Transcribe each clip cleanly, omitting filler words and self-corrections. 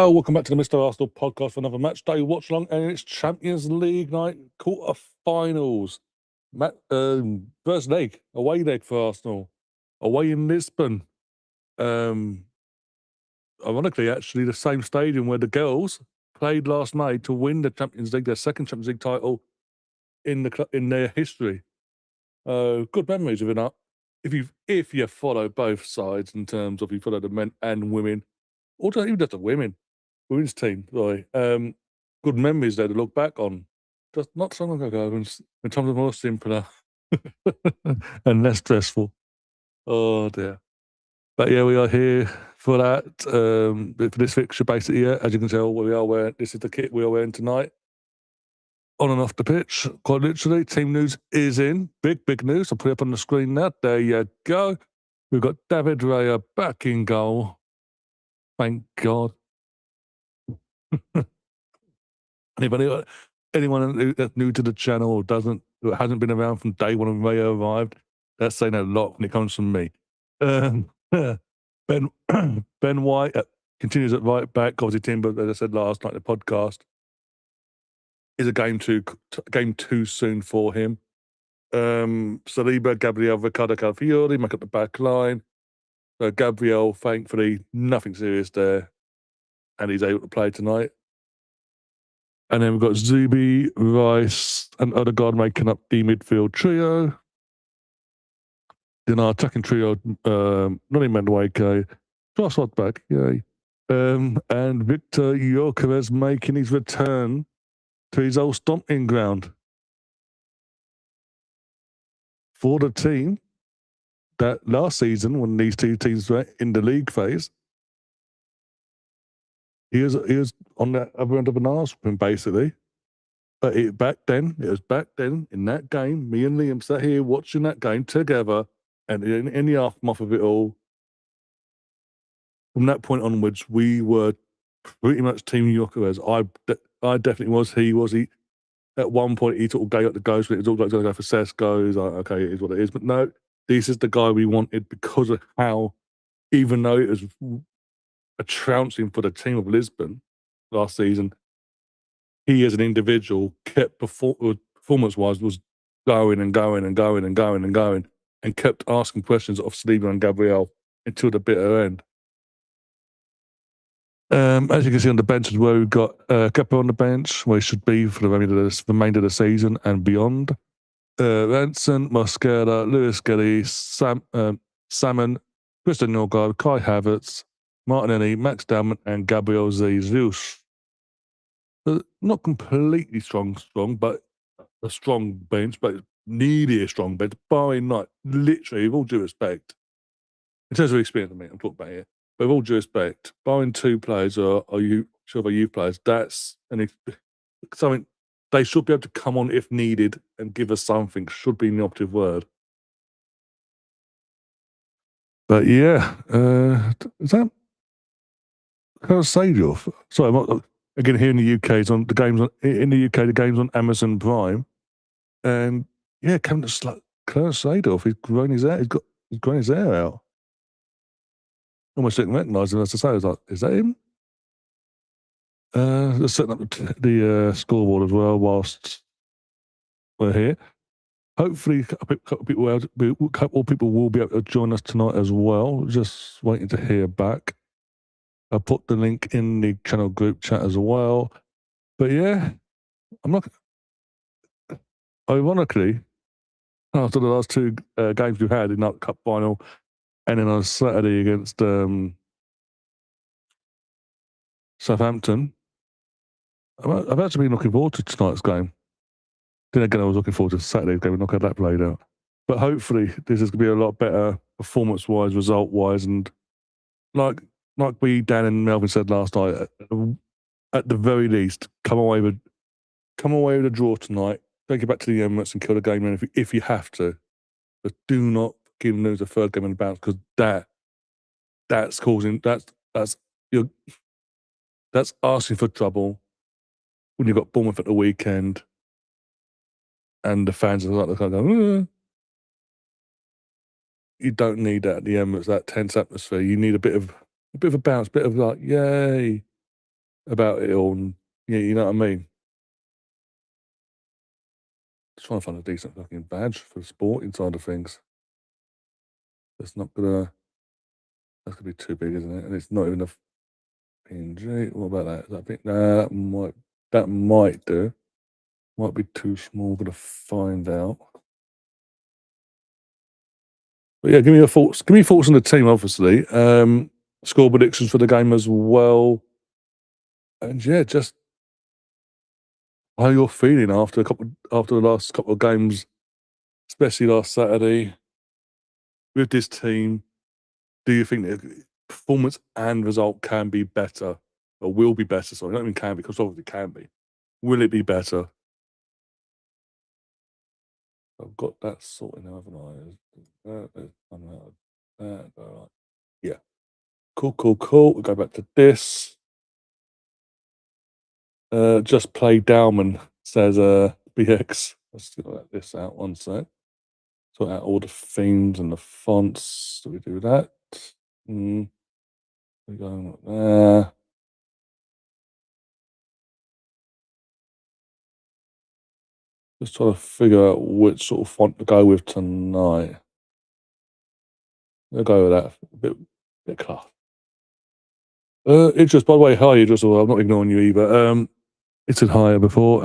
Hello, welcome back to the Mr. Arsenal podcast for another match day watch along, and it's Champions League night quarter-finals. First leg, away leg for Arsenal, away in Lisbon. Ironically, actually, the same stadium where the girls played last May to win the Champions League, their second Champions League title in their history. Good memories of it. If you follow both sides in terms of you follow the men and women, or even just the women's team, sorry. Good memories there to look back on. Just not so long ago when times were more simpler and less stressful. Oh dear. But yeah, we are here for that. For this fixture, basically, yeah, as you can tell, we are wearing, this is the kit we are wearing tonight. On and off the pitch, quite literally. Team news is in. Big news. I'll put it up on the screen now. There you go. We've got David Raya back in goal. Thank God. Anyone that's new to the channel or who hasn't been around from day one when Raya arrived, that's saying a lot when it comes from me. Ben White continues at right back. Obviously, Timber, as I said last night in the podcast, is a game too soon for him. Saliba, Gabriel, Ricardo Calafiori make up the back line. Gabriel, thankfully, nothing serious there, and he's able to play tonight. And then we've got Zubi, Rice, and Odegaard making up the midfield trio. Then our attacking trio, Noni Madueke, Trossard back, yay. And Victor Gyökeres making his return to his old stomping ground. For the team that last season, when these two teams were in the league phase, he was on that other end of an arse whipping, basically. But it was back then, in that game, me and Liam sat here watching that game together, and in the aftermath of it all, from that point onwards, we were pretty much Team Gyökeres. I definitely was. He was. At one point, he sort of gave up the ghost, but it was all like going to go for Sesko. He's like, okay, it is what it is. But no, this is the guy we wanted because of how, even though it was a trouncing for the team of Lisbon last season, he as an individual kept performance-wise was going and going and going and going and going, and kept asking questions of Saliba and Gabriel until the bitter end. As you can see on the bench as well, we've got Kepa on the bench, where he should be for the remainder of the season and beyond. Ranson, Mosquera, Lewis Kelly, Salmon, Christian Norgard, Kai Havertz, Martinelli, Max Dalman, and Gabriel Jesus. Not completely strong, but a strong bench, but nearly a strong bench, barring like literally, with all due respect, in terms of experience, I mean, I'm talking about here. But with all due respect, barring two players or youth players, that's something they should be able to come on if needed and give us something, should be the operative word. But yeah, is that Sadio? Sorry, again, here in the UK, the game's on Amazon Prime. And yeah, Clarence Sadio, he's grown his hair, he's grown his hair out. Almost didn't recognise him as I say. I was like, is that him? Let's set up the scoreboard as well whilst we're here. Hopefully, a couple people will be able to join us tonight as well. Just waiting to hear back. I put the link in the channel group chat as well. But yeah, I'm not. Ironically, after the last two games we've had in that cup final, and then on Saturday against Southampton, I've actually been looking forward to tonight's game. Then again, I was looking forward to Saturday's game and not had that played out. But hopefully, this is going to be a lot better performance-wise, result-wise, and like Dan and Melvin said last night, at the very least, come away with a draw tonight. Take it back to the Emirates and kill the game if you have to. But do not lose a third game in bounce, because that's asking for trouble when you've got Bournemouth at the weekend and the fans are like kind of going, you don't need that at the Emirates, that tense atmosphere. You need a bit of a bounce, bit of like, yay. about it all. And, yeah, you know what I mean? Just trying to find a decent fucking badge for the sporting side of things. That's not gonna. That's gonna be too big, isn't it? And it's not even a PNG. What about that? Is that big? Nah, that might do. Might be too small. Gonna find out. But yeah, give me your thoughts. Give me your thoughts on the team, obviously. Score predictions for the game as well. And yeah, just how you're feeling after the last couple of games, especially last Saturday with this team. Do you think that performance and result can be better, or will be better? Sorry, not even can be, because obviously it can be. Will it be better? I've got that sorted now, haven't I? All right. Yeah. Cool. We'll go back to this. Just play Dowman, says BX. Let's get this out one sec. Sort out all the themes and the fonts. Do we do that? We go there. Just trying to figure out which sort of font to go with tonight. I'll go with that. A bit class. Idris, by the way, hi Idris. I'm not ignoring you either. It's said hi before.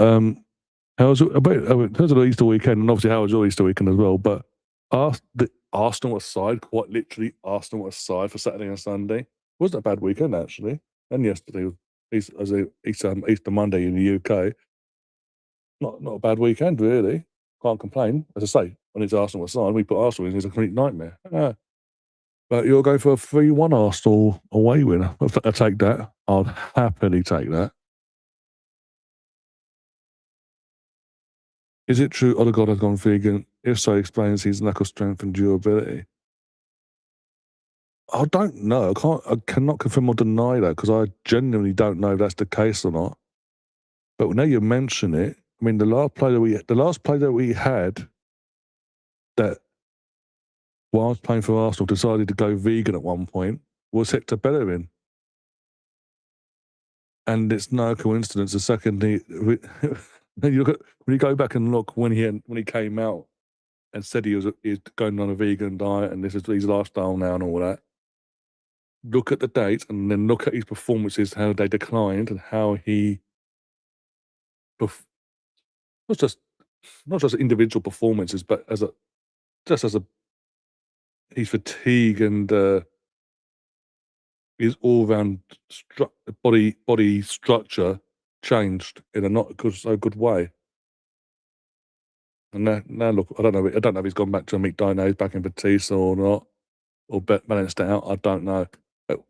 How was it about in terms of the Easter weekend, and obviously how was your Easter weekend as well? But the Arsenal aside, quite literally Arsenal aside for Saturday and Sunday, wasn't a bad weekend actually. And yesterday was Easter Monday in the UK. Not a bad weekend really. Can't complain. As I say, when it's Arsenal aside, we put Arsenal in, it's a complete nightmare. But you're going for a 3-1 Arsenal away win. I'll take that. I'd happily take that. Is it true Odegaard has gone vegan? If so, explains his lack of strength and durability. I don't know. I cannot confirm or deny that because I genuinely don't know if that's the case or not. But now you mention it, I mean, the last play that we had that whilst playing for Arsenal decided to go vegan at one point was Hector Bellerin. And it's no coincidence. The second when you go back and look when he came out and said he's going on a vegan diet and this is his lifestyle now and all that. Look at the dates and then look at his performances, how they declined, and how he not just individual performances, but as a his fatigue and his all round body structure changed in a not so good way. And now look, I don't know if he's gone back to a meat dinos back in Batista or not, or balanced it out. I don't know.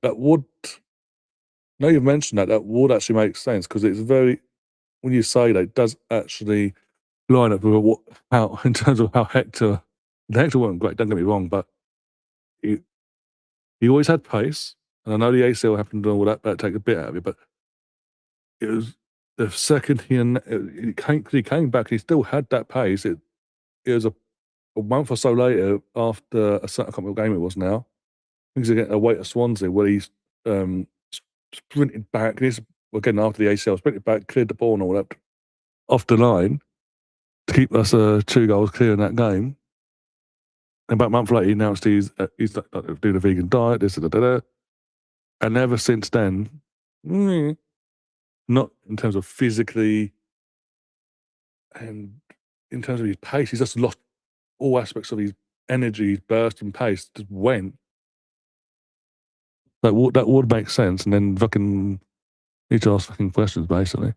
That would, now you've mentioned that would actually make sense because it's very, when you say that, it does actually line up with how in terms of how Hector wasn't great. Don't get me wrong, but he always had pace, and I know the ACL happened and all that, but take a bit out of it. But it was the second he came back, he still had that pace. It was a month or so later, after I can't remember what game it was now. I think he's getting away at Swansea where he's sprinted back. He's again after the ACL, sprinted back, cleared the ball and all that off the line to keep us 2 goals clear in that game. And about a month later, he announced he's doing a vegan diet. And ever since then, not in terms of physically and in terms of his pace, he's just lost all aspects of his energy, his burst and pace. Just went. That would make sense. And then fucking need to ask fucking questions basically.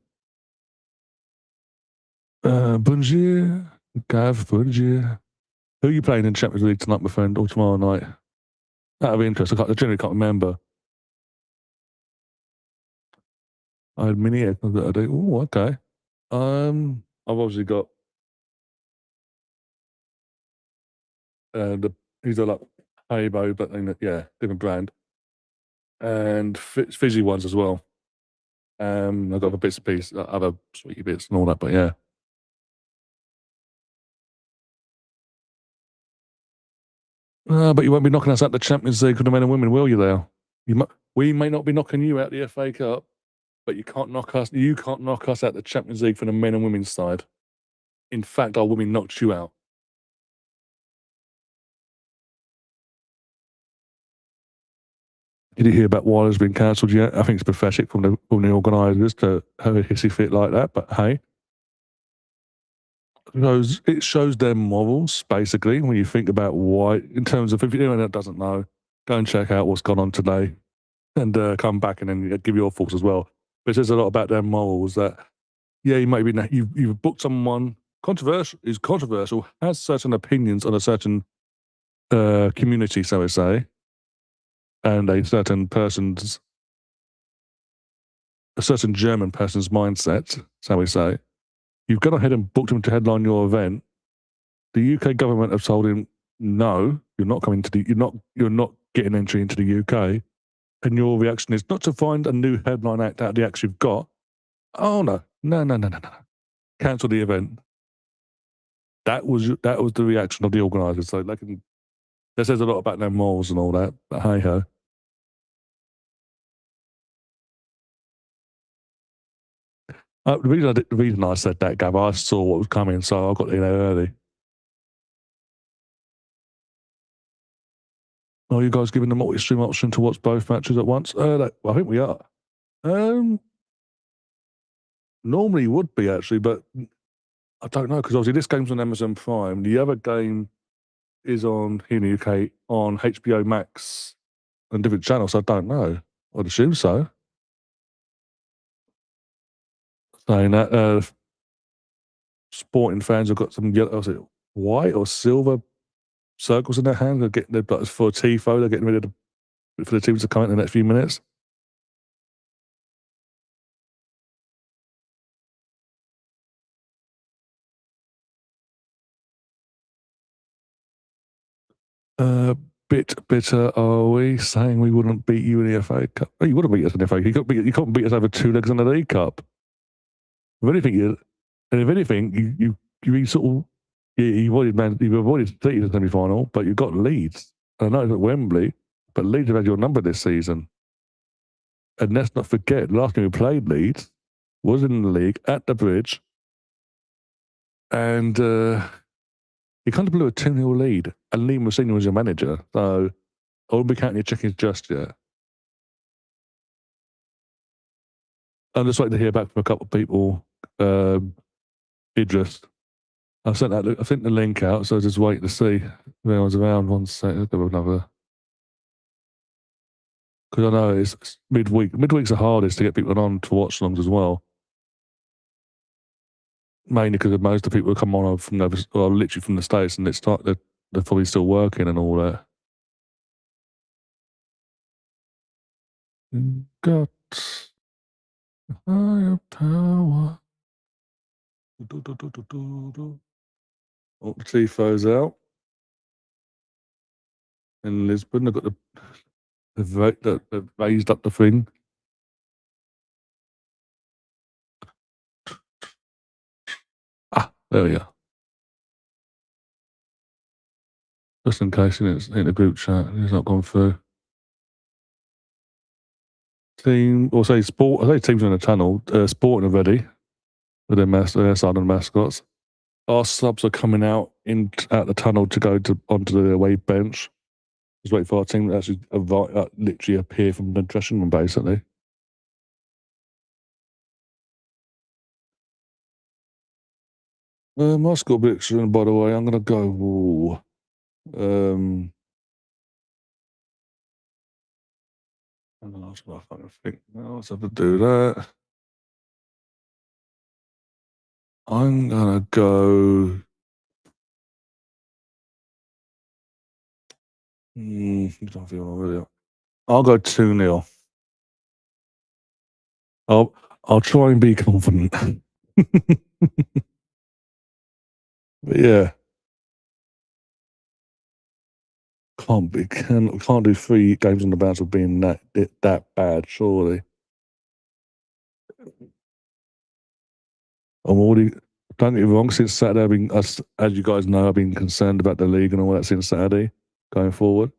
Bonjour, Gav. Bonjour. Who are you playing in Champions League tonight, my friend, or tomorrow night? Out of interest, I generally can't remember. I had mini egg. Oh, okay. I've obviously got these are like Haribo, but yeah, different brand, and fizzy ones as well. I've got a bits and pieces, other sweetie bits and all that, but yeah. But you won't be knocking us out the Champions League for the men and women, will you? There, we may not be knocking you out the FA Cup. but you can't knock us. You can't knock us out the Champions League for the men and women's side. In fact, our women knocked you out. Did you hear about why it's been cancelled yet? I think it's pathetic from the organisers to have a hissy fit like that. But hey, it shows their morals basically. When you think about why, in terms of if anyone that doesn't know, go and check out what's gone on today, and come back and then give your thoughts as well. But it says a lot about their morals. That yeah, you might be you've booked someone controversial, has certain opinions on a certain community, so to say, and a certain German person's mindset, shall we say. You've gone ahead and booked him to headline your event. The UK government have told him, no, you're not coming to you're not getting entry into the UK. And your reaction is not to find a new headline act out of the acts you've got. Oh no. Cancel the event. That was the reaction of the organisers. So that says a lot about their morals and all that. But hey ho. The reason I said that, Gav, I saw what was coming, so I got in there early. Are you guys giving the multi-stream option to watch both matches at once? I think we are. Normally would be actually, but I don't know because obviously this game's on Amazon Prime. The other game is on here in the UK on HBO Max and different channels. So I don't know. I'd assume so. Saying that, sporting fans have got some yellow, white or silver circles in their hands. They're getting like for a tifo. They're getting ready for the teams to come in the next few minutes. Bit bitter are we saying we wouldn't beat you in the FA Cup? Oh, you wouldn't beat us in the FA Cup. You can't beat us over 2 legs in the League Cup. If anything, you sort of you've avoided City in the semi-final, but you've got Leeds. I know it's at Wembley, but Leeds have had your number this season. And let's not forget, last time we played Leeds was in the league at the Bridge, and he kind of blew a 2-0 lead, and Liam Mousinho was your manager, so I wouldn't be counting your chickens just yet. I'm just waiting to hear back from a couple of people. Idris, I sent the link out, so just wait to see if anyone's around. 1 second, let's go with another. Because I know it's midweek. Midweek's the hardest to get people on to watch-alongs as well. Mainly because most of the people who come on are literally from the States, and they're probably still working and all that. Got higher power. Oh, the tifo's out. In Lisbon, they've got they've raised up the thing. There we are. Just in case it's in the group chat, it's not gone through. Teams in the tunnel. Sporting already with their side and mascots. Our subs are coming out the tunnel to go onto the away bench. Just wait for our team to actually literally appear from the dressing room, basically. My score prediction, by the way, I'm going to go. Let's have to do that. I'm going to go. I'll go 2-0. I'll try and be confident. But yeah. Can't do 3 games on the bounce of being that bad, surely. Don't get me wrong, since Saturday, as you guys know, I've been concerned about the league and all that since Saturday going forward.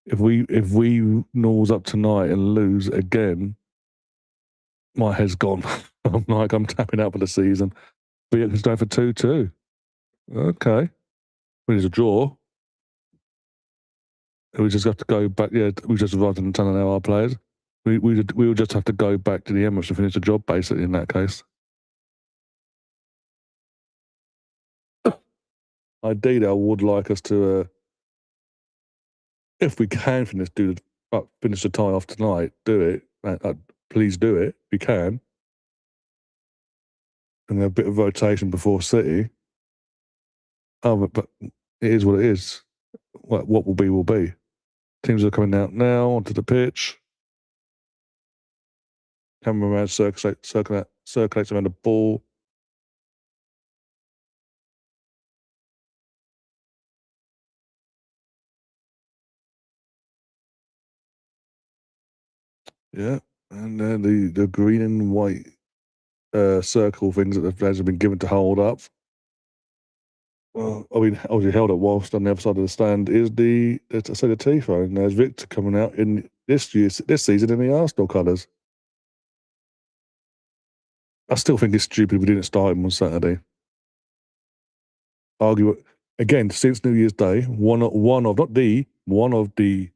If we nose up tonight and lose again, my head's gone. I'm like, I'm tapping out for the season. But yeah, it's going for 2-2. Okay. When it's a draw, we just have to go back. Yeah, we just rather than telling our players, we will just have to go back to the Emirates to finish the job, basically, in that case. Ideally, I would like us to, if we can finish the tie off tonight, do it. Please do it if you can. And a bit of rotation before City. Oh, but it is what it is. What will be, will be. Teams are coming out now onto the pitch. Cameraman circulates around the ball. Yeah, and then the green and white circle things that the flags have been given to hold up. Well, I mean, obviously held up whilst on the other side of the stand is the tifo, and there's Victor coming out in this season in the Arsenal colours. I still think it's stupid we didn't start him on Saturday. Argue again since New Year's Day, one of the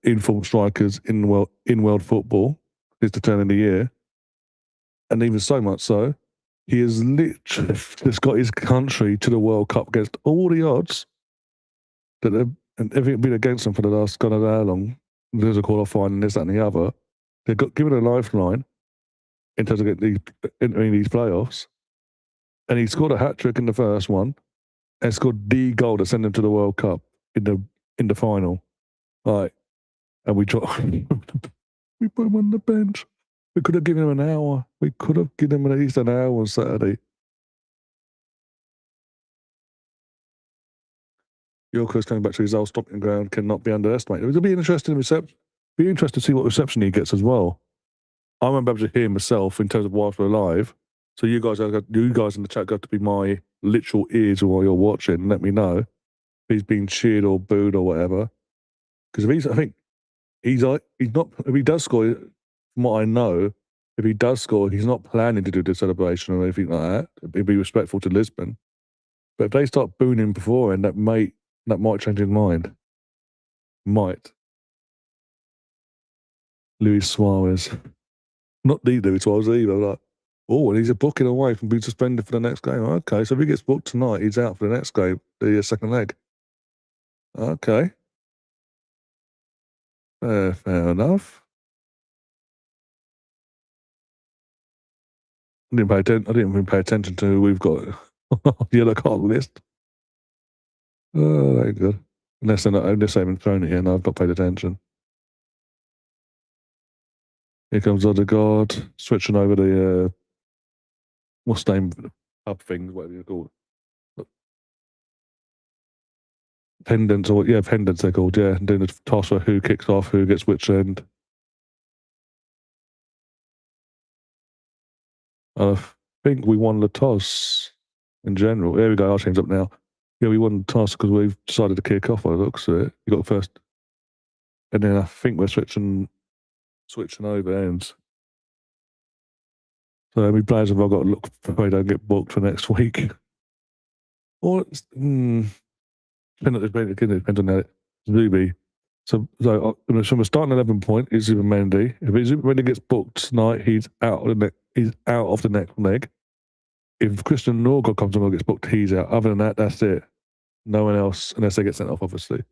informed strikers in world football is the turn of the year, and even so much so, he has literally just got his country to the World Cup against all the odds that and everything been against them for the last God knows how long. There's a qualifying and this, that, and the other. They got given a lifeline in terms of entering these playoffs, and he scored a hat trick in the first one, and scored the goal that sent them to the World Cup in the final. Right, and we put him on the bench. We could have given him an hour. We could have given him at least an hour on Saturday. Yorker's coming back to his old stomping ground cannot be underestimated. It'll be interesting reception. Be interesting to see what reception he gets as well. I won't be able to hear myself in terms of whilst we're live. So you guys in the chat got to be my literal ears while you're watching. And let me know if he's being cheered or booed or whatever. Because if he does score, from what I know, if he does score, he's not planning to do the celebration or anything like that. He'd be respectful to Lisbon. But if they start booing him before, and that might change his mind. Might. Luis Suarez. Not the Luis Suarez either. Like, oh, and he's a booking away from being suspended for the next game. Okay, so if he gets booked tonight, he's out for the next game, the second leg. Okay. Fair enough. I didn't even pay attention to who we've got on the yellow card list. Oh, very good. Unless they haven't thrown it in, I've not paid attention. Here comes Odegaard, switching over the what's the name of the pub things, whatever you call it. Pendants, pendants they're called, yeah. And doing the toss for who kicks off, who gets which end. I think we won the toss in general. There we go, our team's up now. Yeah, we won the toss because we've decided to kick off by the looks of it. You got first. And then I think we're switching over ends. So how many players have I got to look for they don't get booked for next week? Or it depends on that. Zubi. So from a starting 11 point is Zubimendi. If Zubimendi gets booked tonight, he's out of the next leg. If Christian Norgard comes on and gets booked, he's out. Other than that, that's it. No one else, unless they get sent off, obviously.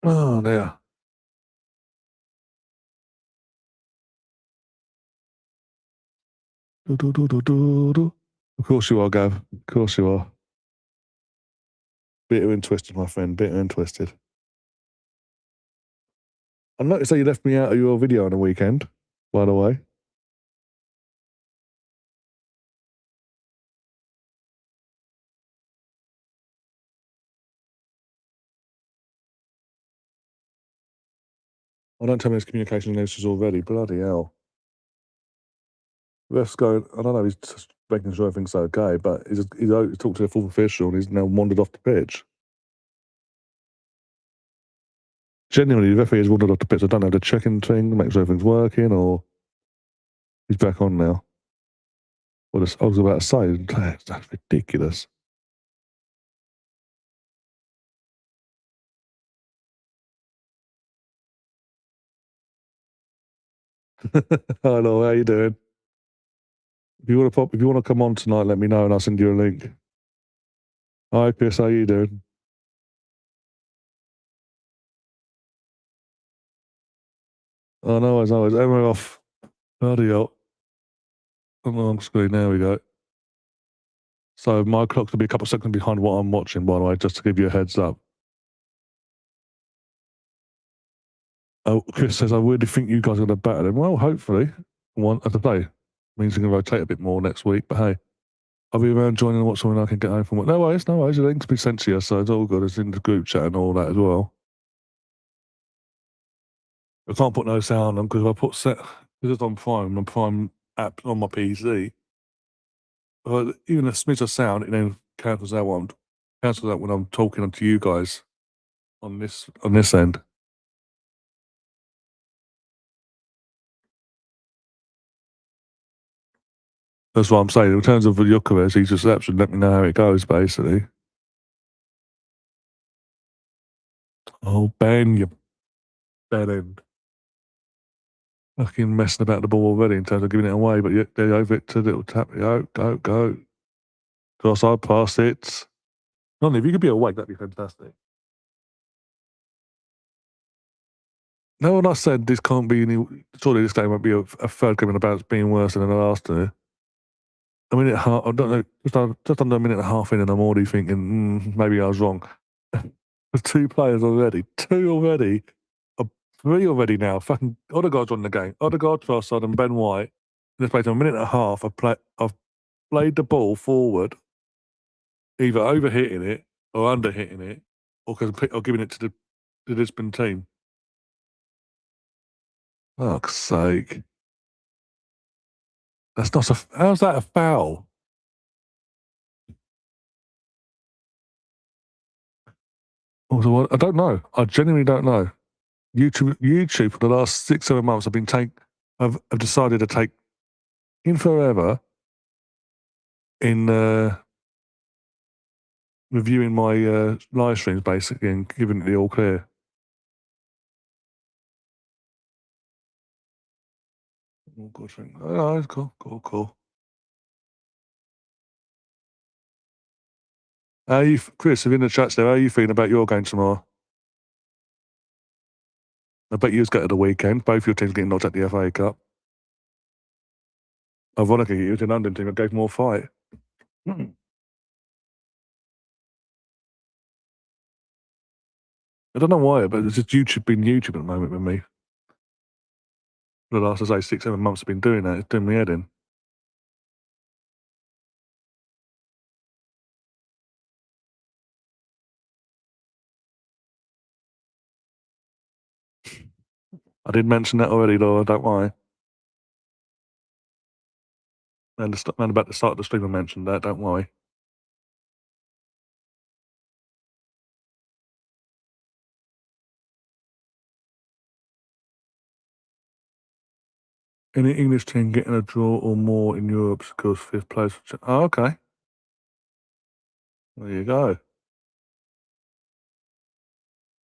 Oh, there. Of course you are, Gav. Of course you are. Bitter and twisted, my friend. Bitter and twisted. I noticed that you left me out of your video on the weekend, by the way. I don't tell me there's communication issues already. Bloody hell. Ref's going, I don't know, he's just making sure everything's okay, but he's talked to the fourth official and he's now wandered off the pitch. Genuinely, the referee has wandered off the pitch. I don't know the checking thing, make sure everything's working, or he's back on now. What I was about to say, that's ridiculous. Hello, how you doing? If you want to come on tonight, let me know and I'll send you a link. Hi, Chris, how you doing? Oh, no worries, no worries. And we're off. Bloody hell. On the wrong screen, there we go. So my clock's going to be a couple of seconds behind what I'm watching, by the way, just to give you a heads up. Oh, Chris says, I really think you guys are going to batter them. Well, hopefully. As I say, means we can rotate a bit more next week, but hey. I'll be around joining and watch when I can get home from work. No worries, no worries. The link's been sent to you, so it's all good. It's in the group chat and all that as well. I can't put no sound on because if I put because it's on Prime app on my PC, even a smidge of sound, it then cancels out when I'm talking to you guys on this end. That's what I'm saying. In terms of Yucharest, he's just absolutely let me know how it goes, basically. Oh, Ben, you bad end. Fucking messing about the ball already in terms of giving it away, but yet they over it to little tap. Go. Cross-side pass it. None, if you could be awake, that'd be fantastic. No one I said this can't be any. Surely this game won't be a third game in about being worse than the last two. A minute and a half. I don't know. Just under a minute and a half in, and I'm already thinking maybe I was wrong. There's two players already. Two already. Three already now. Fucking Odegaard's on the game. Odegaard, Trossard, and Ben White. In this place, in a minute and a half, I've played the ball forward, either overhitting it or underhitting it, or giving it to the Lisbon team. Fuck's sake. That's not how's that a foul? Also, what? I don't know. I genuinely don't know. YouTube for the last 6-7 months I've decided to take in forever in reviewing my live streams basically and giving it the all clear. Oh, good thing. Oh, cool. How you, Chris? If in the chats there, how are you feeling about your game tomorrow? I bet you was get to the weekend. Both your teams getting knocked out the FA Cup. Ironically, it was the London team that gave more fight. I don't know why, but it's just YouTube being YouTube at the moment with me. For the last, I say, 6-7 months I've been doing that. It's doing me head in. I did mention that already, Laura, don't worry. And about the start of the stream I mentioned that, don't worry. Any English team getting a draw or more in Europe secures 5th place. Oh, okay. There you go.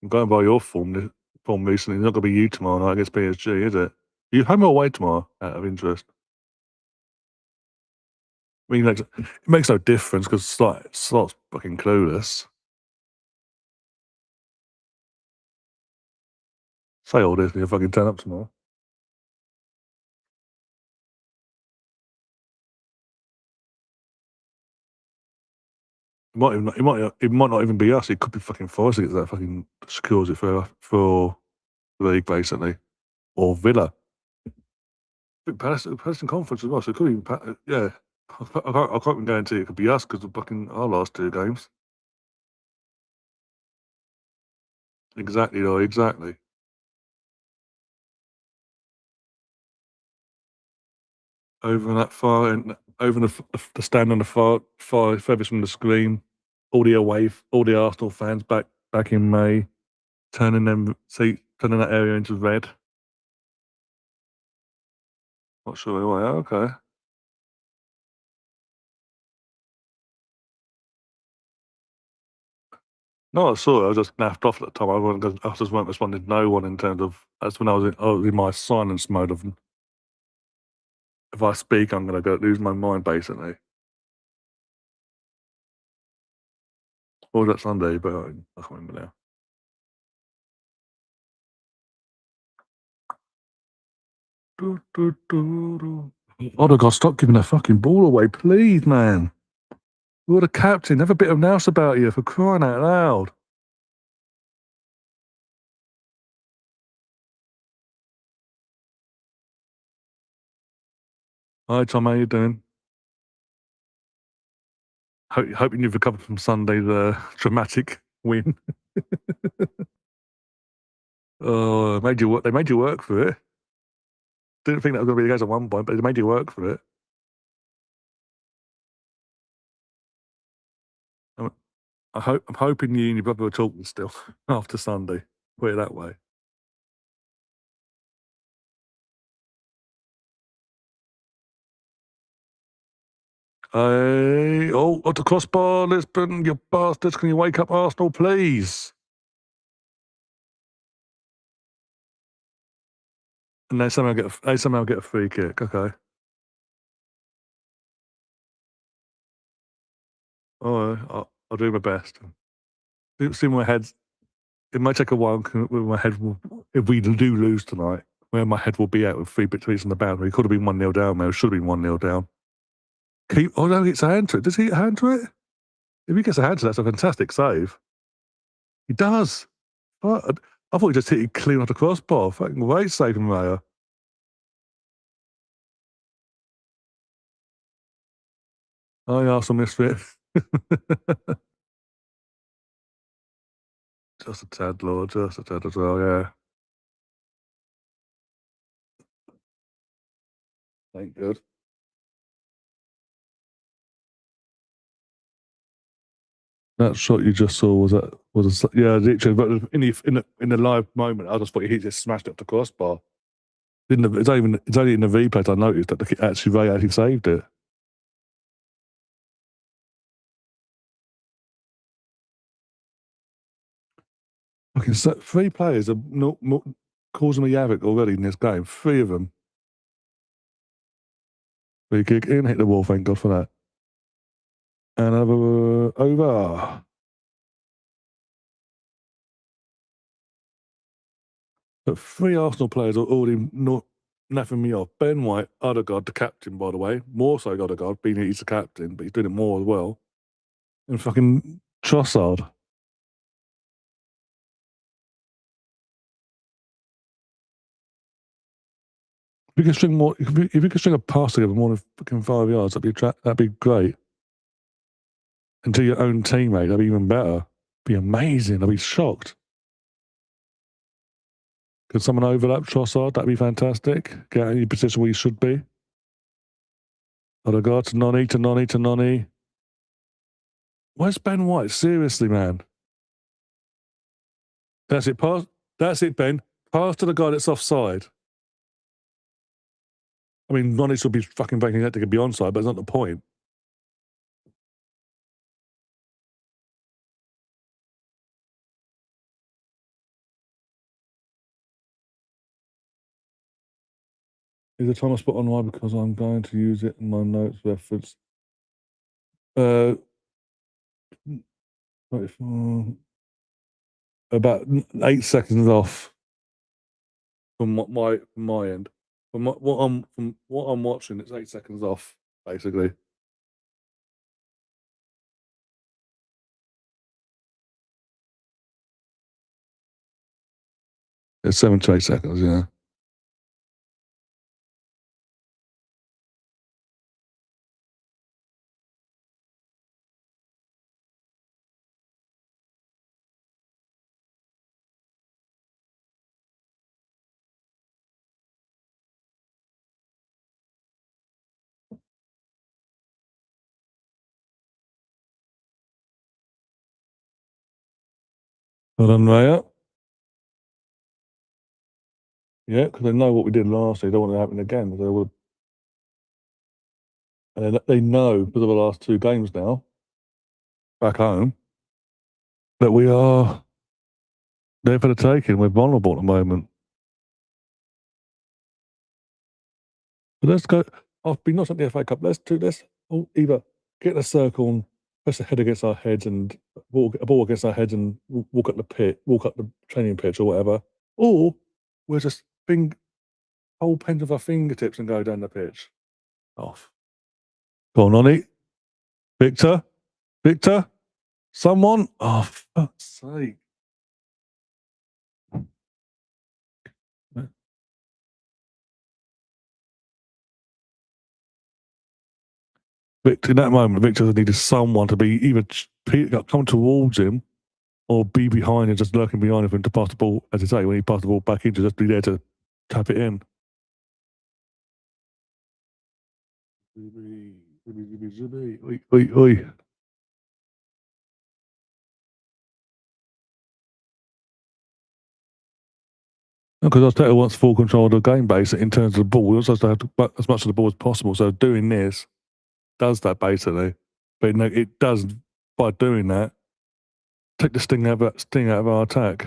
I'm going by your form recently. It's not going to be you tomorrow night against PSG, is it? Are you home or away tomorrow, out of interest? I mean, it makes no difference because Slot's fucking clueless. Say all this and you'll fucking turn up tomorrow. It might not even be us. It could be fucking Forest against that fucking secures it for the league, basically. Or Villa. Palace in conference as well, so it could even, yeah. I can't even guarantee it could be us because of fucking our last two games. Exactly, though, exactly. Over in that far end, over the stand on the far furthest from the screen, all the Arsenal fans back in May. turning that area into red. Not sure why. Okay. No, I saw it. I was just naffed off at the time. I just weren't responding to no one in terms of that's when I was in my silence mode of if I speak, I'm gonna go lose my mind basically. Or was that Sunday? But I can't remember now. Do, do, do, do. Odegaard, stop giving that fucking ball away, please, man. You're the captain. Have a bit of nous about you for crying out loud. Hi, Tom. How you doing? Hoping you've recovered from Sunday's dramatic win. Oh, made you work. They made you work for it. Didn't think that was going to be the case at one point, but they made you work for it. I'm, I'm hoping you and your brother are talking still after Sunday. Put it that way. At the crossbar, Lisbon, you bastards! Can you wake up Arsenal, please? And they somehow get a free kick. Okay. Oh, I'll do my best. See my head's. It might take a while where my head will. If we do lose tonight, where my head will be at with 3 bit tweets on the boundary. It could have been 1-0 down, man. It should have been 1-0 down. Oh no, he gets a hand to it. Does he get a hand to it? If he gets a hand to it, that's a fantastic save. He does. What? I thought he just hit it clean off the crossbar. Fucking great save from Raya. I Arsenal misfit. Just a tad, Lord. Just a tad as well, yeah. Thank God. That shot you just saw yeah, literally. But in the live moment, I just thought he just smashed it up the crossbar. It's only in the replay I noticed that Ray actually saved it. Okay, so 3 players are causing me havoc already in this game. 3 of them. Free kick in, hit the wall. Thank God for that. Another over. But 3 Arsenal players are already not naffing me off. Ben White, Odegaard, the captain, by the way. More so Odegaard, being he's the captain, but he's doing it more as well. And fucking Trossard. If we could string a pass together more than fucking 5 yards, that'd be great. And to your own teammate, that'd be even better. Be amazing. I'd be shocked. Could someone overlap Trossard? That'd be fantastic. Get in your position where you should be. Odegaard to Noni. Where's Ben White? Seriously, man. That's it. That's it, Ben. Pass to the guy that's offside. I mean, Noni should be fucking banking that to be onside, but it's not the point. Is the time I spot on why? Because I'm going to use it in my notes reference. 24, about 8 seconds off from my end. From what I'm watching, it's 8 seconds off, basically. It's 7 to 8 seconds, yeah. Well done, Raya. Yeah, because they know what we did last year. They don't want it to happen again. They would, and they know because of the last 2 games now back home that we are there for the taking. We're vulnerable at the moment. But let's go. I've been not at the FA Cup. Let's do this. Either get in a circle and press a head against our heads and a ball against our heads and walk up the pit, walk up the training pitch or whatever, or we'll just hold pens with our fingertips and go down the pitch. Off. Go on, Ollie. Victor. Victor. Someone. Oh, for fuck's sake. Victor, in that moment, Victor needed someone to be either come towards him or be behind him, just lurking behind him to pass the ball, as I say, when he passed the ball back in, to just be there to tap it in. Oi, oi, oi. Because Arteta wants full control of the game, basically, in terms of the ball. We also have to have as much of the ball as possible. So doing this does that, basically. But it does, by doing that, take the sting out of our attack.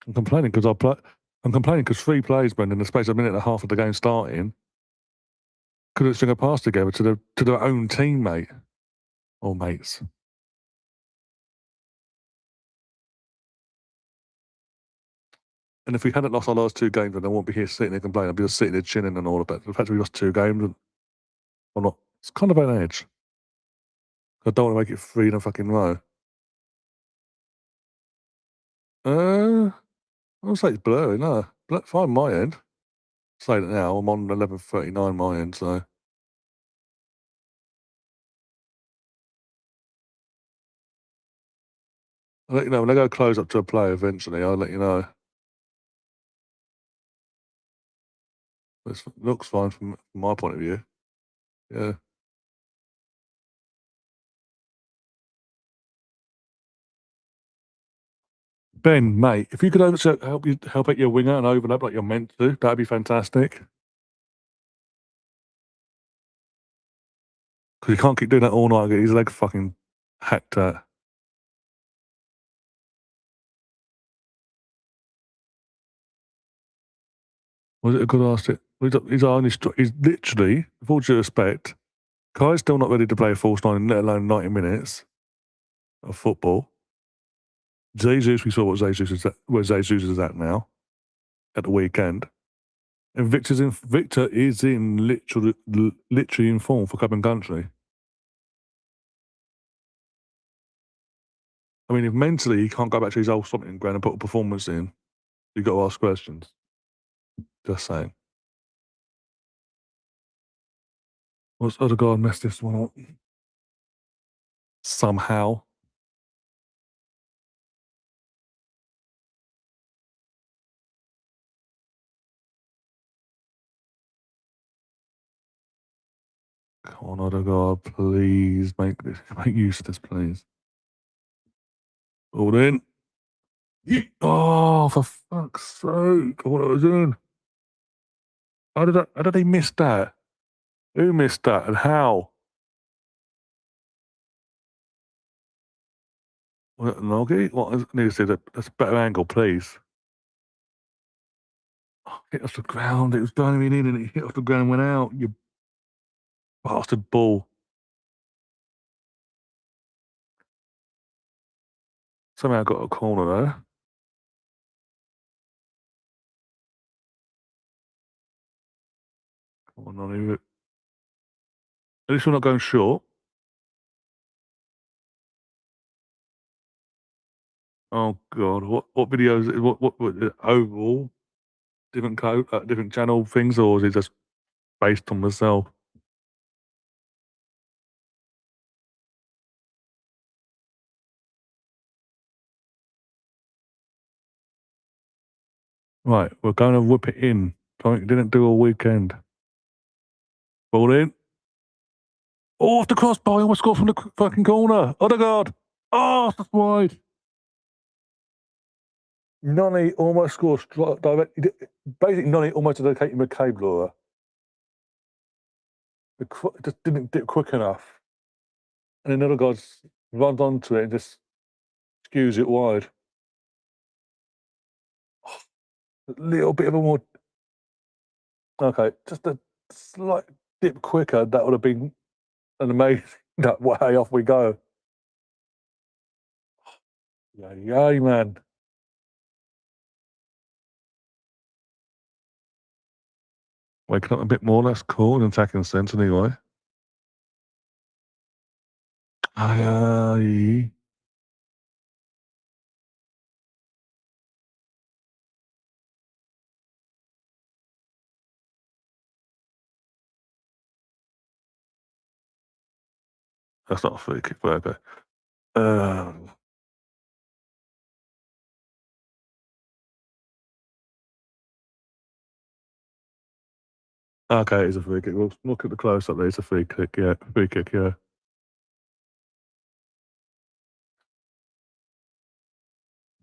I'm complaining because 3 plays, Brendan, in the space of a minute and a half of the game starting, couldn't string a pass together to their own teammate or mates. And if we hadn't lost our last 2 games, then I won't be here sitting there complaining. I'd be just sitting there chinning and all of it. The fact that we lost 2 games, and I'm not. It's kind of an edge. I don't want to make it 3 in a fucking row. I would say it's blurry. No, fine my end. Saying it now, I'm on 11:39 my end. So I'll let you know when I go close up to a play. Eventually, I'll let you know. It looks fine from my point of view. Yeah. Ben, mate, if you could help out your winger and overlap like you're meant to, that'd be fantastic. Because you can't keep doing that all night and get his leg fucking hacked at. Was it a good ask? He's literally, with all due respect, Kai's still not ready to play a false 9, let alone 90 minutes of football. Jesus, we saw what where Jesus is at now at the weekend. And Victor is in literally in form for club and country. I mean, if mentally he can't go back to his old stomping ground and put a performance in, you've got to ask questions. Just saying. What's Odegaard messed this one up? Somehow. Come on, Odegaard, please make use of this, please. All in. Oh, for fuck's sake! What was I doing? How did they miss that? Who missed that and how? Was it Noggy? What? I need to see that. That's a better angle, please. Oh, hit off the ground. It was diving in and it hit off the ground and went out. You bastard ball. Somehow got a corner there. Come on, Noggy. At least we're not going short. Oh God, what videos? What overall? Different channel things, or is it just based on myself? Right, we're going to whip it in. Something didn't do all weekend. Ball in. Oh, off the crossbar. He almost scored from the fucking corner. Odegaard. Oh, that's wide. Nani almost scored direct. Basically, Nani almost had a Katie McCabe Laura. It just didn't dip quick enough. And another guy runs onto it and just skews it wide. A little bit of a more. Okay, just a slight dip quicker. That would have been an amazing. That way off we go. Yay, man. Waking up a bit more, that's cool, in attacking sense anyway. Aye. That's not a free kick, but okay. Okay, it's a free kick. We'll look at the close up there. It's a free kick, yeah. Free kick, yeah.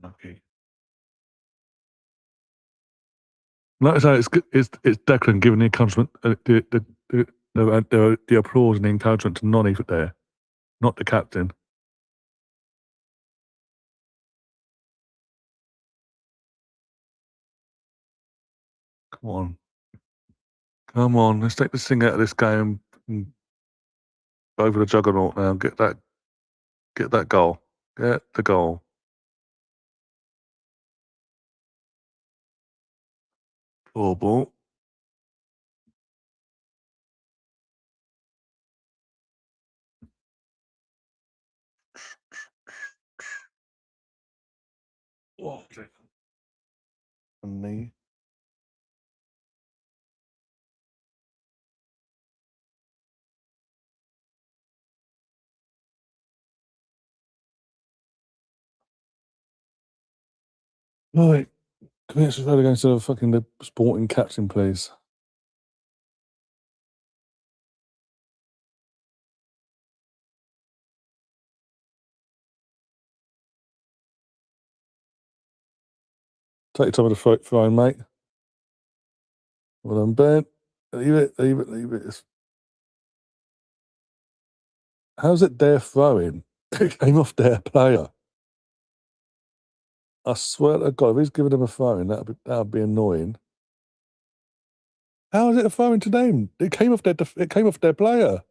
Okay. Like I say, it's Declan giving the encouragement, the applause and the encouragement to Nonny there, not the captain. Come on. Come on, let's take this thing out of this game and over the juggernaut now and get that goal. Get the goal. Poor ball. Oh, and knee. Right. Can we actually go to fucking the sporting captain, please? Take your time with the throwing, mate. Well done, Ben. Leave it, leave it, leave it. How's it their throwing? It came off their player. I swear to God, if he's giving them a throwing, that'd be annoying. How is it a throwing to them? It came off their player.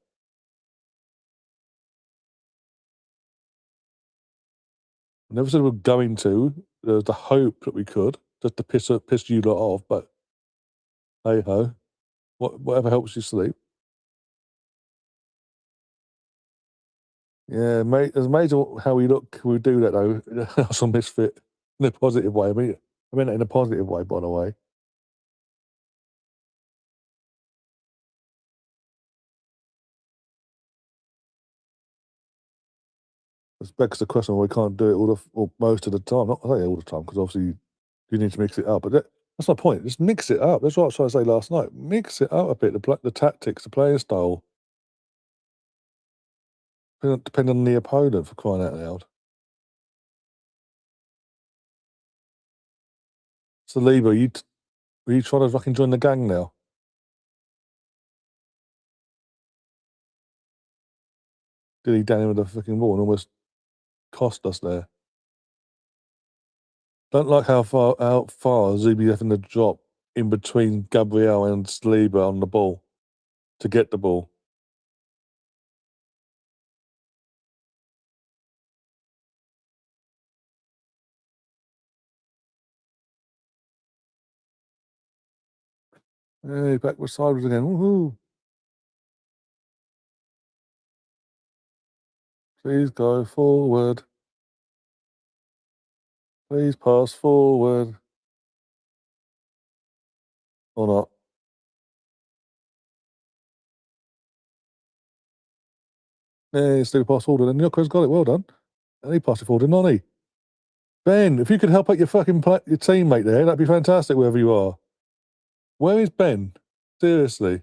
I never said we were going to. There was the hope that we could, just to piss you lot off, but hey ho. Whatever helps you sleep. Yeah, mate. It's amazing how we look. We do that though. That's a misfit in a positive way. I mean it in a positive way, by the way. It begs the question: we can't do it or most of the time. Not I say all the time because obviously you need to mix it up. But that's my point. Just mix it up. That's what I was trying to say last night. Mix it up a bit. The tactics, the playing style, depending on the opponent. For crying out loud. So, Lieber, are you trying to fucking join the gang now? Did he down in with the fucking wall and almost cost us there? Don't like how far Zubi having to drop in between Gabriel and Lieber on the ball to get the ball. Hey, backward sideways again. Woohoo! Please go forward. Please pass forward. Or not. Yeah, still pass forward. And Yoko's got it. Well done. And he passed it forward to Nonny. Ben, if you could help out your fucking your teammate there, that'd be fantastic wherever you are. Where is Ben? Seriously.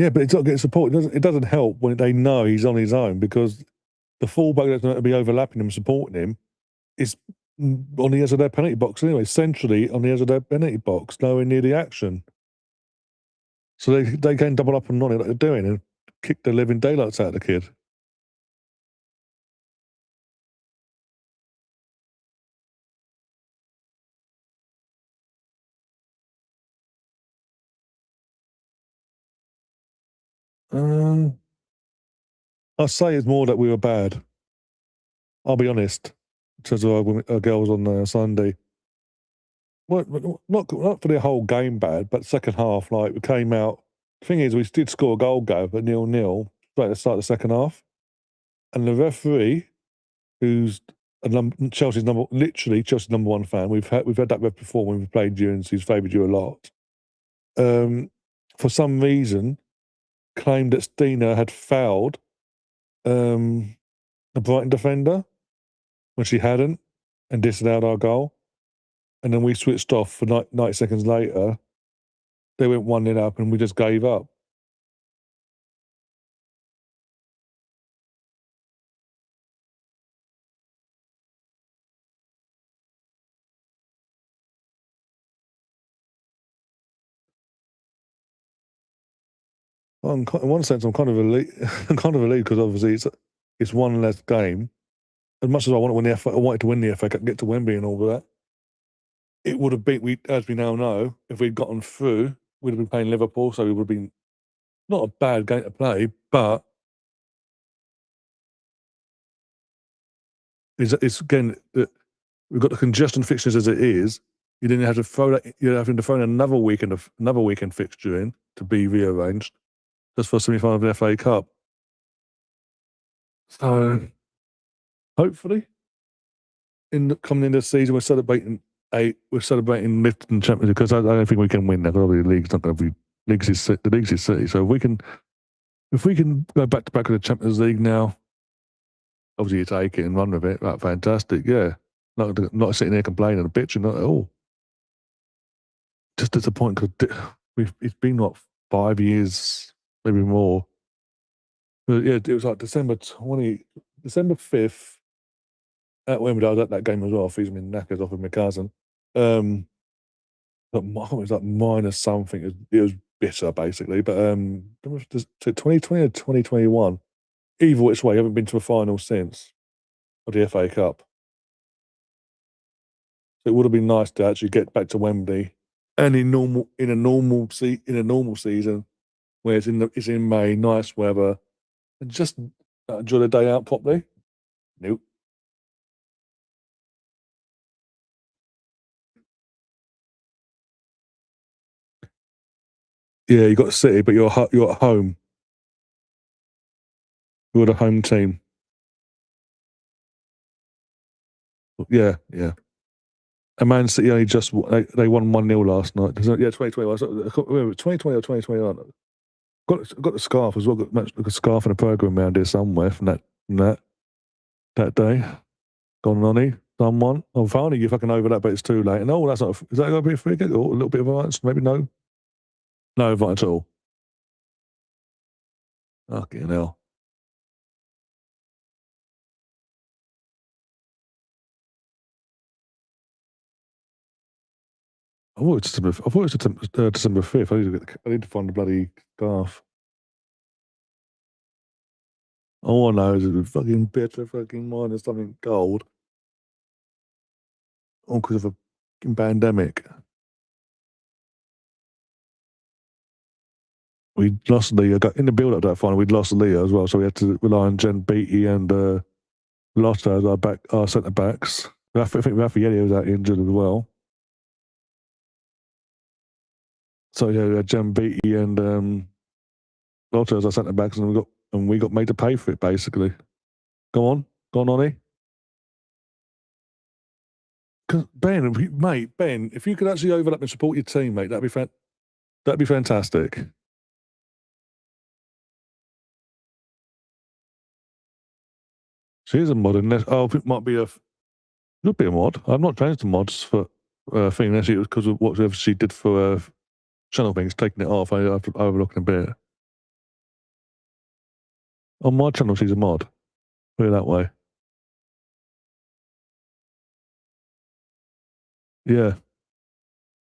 Yeah, but it's not getting support. It doesn't help when they know he's on his own because the fullback that's going to be overlapping him, supporting him, is on the edge of their penalty box anyway, centrally on the edge of their penalty box, nowhere near the action. So they can double up and on it like they're doing and kick the living daylights out of the kid. Um, I say it's more that we were bad. I'll be honest. In terms of our girls on Sunday. Well, not for the whole game bad, but second half, like we came out. The thing is, we did score a goal, but 0-0 right at the start of the second half, and the referee, who's literally Chelsea's number one fan. We've had that ref before when we've played you, and he's favoured you a lot. For some reason, claimed that Stina had fouled the Brighton defender when she hadn't, and disallowed our goal. And then we switched off for 90 seconds later. They went 1-0 up, and we just gave up. Well, in one sense, I'm kind of relieved. I'm kind of relieved because obviously it's one less game. As much as I wanted to win the FA Cup, get to Wembley and all of that, it would have been, as we now know, if we'd gotten through, we'd have been playing Liverpool, so it would have been not a bad game to play, but it's again, we've got the congestion fixtures as it is. You didn't have to throw that. You're having to throw in another weekend fixture in to be rearranged just for a semi-final of the FA Cup. So hopefully, coming into the season, we're celebrating lifting the championship because I don't think we can win that. Obviously, the league's not going to be the league's is City. So if we can go back to back with the Champions League now, obviously you take it and run with it. That's fantastic. Yeah, not sitting there complaining and bitching, not at all. Just disappointed because it's been what 5 years, maybe more. But yeah, it was like December 5th at Wembley. I was at that game as well, freezing my knackers off with my cousin. But it was like minus something. It was bitter, basically. But 2020 or 2021. Either which way, I haven't been to a final since of the FA Cup. So it would have been nice to actually get back to Wembley, and in a normal season where it's in May, nice weather, and just enjoy the day out properly. Nope. Yeah, you got City, but you're at home. You're the home team. Yeah, yeah. And Man City only they won 1-0 last night. Yeah, 2020. 2020 or 2021. Got the scarf as well. Got a scarf and a program around here somewhere from that day. Gone on someone. Oh, finally you fucking overlap, but it's too late. And that's not. Is that going to be a free kick or a little bit of advance? Maybe no. No advance at all. Fucking hell. I thought it was December 5th. I need to find the bloody scarf. All I know is it's a fucking bitter fucking minus something gold. All because of a pandemic. We lost Leah. In the build up to that final, we'd lost Leah as well, so we had to rely on Jen Beattie and Lotta as our centre backs. I think Raffaelli was out injured as well. So yeah, we had Jen Beattie and Lotta as our centre backs, and we got made to pay for it basically. Go on, Ollie. Because Ben, if you could actually overlap and support your team, mate, that'd be fantastic. She is a mod, it might be could be a mod. I've not changed the mods for thing. Actually, it was because of whatever she did for channel things, taking it off. I overlooking a bit. On my channel, she's a mod. Put it that way. Yeah.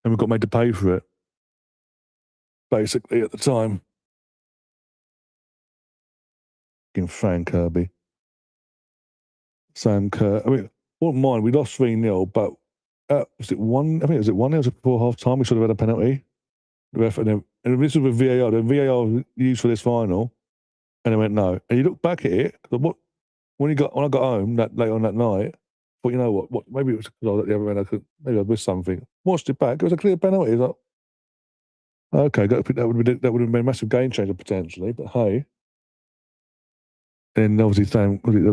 And we got made to pay for it. Basically, at the time. Fan Kirby. Sam Kerr. I mean, wouldn't mind. We lost 3-0, but was it 1? I think it was 1-0 before half time. We should have had a penalty. The ref, and this was with VAR. The VAR was used for this final, and they went no. And you look back at it, when I got home that late on that night, I thought, you know what? Maybe it was because I was at the other end. Maybe I missed something. Watched it back. It was a clear penalty. It was like, okay, that would have been a massive game changer potentially. But hey, and obviously, was it in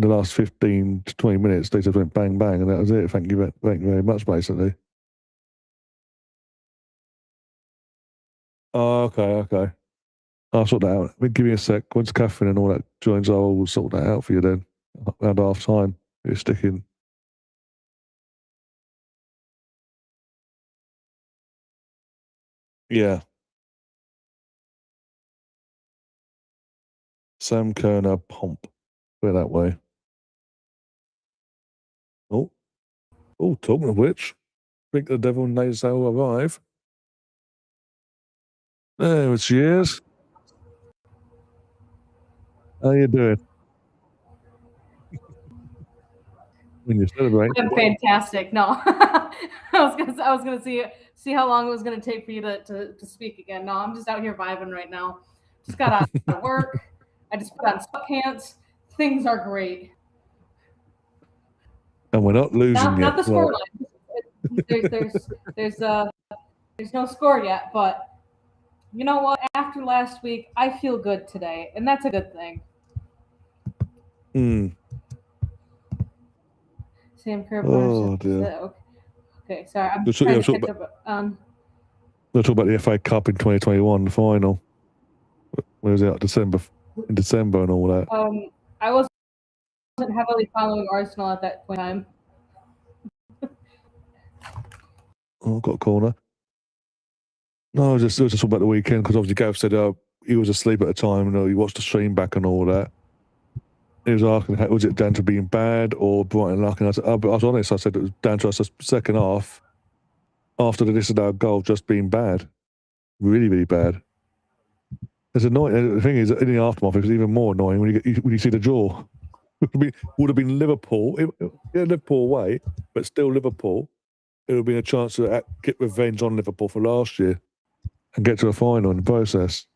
the last 15 to 20 minutes, they just went bang bang, and that was it. Thank you very much, basically. Oh, okay. I'll sort that out. Give me a sec. Once Catherine and all that joins, I'll sort that out for you then. Around half time. You're sticking. Yeah. Sam Kerner Pomp. Put it that way. Oh, talking of which, think the devil knows they'll arrive. There she is. How you doing? When you celebrate. I'm fantastic. No, I was gonna see how long it was gonna take for you to speak again. No, I'm just out here vibing right now. Just got out of work. I just put on sweatpants. Things are great. And we're not losing yet. Not the score line. There's no score yet, but you know what? After last week, I feel good today, and that's a good thing. Sam Kerr. Oh dear. Okay, sorry. I'm trying to catch up. We'll talk about the FA Cup in 2021, the final. Where was it? In December and all that. I wasn't heavily following Arsenal at that point in time. I've got a corner. No, it was just about the weekend, because obviously Gav said he was asleep at the time, and he watched the stream back and all that. He was asking, was it down to being bad or Brighton luck? And I said, I was honest, I said it was down to us the second half, after the disallowed goal, just being bad. Really, really bad. It's annoying. The thing is, in the aftermath, it was even more annoying when you see the draw. Would have been Liverpool, Liverpool away, but still Liverpool. It would have been a chance to get revenge on Liverpool for last year and get to a final in the process.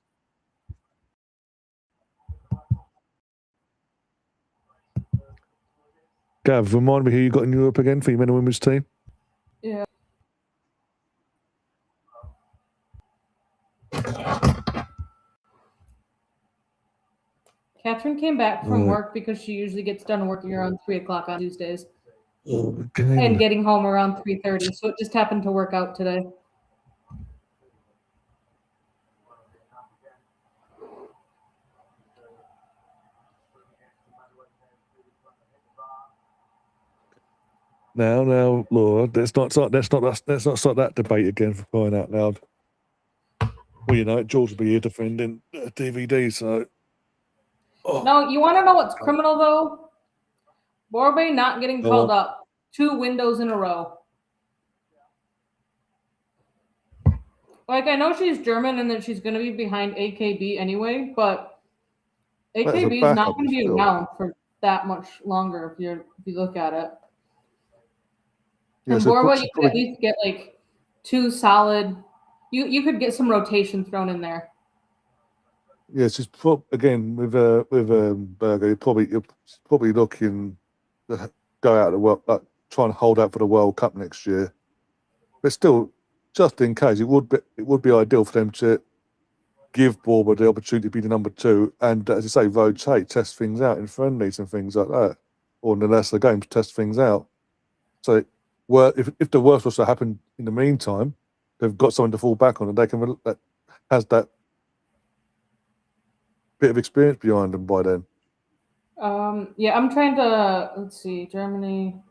Gav, remind me who you got in Europe again for your men and women's team? Yeah. Catherine came back from work because she usually gets done working around 3 o'clock on Tuesdays. And getting home around 3:30, so it just happened to work out today. Now, Laura, let's not start that debate again, for crying out loud. Well, you know, George will be here defending DVD, so. No, you want to know what's criminal though? Borbe not getting called up 2 windows in a row. Like, I know she's German and that she's going to be behind AKB anyway, but AKB is not going to be around for that much longer if you look at it. Yeah, and so Borba, you could at least get like 2 solid. You could get some rotation thrown in there. Yeah, it's just again with Berger, you're probably looking to go out of the world, try and hold out for the World Cup next year. But still, just in case, it would be ideal for them to give Borba the opportunity to be the number 2, and as you say, rotate, test things out in friendlies and things like that, or in the rest of the games, test things out. So, if the worst was to happen in the meantime, they've got someone to fall back on, and they can that has that bit of experience behind them by then. Yeah, I'm trying to let's see, Germany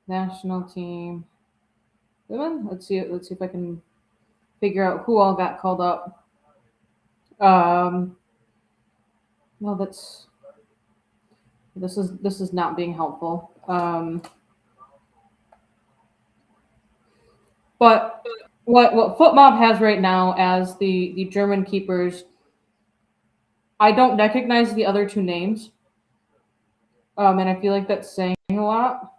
national team women. Let's see if I can figure out who all got called up. Well, this is not being helpful. But what FootMob has right now as the German keepers, I don't recognize the other two names, and I feel like that's saying a lot.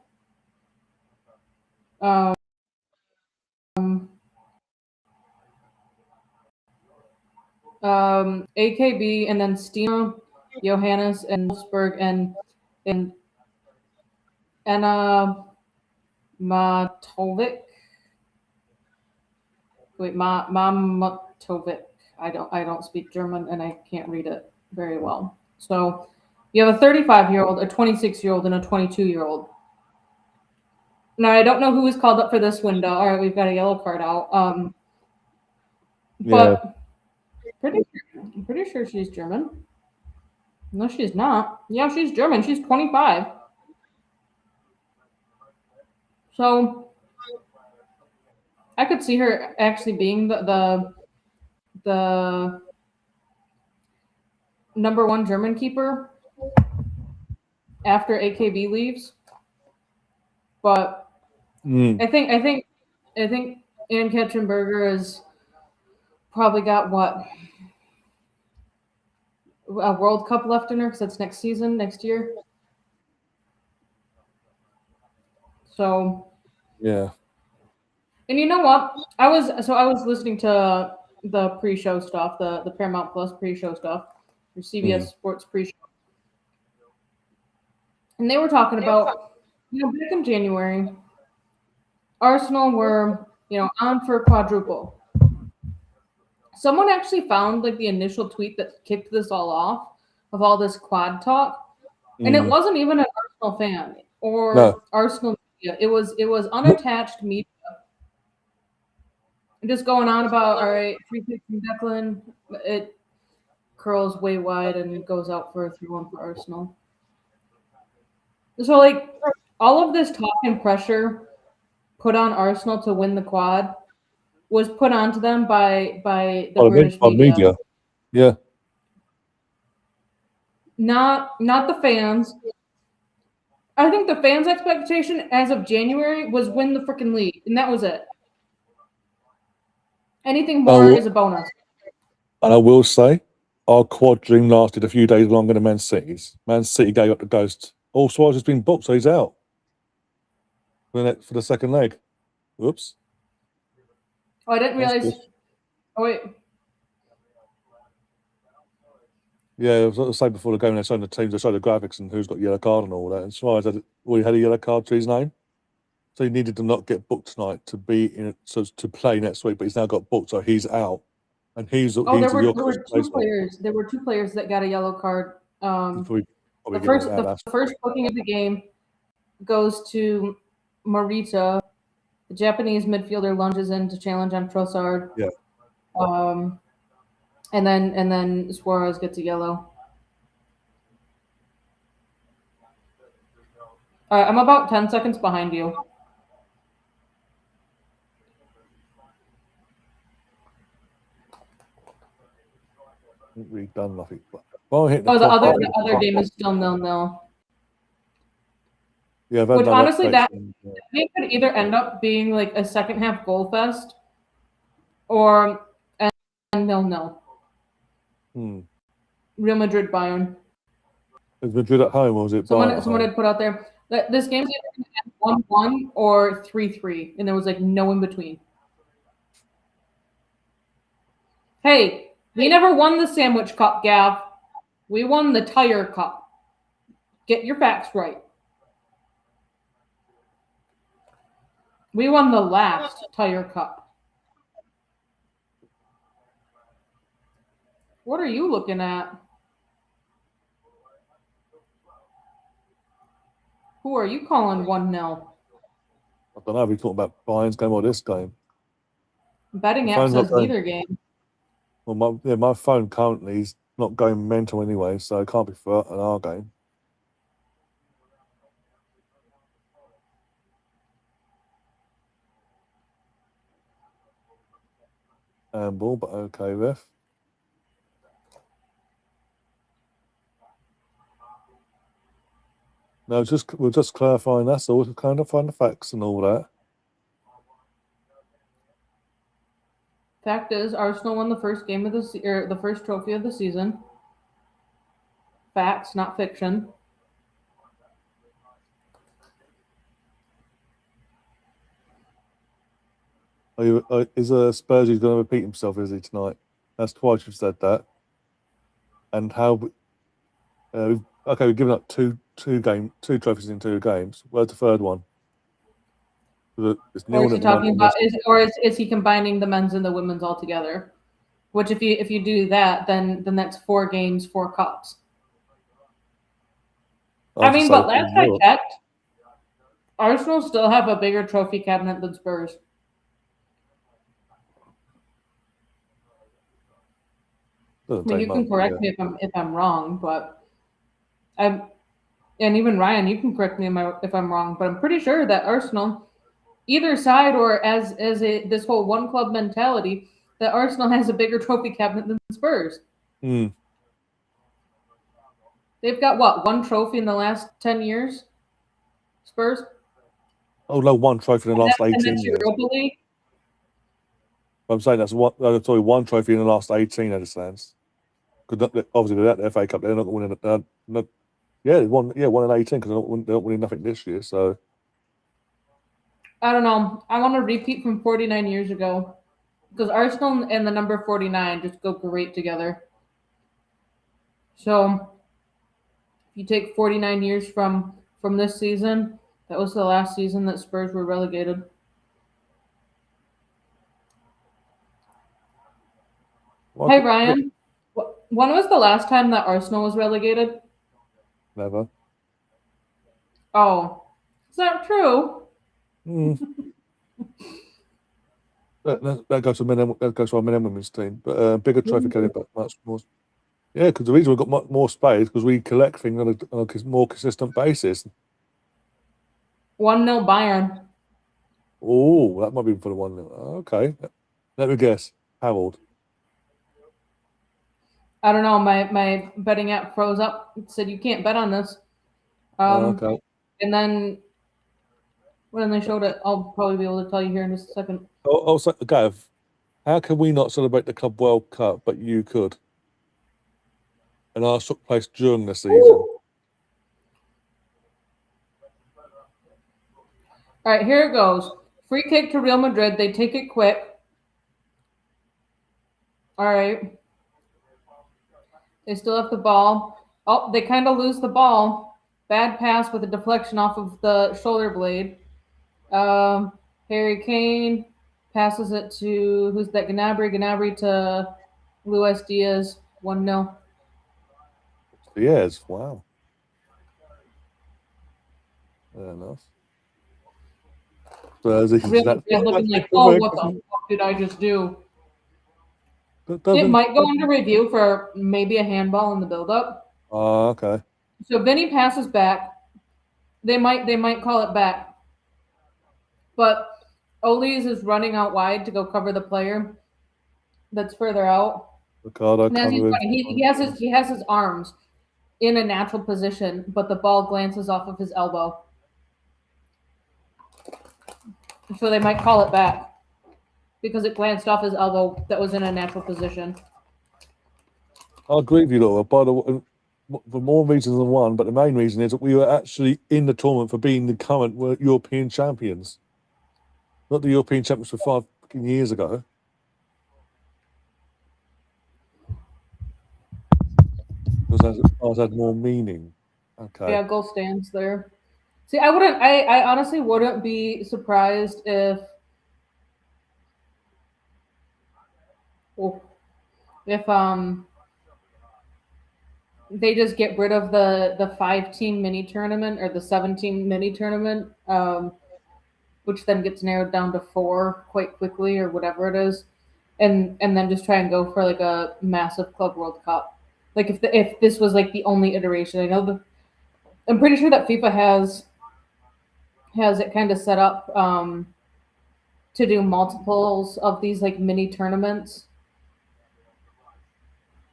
AKB and then Stina, Johannes, and Wolfsburg and Anna Matovic. Wait, Matovic. I don't speak German and I can't read it very well. So you have a 35-year-old, a 26-year-old, and a 22-year-old. Now I don't know who was called up for this window. All right, we've got a yellow card out. But I'm pretty sure she's German. No, she's not. Yeah, she's German. She's 25. So I could see her actually being the number one German keeper after AKB leaves. But I think Ann Katzenberger has probably got what, a World Cup left in her because that's next season, next year. So yeah. And you know what? I was listening to the pre-show stuff, the Paramount Plus pre-show stuff, or CBS Sports pre-show, and they were talking about, back in January, Arsenal were, on for a quadruple. Someone actually found like the initial tweet that kicked this all off of all this quad talk, and it wasn't even an Arsenal fan or Arsenal media. It was unattached media. Just going on about, all right, free kick from Declan. It curls way wide and goes out for a 3-1 for Arsenal. So, like, all of this talk and pressure put on Arsenal to win the quad was put onto them by the British media. Yeah. Not the fans. I think the fans' expectation as of January was win the freaking league, and that was it. Anything more is a bonus. And I will say, our quad dream lasted a few days longer than Man City's. Man City gave up the ghost. All Suarez has been booked, so he's out for the second leg. Whoops. Oh, I didn't realize. Oh, wait. Yeah, I was going to say before the game, they showed the teams, they showed the graphics and who's got yellow card and all that. And Suarez had a yellow card to his name. So he needed to not get booked tonight to be to play next week, but he's now got booked, so he's out. And there were two players. There were two players that got a yellow card. The first booking of the game goes to Morita. The Japanese midfielder lunges in to challenge on Trossard. Yeah. And then Suarez gets a yellow. All right, I'm about 10 seconds behind you. We've done nothing. The other game is still 0-0. Yeah, which honestly, that game could either end up being like a second half goal fest or 0-0. Real Madrid Bayern. Is Madrid at home or was it Bayern? Someone had put out there that this game's either 1-1 or 3-3, and there was like no in between. Hey, we never won the Sandwich Cup, Gav. We won the Tire Cup. Get your facts right. We won the last Tire Cup. What are you looking at? Who are you calling 1-0? I don't know if we talking about Bayern's game or this game. Betting app says neither game. Well, my phone currently is not going mental anyway, so it can't be for our game. Handball, but okay, ref. No, we're just clarifying. That's all. To kind of find the facts and all that. Fact is, Arsenal won the first game of the first trophy of the season. Facts, not fiction. Is Spurs going to repeat himself? Is he tonight? That's twice you've said that. And how? We've given up two trophies in 2 games. Where's the third one? Is he talking about? Is he combining the men's and the women's all together? Which, if you do that, then that's 4 games, 4 cups. I mean, but last I checked, Arsenal still have a bigger trophy cabinet than Spurs. I mean, you can correct me if I'm wrong, but and even Ryan, you can correct me if I'm wrong, but I'm pretty sure that Arsenal, either side or as this whole one club mentality, that Arsenal has a bigger trophy cabinet than Spurs. Mm. They've got what, 1 trophy in the last 10 years? Spurs? Oh no, 1 trophy in the last 18 years. Europa League? I'm saying that's 1 trophy in the last 18 as it stands. Because obviously without the FA Cup, they're not winning it. Yeah, one in 18 because they're not winning nothing this year. So I don't know. I want to repeat from 49 years ago because Arsenal and the number 49 just go great together. So if you take 49 years from this season, that was the last season that Spurs were relegated. Hey Ryan, when was the last time that Arsenal was relegated? Never. Oh, is that true? Mm. that goes to our men and women's team, but bigger trophy cabinet, but much more. Yeah, because the reason we've got more space because we collect things on a more consistent basis. 1-0 Bayern. Oh, that might be for the 1-0. Okay, let me guess. Harold. I don't know. My betting app froze up. It said you can't bet on this. Okay. And then when they showed it, I'll probably be able to tell you here in just a second. So Gav, how can we not celebrate the Club World Cup, but you could? And ours took place during the season. Ooh. All right, here it goes. Free kick to Real Madrid. They take it quick. All right. They still have the ball. Oh, they kind of lose the ball. Bad pass with a deflection off of the shoulder blade. Harry Kane passes it to, who's that? Gnabry to Luis Diaz. 1-0. Yes, wow. Fair enough. Looking like, oh, what the fuck did I just do? It might go into review for maybe a handball in the build-up. Oh, okay. So Vinny passes back. They might call it back. But Oli's is running out wide to go cover the player that's further out. Ricardo, he has his arms in a natural position, but the ball glances off of his elbow. So they might call it back because it glanced off his elbow that was in a natural position. I agree with you, Laura. By the way, for more reasons than one, but the main reason is that we were actually in the tournament for being the current European champions, not the European champions for 5 years ago. Because ours had more meaning. Okay. Yeah, goal stands there. See, I honestly wouldn't be surprised if they just get rid of the 5-team mini tournament or the 7-team mini tournament, which then gets narrowed down to 4 quite quickly or whatever it is, and then just try and go for like a massive Club World Cup. Like if this was like the only iteration, I'm pretty sure that FIFA has it kind of set up to do multiples of these like mini tournaments.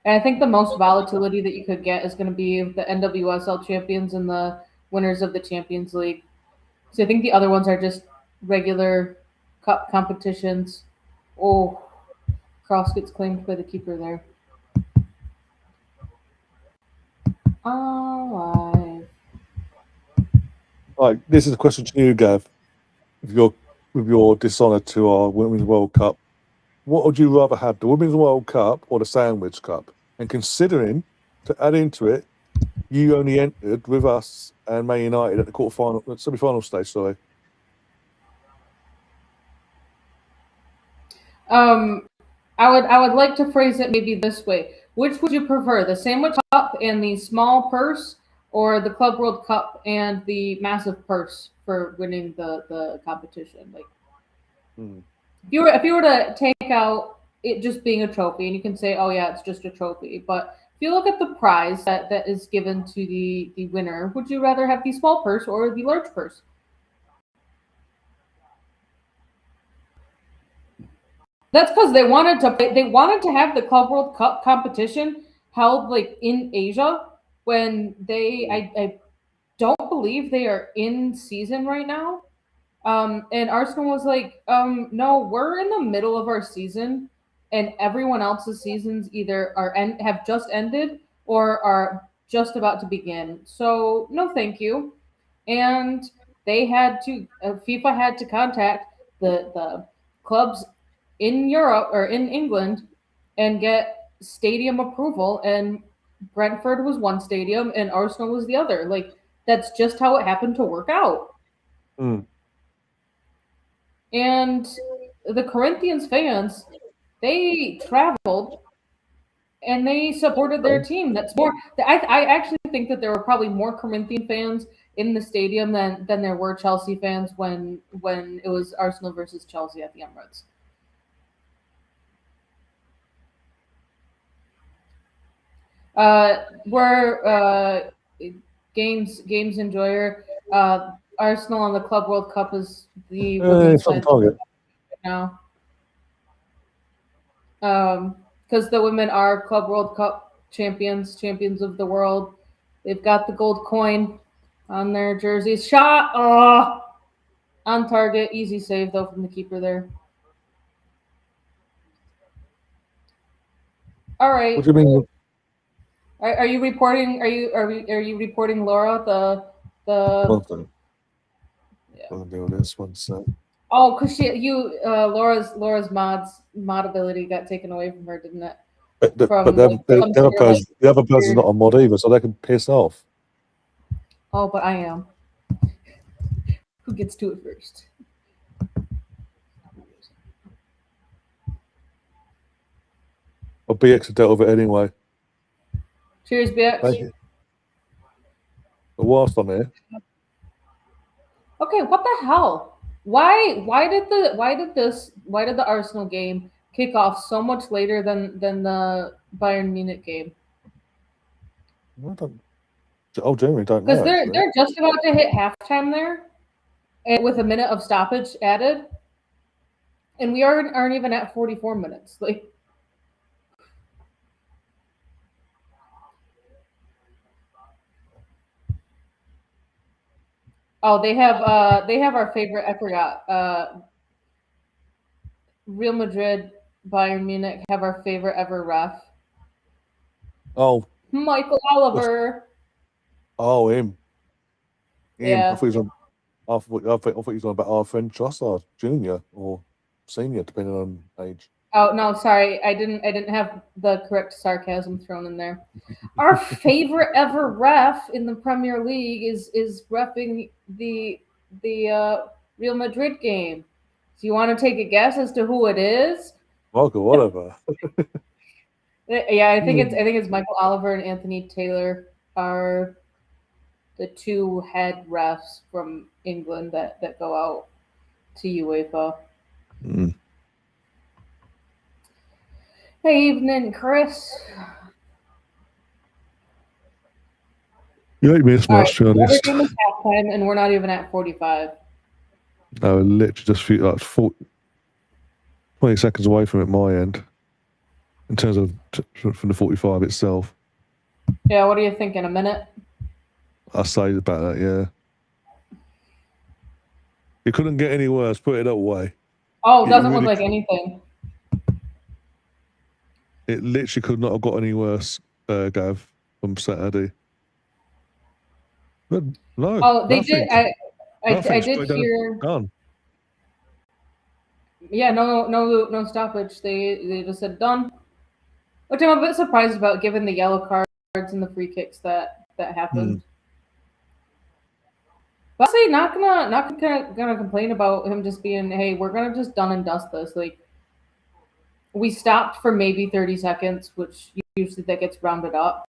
And I think the most volatility that you could get is going to be the NWSL champions and the winners of the Champions League. So I think the other ones are just regular cup competitions. Oh, cross gets claimed by the keeper there. Alive. Right, this is a question to you, Gav. With your dishonour to our Women's World Cup, what would you rather have, the Women's World Cup or the Sandwich Cup? And considering, to add into it, you only entered with us and Man United at the semi-final stage, sorry. I would like to phrase it maybe this way. Which would you prefer, the Sandwich Cup and the small purse, or the Club World Cup and the massive purse for winning the competition? Like, if you were to take out it just being a trophy, and you can say, oh yeah, it's just a trophy, but if you look at the prize that is given to the winner, would you rather have the small purse or the large purse? That's because they wanted to have the Club World Cup competition held like in Asia when I don't believe they are in season right now. And Arsenal was like, no, we're in the middle of our season, and everyone else's seasons either have just ended or are just about to begin. So no, thank you. And they had to FIFA had to contact the clubs in Europe or in England and get stadium approval, and Brentford was one stadium and Arsenal was the other. Like, that's just how it happened to work out. And the Corinthians fans, they traveled and they supported their team. That's more. I actually think that there were probably more Corinthian fans in the stadium than there were Chelsea fans when it was Arsenal versus Chelsea at the Emirates. We're games enjoyer. Arsenal on the Club World Cup is the women's side now. Because the women are Club World Cup champions of the world. They've got the gold coin on their jerseys. Shot! On target. Easy save, though, from the keeper there. All right. What do you mean? Are you reporting? Are you reporting Laura the? One thing. Yeah. I'll do this one sec. Oh, because Laura's mod ability got taken away from her, didn't it? But the other person's not a mod either, so they can piss off. Oh, but I am. Who gets to it first? Well, BX dealt with it anyway. Cheers, BX. Thank you. But whilst I'm here. Okay, what the hell? Why did the Arsenal game kick off so much later than the Bayern Munich game? Generally don't know. Because they're just about to hit halftime there, and with a minute of stoppage added, and we aren't even at 44 minutes. Like, oh, they have our favorite. I forgot. Real Madrid, Bayern Munich have our favorite ever ref. Oh, Michael Oliver. Oh, him. Yeah. I thought he was on about our friend Trossard, Junior or Senior, depending on age. Oh no, sorry, I didn't have the correct sarcasm thrown in there. Our favorite ever ref in the Premier League is reffing the Real Madrid game. Do you want to take a guess as to who it is? Michael Oliver. Yeah, I think it's Michael Oliver and Anthony Taylor are the two head refs from England that go out to UEFA. Hey, evening, Chris. You ain't missed much, to be honest. Everything is halftime, and we're not even at 45. No, literally just 20 seconds away from it, my end, in terms of from the 45 itself. Yeah, what are you thinking? A minute? I say about that, yeah. It couldn't get any worse, put it that way. Oh, it doesn't look like anything. It literally could not have got any worse, Gav, from Saturday. But no. Oh, they nothing. did. I did hear. Done. Yeah, no stoppage. They just said done, which I'm a bit surprised about, given the yellow cards and the free kicks that happened. But I'll say not gonna complain about him just being, hey, we're gonna just done and dust this. Like, we stopped for maybe 30 seconds, which usually that gets rounded up.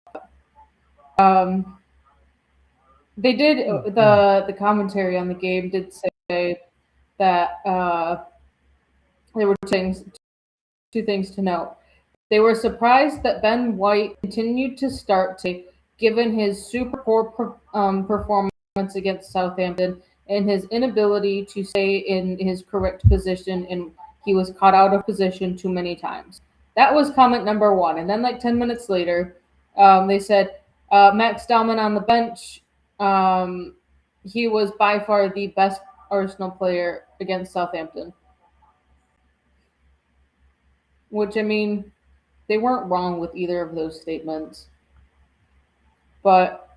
They did the commentary on the game did say that there were two things to note. They were surprised that Ben White continued to start, given his super poor performance against Southampton and his inability to stay in his correct position, and he was caught out of position too many times. That was comment number one. And then, like 10 minutes later, they said Max Dallman on the bench. He was by far the best Arsenal player against Southampton. Which, I mean, they weren't wrong with either of those statements. But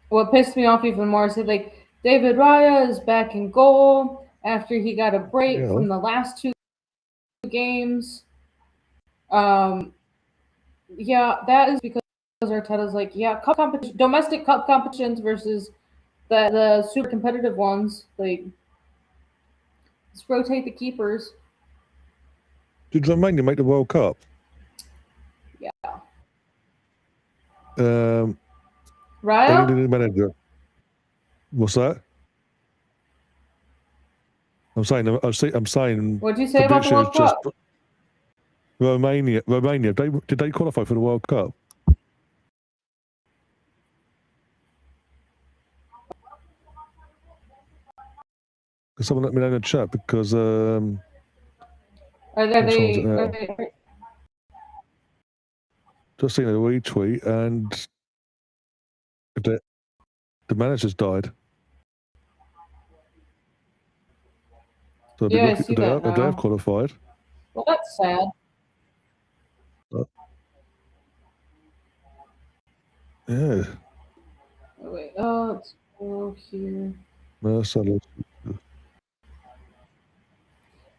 what pissed me off even more is that, like, David Raya is back in goal after he got a break from the last two games. Yeah, that is because Arteta's like, yeah, domestic cup competitions versus the super competitive ones. Like, let's rotate the keepers. Did Romania make the World Cup? Yeah. Raya? Manager. What's that? I'm saying. What'd you say about the World Cup? Romania. Did they qualify for the World Cup? Can someone let me know in the chat, because are they just seen a retweet and the manager's died. So yeah, I see that now. They have qualified. Well, that's sad. Yeah. Oh, wait, let's go here.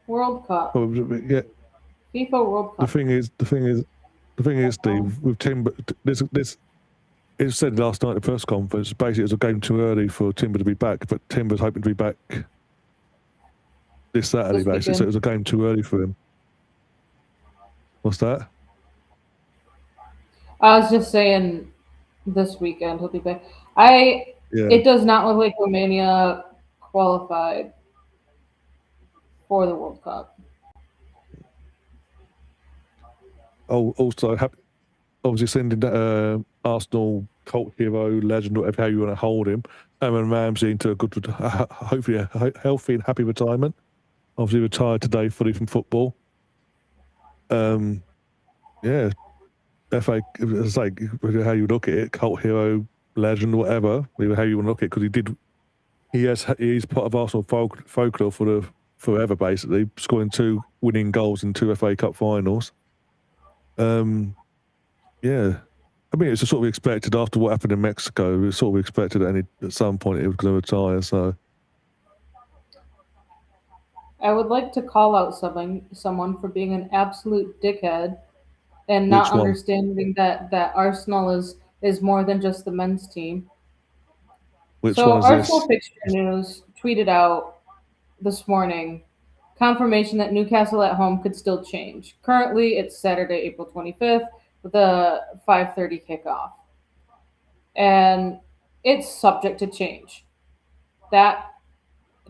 World Cup. Oh, yeah. FIFA World Cup. The thing is, Steve, with Timber, this it said last night at the press conference, basically it was a game too early for Timber to be back, but Timber's hoping to be back this Saturday, basically, so it was a game too early for him. What's that? I was just saying this weekend he'll be back. It does not look like Romania qualified for the World Cup. Oh, also, obviously sending Arsenal cult hero, legend, whatever how you want to hold him, Aaron Ramsey into a good, hopefully a healthy and happy retirement. Obviously retired today fully from football. Yeah, FA, it's like how you look at it, cult hero, legend, whatever, how you want to look at it, because he's part of Arsenal folklore for forever, basically, scoring 2 winning goals in 2 FA Cup finals. Yeah, I mean, it's sort of expected after what happened in Mexico. It was sort of expected at some point it was going to retire. So, I would like to call out someone for being an absolute dickhead and not understanding that Arsenal is more than just the men's team. So Arsenal Fixture News tweeted out this morning confirmation that Newcastle at home could still change. Currently, it's Saturday, April 25th with a 5:30 kickoff. And it's subject to change. That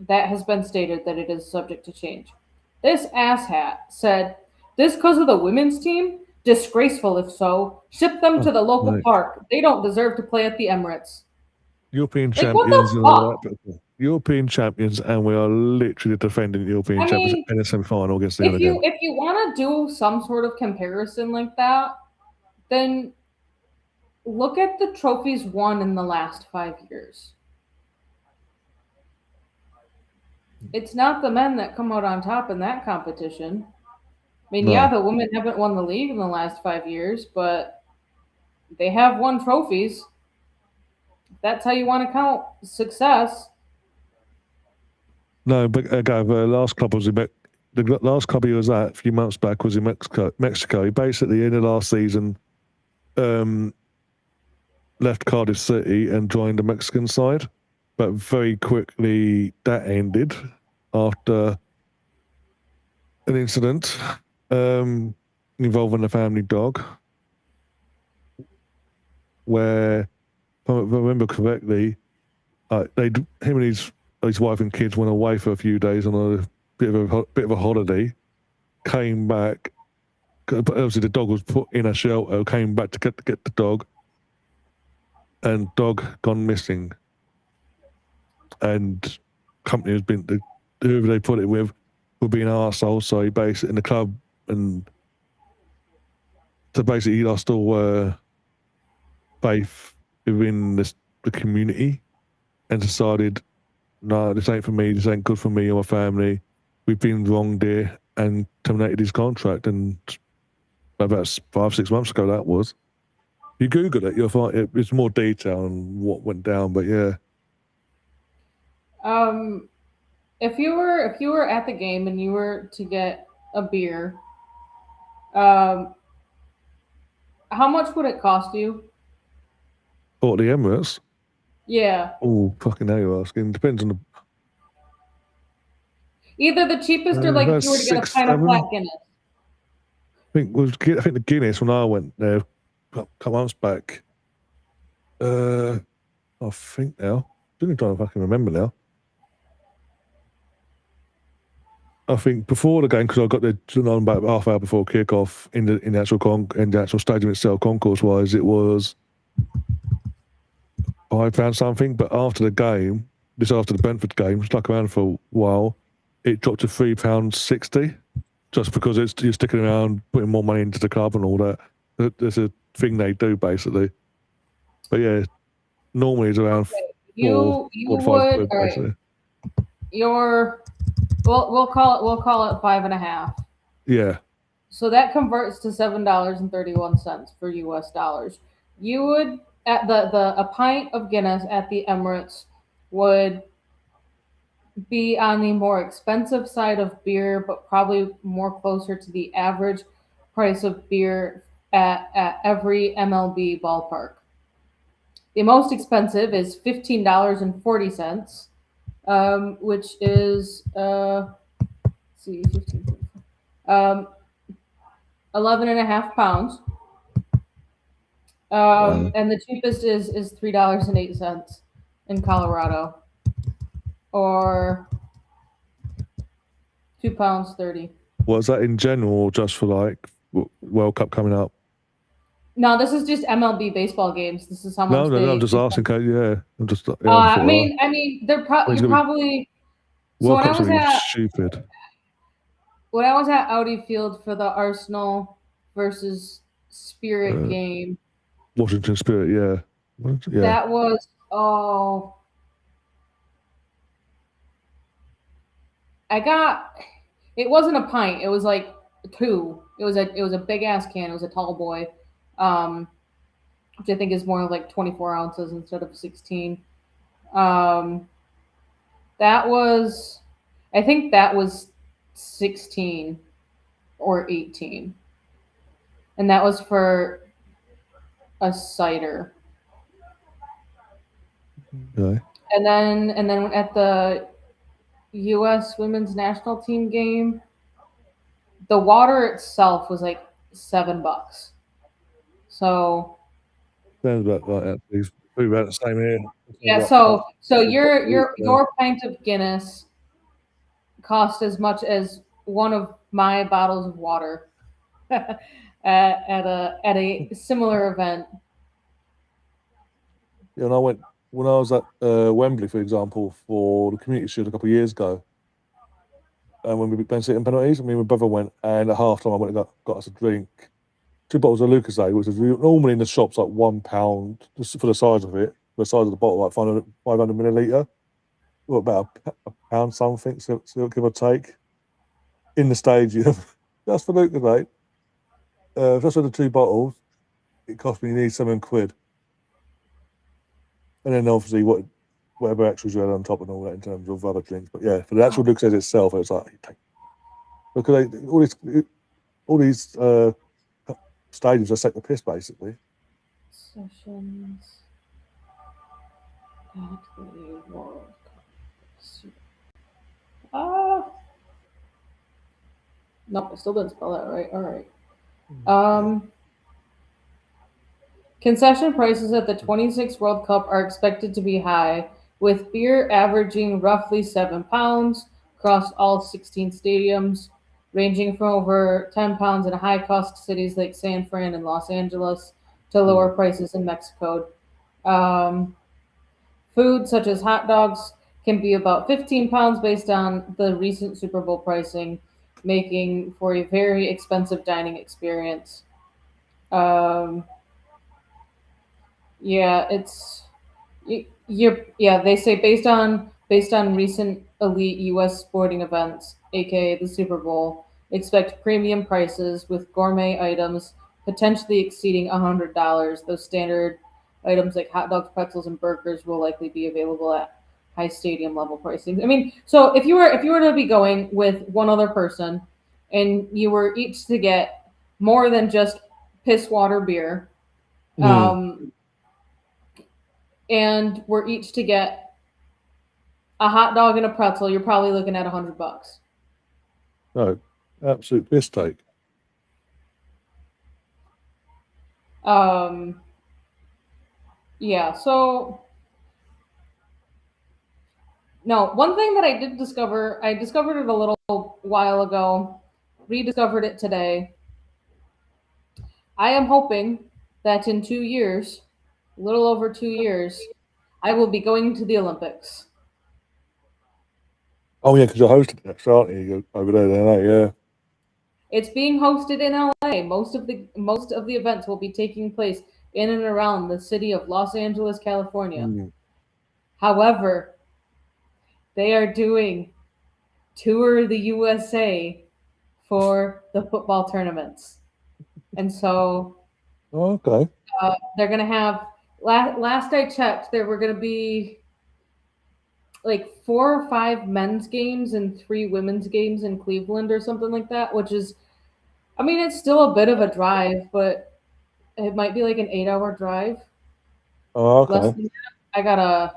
has been stated that it is subject to change. This asshat said, this because of the women's team? Disgraceful if so. Ship them to the local park. They don't deserve to play at the Emirates. European champions and all that. European champions, and we are literally defending European champions in a semi-final against them again. If you want to do some sort of comparison like that, then look at the trophies won in the last 5 years. It's not the men that come out on top in that competition. I mean, yeah, the women haven't won the league in the last 5 years, but they have won trophies. If that's how you want to count success. No, but again, the last club was the last club he was at a few months back was in Mexico. He basically, in the last season, left Cardiff City and joined the Mexican side, but very quickly that ended after an incident involving a family dog, where, if I remember correctly, him and his wife and kids went away for a few days on a bit of a holiday, came back. Obviously, the dog was put in a shelter. Came back to get the dog, and dog gone missing. And company has been whoever they put it with were being arseholes. So he basically in the club, and so basically he lost all faith within the community, and decided, no, this ain't for me. This ain't good for me or my family. We've been wronged here, and terminated his contract. And about 5-6 months ago, that was. You Google it, you'll find it's more detail on what went down. But yeah. If you were at the game and you were to get a beer, how much would it cost you? Oh, the Emirates? Yeah. Oh, fucking hell, you're asking. Depends on the. Either the cheapest or like if you were to get a pint of flat Guinness. I think the Guinness, when I went there a couple months back, I think now, didn't try to fucking remember now. I think before the game, because I got there about half hour before kickoff in the actual stadium itself, concourse wise, it was £5 something. But after the game, after the Brentford game, stuck around for a while, it dropped to £3.60. Just because you're sticking around, putting more money into the club and all that. There's a thing they do, basically. But yeah, normally it's around you would, all right. We'll call it 5.5. Yeah. So that converts to $7.31 for US dollars. You would at a pint of Guinness at the Emirates would be on the more expensive side of beer, but probably more closer to the average price of beer at every MLB ballpark. The most expensive is $15.40, which is let's see, 15, 11.5 pounds. And the cheapest is $3.08 in Colorado, or £2.30. Was that in general, or just for like World Cup coming up? No, this is just MLB baseball games. This is how much. No, I'm just asking. Yeah, I'm just. Yeah, I mean, they're probably. World Cup's gonna be stupid. When I was at Audi Field for the Arsenal versus Spirit game. Washington Spirit, yeah. That was it wasn't a pint. It was like 2. It was a big ass can. It was a tall boy, which I think is more like 24 ounces instead of 16. I think that was 16 or 18, and that was for a cider. Okay. And then at the U.S. women's national team game, the water itself was like $7. So sounds about right. It's probably about the same here. Yeah. So your pint of Guinness cost as much as one of my bottles of water at a similar event. Yeah, and when I was at Wembley, for example, for the Community Shield a couple of years ago, and when we went sitting penalties, me and my brother went, and at half time I went and got us a drink, 2 bottles of Lucozade, which is normally in the shops like £1 just for the size of it, the size of the bottle, like 500 milliliter, or about a pound something, so give or take. In the stadium, just for Lucozade, just for the 2 bottles, it cost me nearly £7. And then obviously whatever extras you had on top and all that in terms of other drinks. But yeah, for the actual Lucozade itself, it's like look at all these stadiums just take the piss basically. Sessions at the World Cup. Nope, I still didn't spell that right. All right. Concession prices at the 26th World Cup are expected to be high, with beer averaging roughly £7 across all 16 stadiums, ranging from over £10 in high-cost cities like San Fran and Los Angeles to lower prices in Mexico. Food such as hot dogs can be about £15 based on the recent Super Bowl pricing, making for a very expensive dining experience. Yeah, they say based on recent elite U.S. sporting events, aka the Super Bowl, expect premium prices with gourmet items potentially exceeding $100. Those standard items like hot dogs, pretzels, and burgers will likely be available at high stadium level pricing. I mean, so if you were to be going with one other person, and you were each to get more than just piss water beer, and we're each to get a hot dog and a pretzel, you're probably looking at $100. No, absolute piss take. Yeah, so no, one thing that I did discover, I discovered it a little while ago, rediscovered it today. I am hoping that in 2 years, a little over 2 years, I will be going to the Olympics. Oh yeah, because you're hosting it, aren't you? Over there, yeah. It's being hosted in LA. Most of the events will be taking place in and around the city of Los Angeles, California. However, they are doing Tour the USA for the football tournaments. And so okay. They're going to have, last I checked, there were going to be like 4 or 5 men's games and 3 women's games in Cleveland or something like that, which is, I mean, it's still a bit of a drive, but it might be like an 8-hour drive. Oh, okay. Less than that. I gotta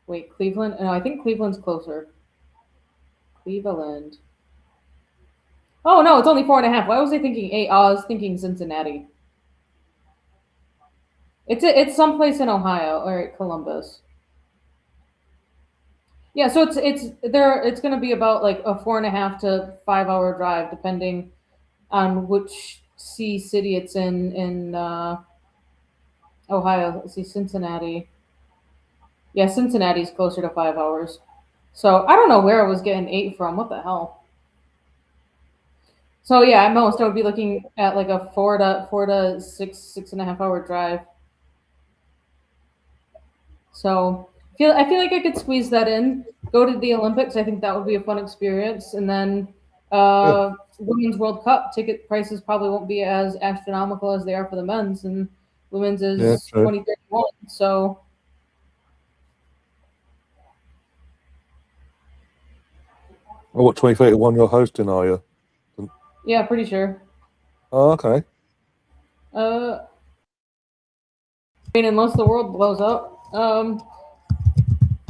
wait. Cleveland? No, I think Cleveland's closer. Cleveland. Oh no, it's only 4.5. Why was I thinking 8? Oh, I was thinking Cincinnati. It's someplace in Ohio or Columbus. Yeah, so it's going to be about like a 4.5 to 5 hour drive, depending on which city it's in Ohio. Let's see, Cincinnati. Yeah, Cincinnati's closer to 5 hours. So I don't know where I was getting 8 from. What the hell? So yeah, at most I would be looking at like a 4 to 6.5 hour drive. So I feel like I could squeeze that in. Go to the Olympics. I think that would be a fun experience. And then Women's World Cup ticket prices probably won't be as astronomical as they are for the men's, and women's is 2031. So what 2031 you're hosting, are you? Yeah, pretty sure. Oh, okay. I mean, unless the world blows up.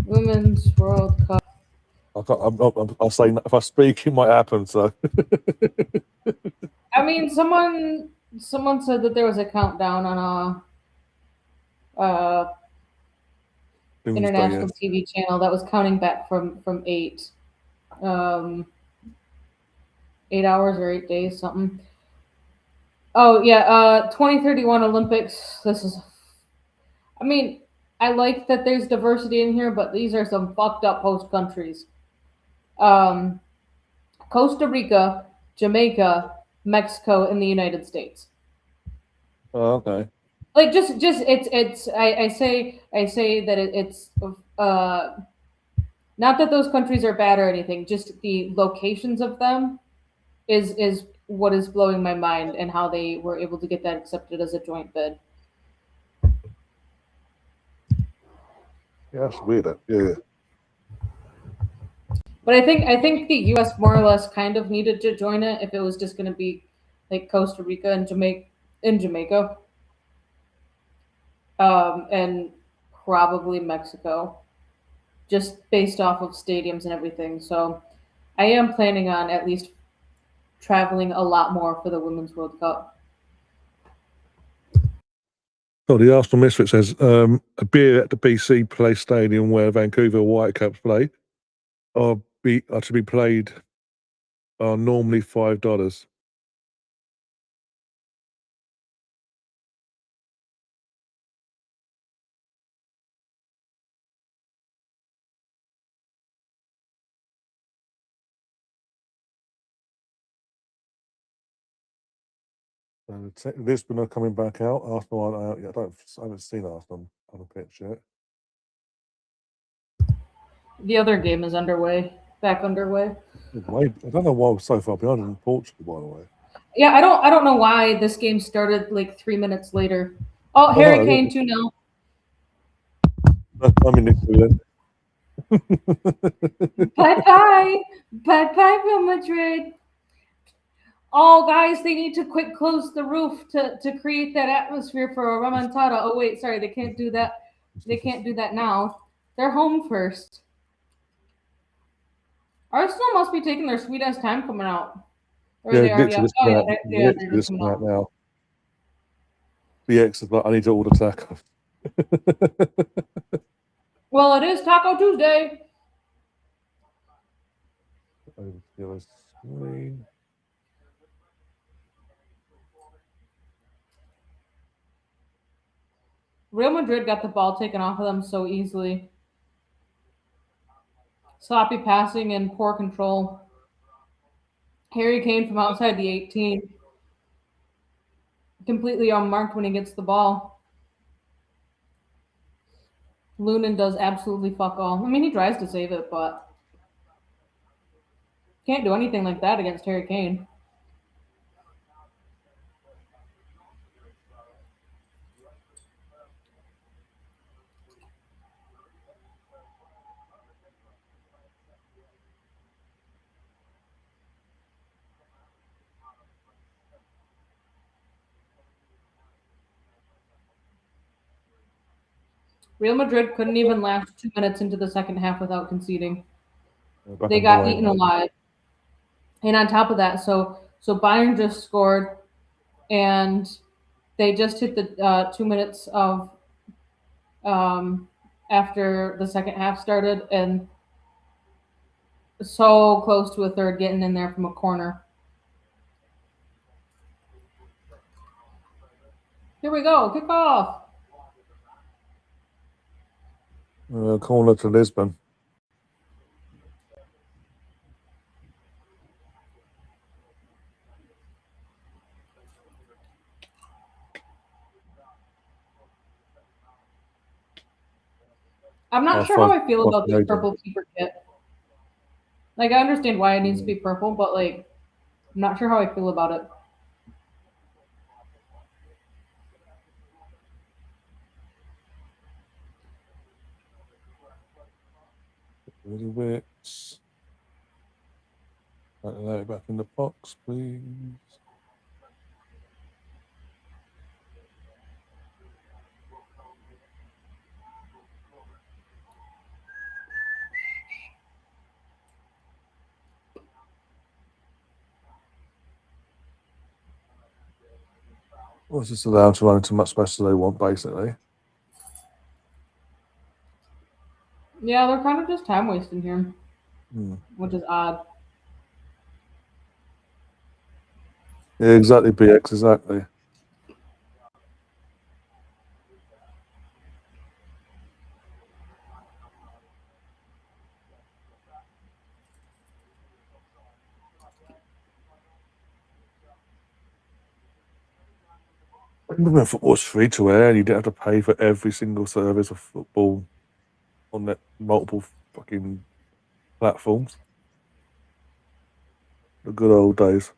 Women's World Cup. I'll say if I speak, it might happen. So. I mean, someone said that there was a countdown on a international TV channel that was counting back from 8 hours or 8 days, something. Oh yeah, 2031 Olympics. I mean, I like that there's diversity in here, but these are some fucked up host countries. Costa Rica, Jamaica, Mexico, and the United States. Oh, okay. Like just it's I say that it's not that those countries are bad or anything, just the locations of them is what is blowing my mind, and how they were able to get that accepted as a joint bid. Yeah, that's weird. Yeah. But I think the U.S. more or less kind of needed to join it if it was just going to be like Costa Rica and Jamaica, and probably Mexico, just based off of stadiums and everything. So I am planning on at least traveling a lot more for the Women's World Cup. Oh, the Arsenal Misfit says a beer at the BC Place Stadium where Vancouver Whitecaps play are to be played are normally $5. Lisbon are coming back out. Arsenal aren't out yet. I haven't seen Arsenal on the pitch yet. The other game is back underway. I don't know why we're so far behind in Portugal, by the way. Yeah, I don't know why this game started like 3 minutes later. Oh, Harry Kane 2-0. I'm in it. Bye, Real Madrid. Oh, guys, they need to quick close the roof to create that atmosphere for a remontada. Oh, wait, sorry, they can't do that. They can't do that now. They're home first. Arsenal must be taking their sweet ass time coming out. Or they already out. Oh, yeah, they're just coming out now. The X is like, I need to order tacos. Well, it is Taco Tuesday. Real Madrid got the ball taken off of them so easily. Sloppy passing and poor control. Harry Kane from outside the 18. Completely unmarked when he gets the ball. Lunin does absolutely fuck all. I mean, he tries to save it, but can't do anything like that against Harry Kane. Real Madrid couldn't even last 2 minutes into the second half without conceding. They got eaten alive. And on top of that, so Bayern just scored, and they just hit the 2 minutes of after the second half started, and so close to a third, getting in there from a corner. Here we go, kick off. Corner to Lisbon. I'm not sure how I feel about this purple keeper kit. Like, I understand why it needs to be purple, but like, I'm not sure how I feel about it. A little bit. Lay it back in the box, please. Well, it's just allowed to run into much space as they want, basically. Yeah, they're kind of just time wasting here, which is odd. Yeah, exactly, BX, exactly. Remember when football was free to air and you didn't have to pay for every single service of football on that multiple fucking platforms? The good old days.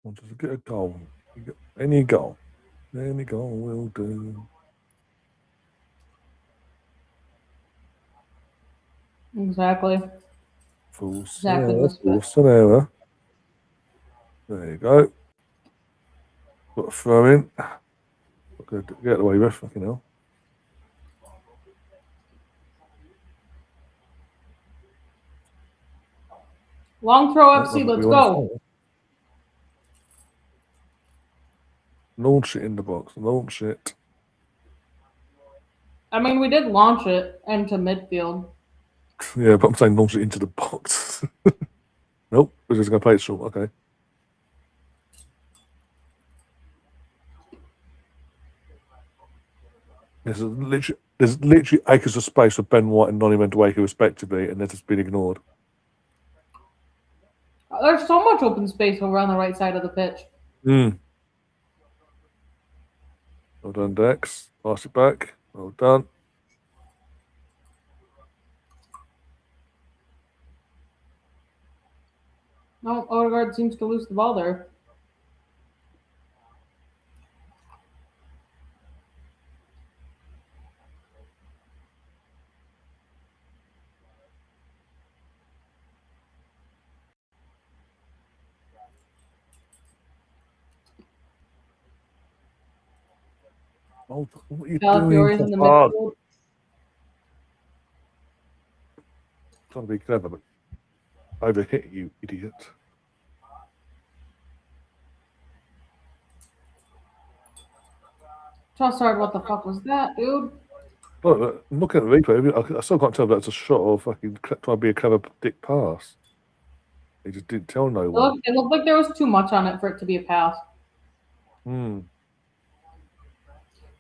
Want to get a goal. Any goal. Any goal will do. Exactly. Full an error. There you go. Got a throw in. Not going to get away with, fucking hell. Long throw FC, let's go. Launch it in the box. Launch it. I mean, we did launch it into midfield. Yeah, but I'm saying launch it into the box. Nope, we're just going to play it short. Okay. There's literally acres of space for Ben White and Nonny Madueke respectively, and they're just been ignored. There's so much open space over on the right side of the pitch. Well done, Dex. Pass it back. Well done. No, Odegaard seems to lose the ball there. Oh, what are you doing? In the midfield. Trying to be clever, but overhit you, idiot. Trossard, what the fuck was that, dude? Look, I'm looking at the replay. I still can't tell if that's a shot or fucking trying to be a clever dick pass. He just didn't tell no one. It looked like there was too much on it for it to be a pass.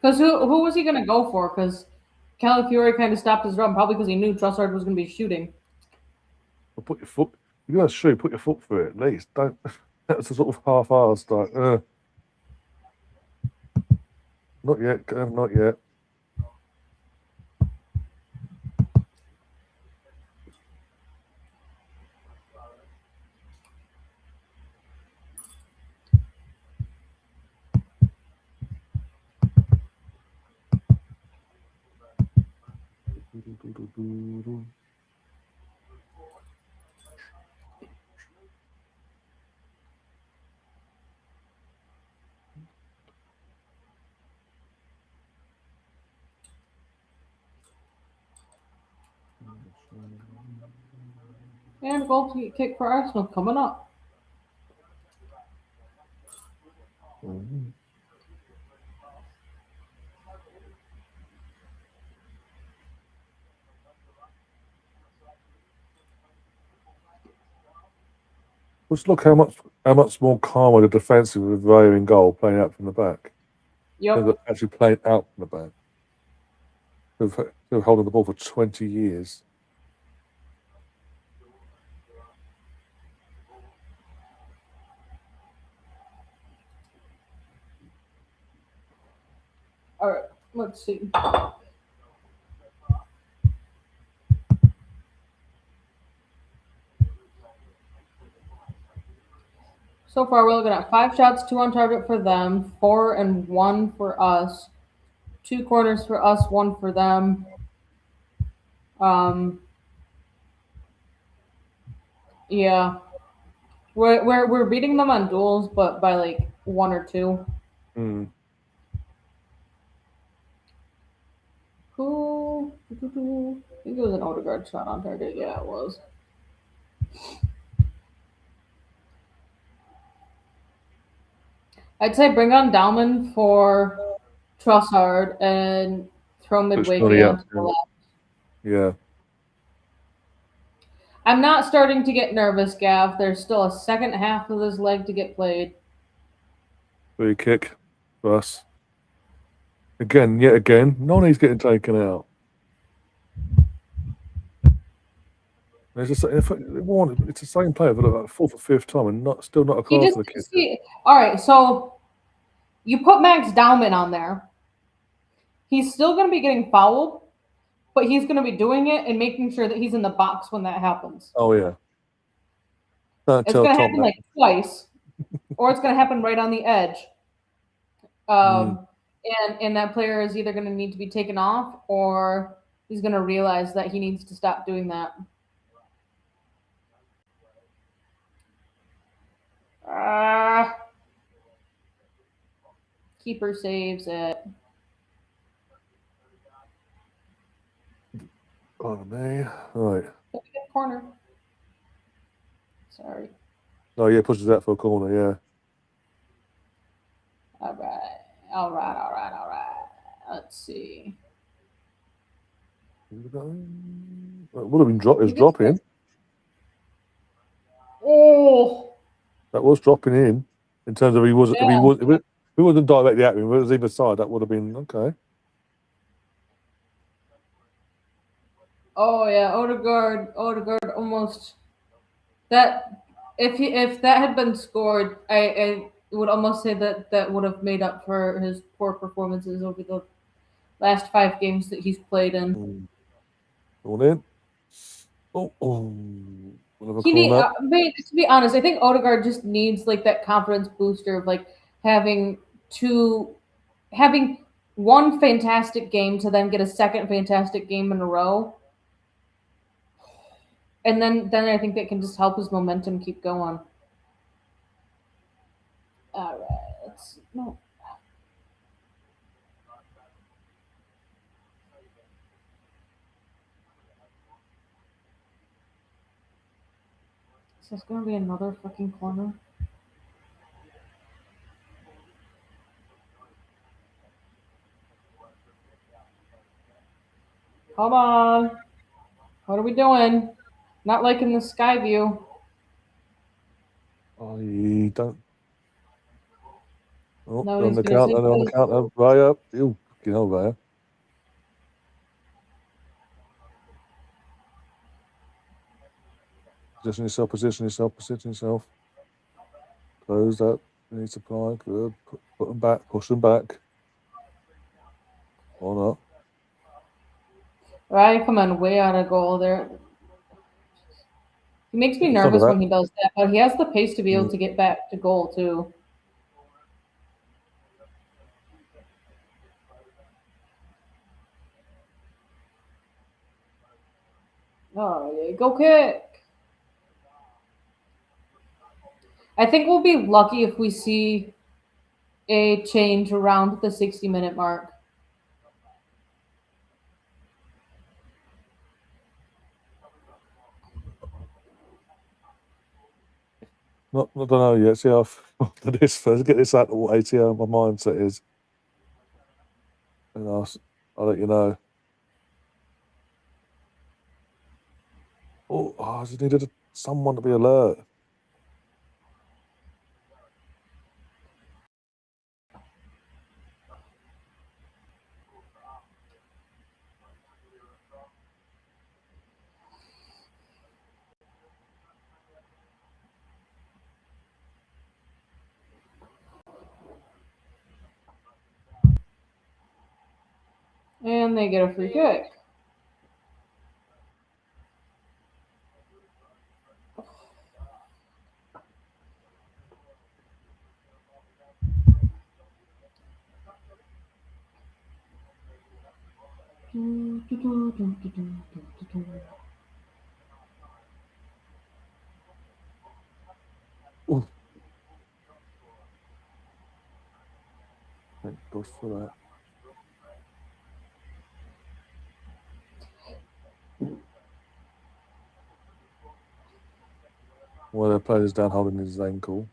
Because who was he going to go for? Because Calafiore kind of stopped his run, probably because he knew Trossard was going to be shooting. Well, put your foot. You're going to shoot. Put your foot through it at least. Don't. That's a sort of half-assed. Like, not yet. Not yet. And goal kick for Arsenal coming up. Just look how much more calmer the defensive with Raya in goal playing out from the back. Yep. Actually playing out from the back. They're holding the ball for 20 years. All right, let's see. So far, we're looking at 5 shots, 2 on target for them, 4 and 1 for us, 2 corners for us, 1 for them. Yeah, we're beating them on duels, but by like 1 or 2. Who? I think it was an Odegaard shot on target. Yeah, it was. I'd say bring on Dalman for Trossard and throw Madueke onto the left. Yeah. I'm not starting to get nervous, Gav. There's still a second half of this leg to get played. Free kick for us. Yet again, Nonny's getting taken out. It's the same player for the fourth or fifth time, and still not a card for the kid. All right, so you put Max Dowman on there. He's still going to be getting fouled, but he's going to be doing it and making sure that he's in the box when that happens. Oh yeah, it's going to happen like twice, or it's going to happen right on the edge. And that player is either going to need to be taken off, or he's going to realize that he needs to stop doing that. Keeper saves it. Oh me, right. Corner. Sorry. Oh yeah, pushes that for a corner. Yeah. All right. Let's see. It would have been dropping. Oh. That was dropping in terms of if he wasn't directly at me, if it was either side, that would have been okay. Oh yeah, Odegaard almost that if that had been scored, I would almost say that would have made up for his poor performances over the last 5 games that he's played in. All in. To be honest, I think Odegaard just needs like that confidence booster of like having one fantastic game to then get a second fantastic game in a row. And then I think that can just help his momentum keep going. All right, no. Is this going to be another fucking corner? Come on. What are we doing? Not liking the sky view. I don't. Oh, No, on the counter. Raya. You fucking hell, Raya. Position yourself. Close that. Need supply. Good. Put them back. Push them back. Or not. Right, come on, way out of goal there. He makes me nervous when he does that, but he has the pace to be able to get back to goal too. Oh, yeah, go kick. I think we'll be lucky if we see a change around the 60-minute mark. I don't know yet. See how after this first. Get this out of the way. See how my mindset is. And I'll let you know. I just needed someone to be alert. And they get a free kick. Thank God for that. Well, the player's down holding his ankle.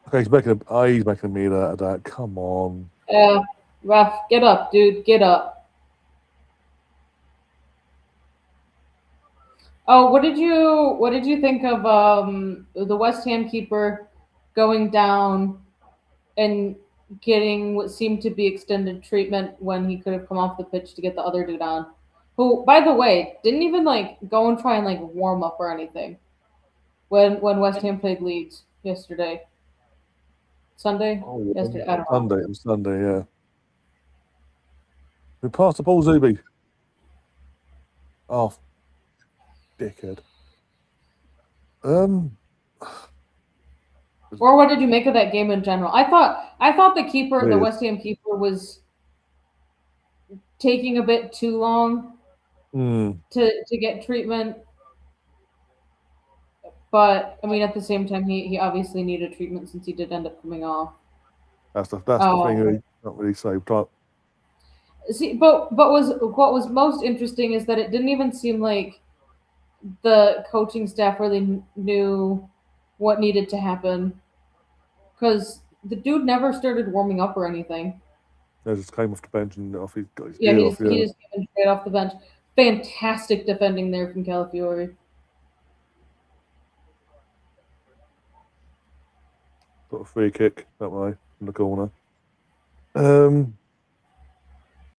Okay, he's making a meal out of that. Come on. Yeah, ref, get up, dude, get up. Oh, what did you think of the West Ham keeper going down and getting what seemed to be extended treatment when he could have come off the pitch to get the other dude on. Who, by the way, didn't even like go and try and like warm up or anything when West Ham played Leeds yesterday. Sunday? Oh, yeah. Yesterday, I don't know. Sunday, it was Sunday, yeah. We passed the ball, Zuby. Oh, dickhead. Or what did you make of that game in general? I thought the keeper, weird. the West Ham keeper, was taking a bit too long to get treatment. But I mean, at the same time, he obviously needed treatment since he did end up coming off. That's the thing. Not really saved up. See, but what was most interesting is that it didn't even seem like the coaching staff really knew what needed to happen, because the dude never started warming up or anything. He just came off the bench and off. He got his Yeah, gear he off. just came straight off the bench. Fantastic defending there from Calafiore. Got a free kick that way from the corner.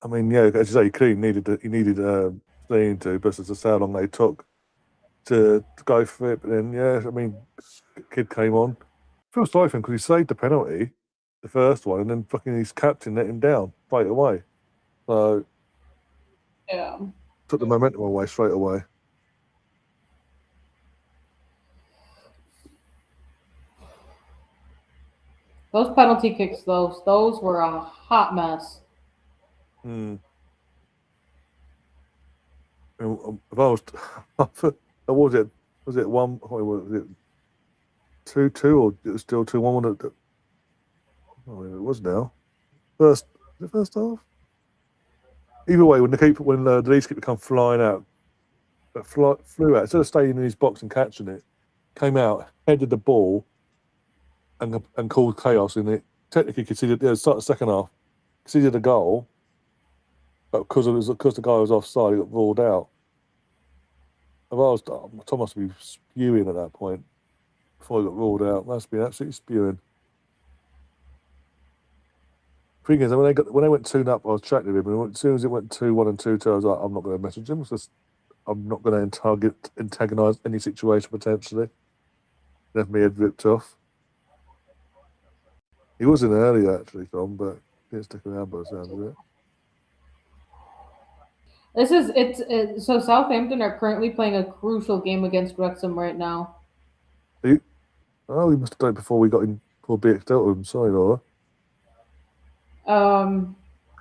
I mean, yeah, as you say, he clearly needed seeing to, but it's just how long they took to go for it. But then, yeah, I mean, the kid came on. Feels sorry for him because he saved the penalty, the first one, and then fucking his captain let him down straight away. So, yeah, took the momentum away straight away. Those penalty kicks, those were a hot mess. If I was, was it one? Was it 2-2 or it was still 2-1? Oh, it was now. The first half. Either way, when the Leeds keeper come flying out, flew out instead of staying in his box and catching it, came out, headed the ball, and caused chaos in it. Technically conceded. Yeah, start the second half, conceded a goal, but because the guy was offside, he got ruled out. Tom must be spewing at that point before he got ruled out. Must be absolutely spewing. Thing is, when they went 2-0 up, I was chatting with him, and as soon as it went 2-1 and 2-2, I was like, I'm not going to message him. I'm not going to antagonise any situation potentially. Left me head ripped off. He was in earlier actually, Tom, but didn't stick around by the sounds of it. So Southampton are currently playing a crucial game against Wrexham right now. We must have done it before we got in for BX Delta. I'm sorry, Laura.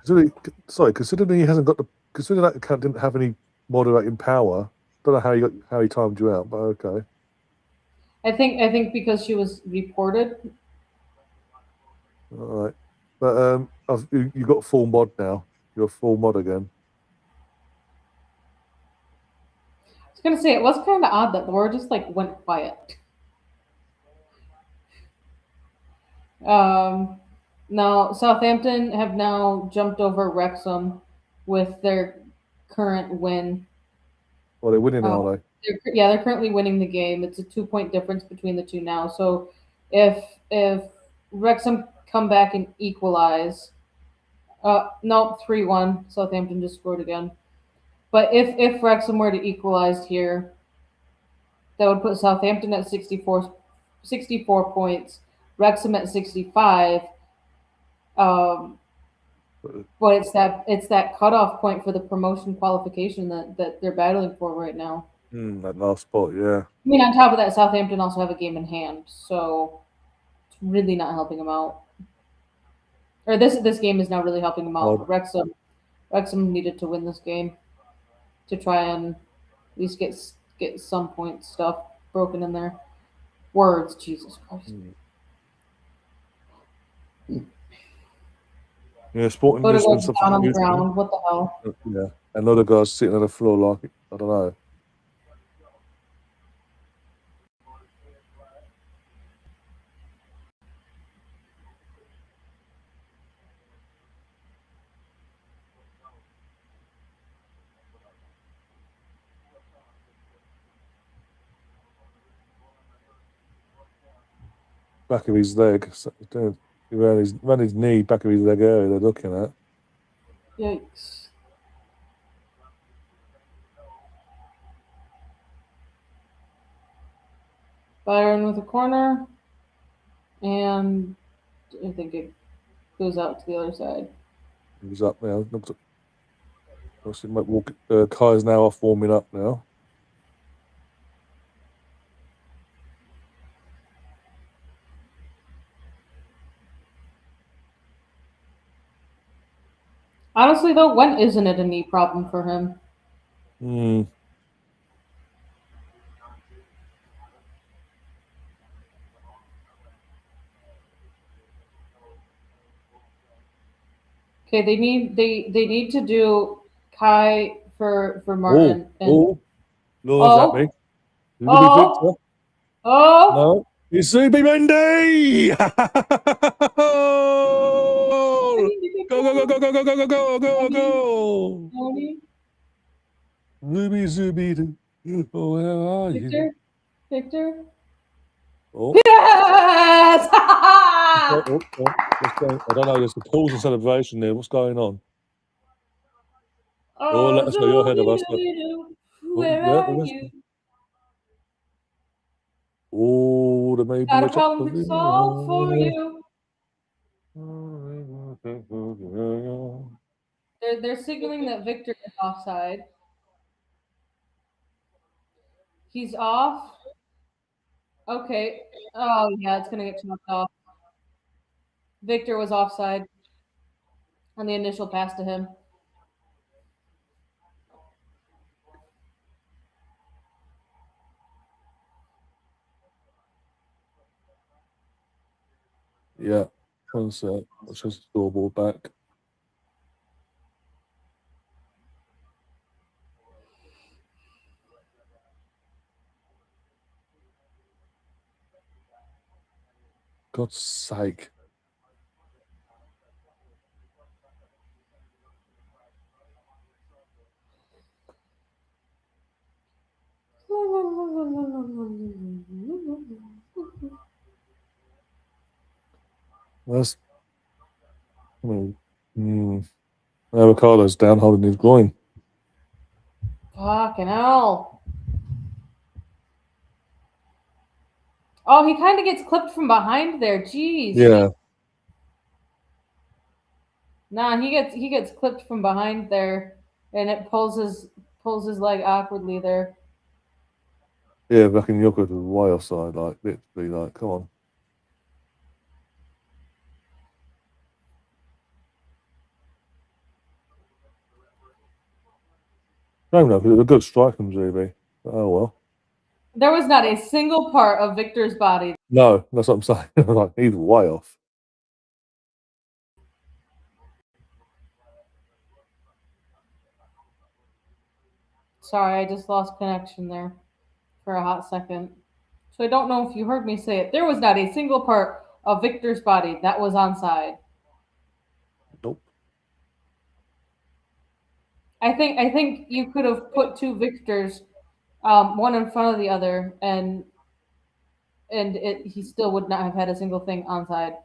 Considering he hasn't got considering that account didn't have any moderating power. Don't know how he timed you out, but okay. I think because she was reported. All right, but you got full mod now. You're full mod again. I was gonna say it was kind of odd that Laura just like went quiet. Now Southampton have now jumped over Wrexham with their current win. Well, they're winning now, are they? They're currently winning the game. It's a 2-point difference between the two now. So if Wrexham come back and equalize, no, 3-1. Southampton just scored again. But if Wrexham were to equalize here, that would put Southampton at 64 points, Wrexham at 65. But it's that cutoff point for the promotion qualification that they're battling for right now. That last spot, yeah. I mean, on top of that, Southampton also have a game in hand, so it's really not helping them out. Or this game is now really helping them out. Wrexham needed to win this game to try and at least get some point stuff broken in their words. Jesus Christ. Yeah, Sporting Lisbon down on the ground. What the hell? Yeah, and other guys sitting on the floor like I don't know. back of his leg. So, around his knee, back of his leg area they're looking at. Yikes. Byron with a corner. And I think it goes out to the other side. He's up now. Kai's now off warming up now. Honestly, though, when isn't it a knee problem for him? Okay, they need to do Kai for Martin. No, is that me? Oh, no, it's Zubi Mendy! Go! Zubi. Oh, where are you? Victor? Oh. Yes! What's going? I don't know. There's a pause and celebration there. What's going on? Let us know. You're ahead of us. Where are you? There may be a problem to solve for you. They're signaling that Victor is offside. He's off. Okay. Oh yeah, it's gonna get chopped off. Victor was offside on the initial pass to him. Yeah, one sec. Let's just scoreboard back. God's sake. That's. Avocado's down holding his groin. Fucking hell. Oh, he kind of gets clipped from behind there. Jeez. Yeah. Nah, he gets clipped from behind there, and it pulls his leg awkwardly there. Yeah, back in Yoko to the way offside, like literally, like, come on. No, because it was a good strike from GB. Oh well. There was not a single part of Victor's body. No, that's what I'm saying. Like, he's way off. Sorry, I just lost connection there for a hot second. So I don't know if you heard me say it. There was not a single part of Victor's body that was onside. Nope. I think you could have put two Victors, one in front of the other, and he still would not have had a single thing onside.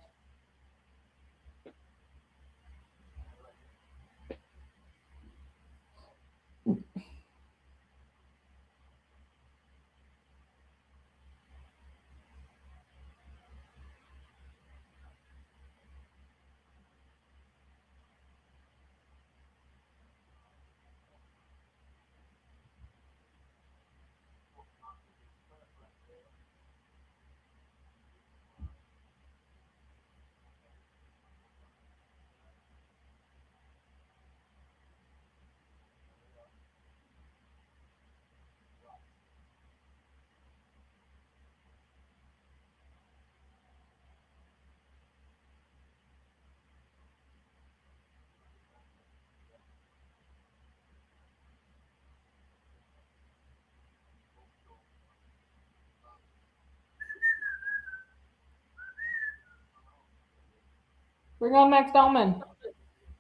Bring on Max Dallman.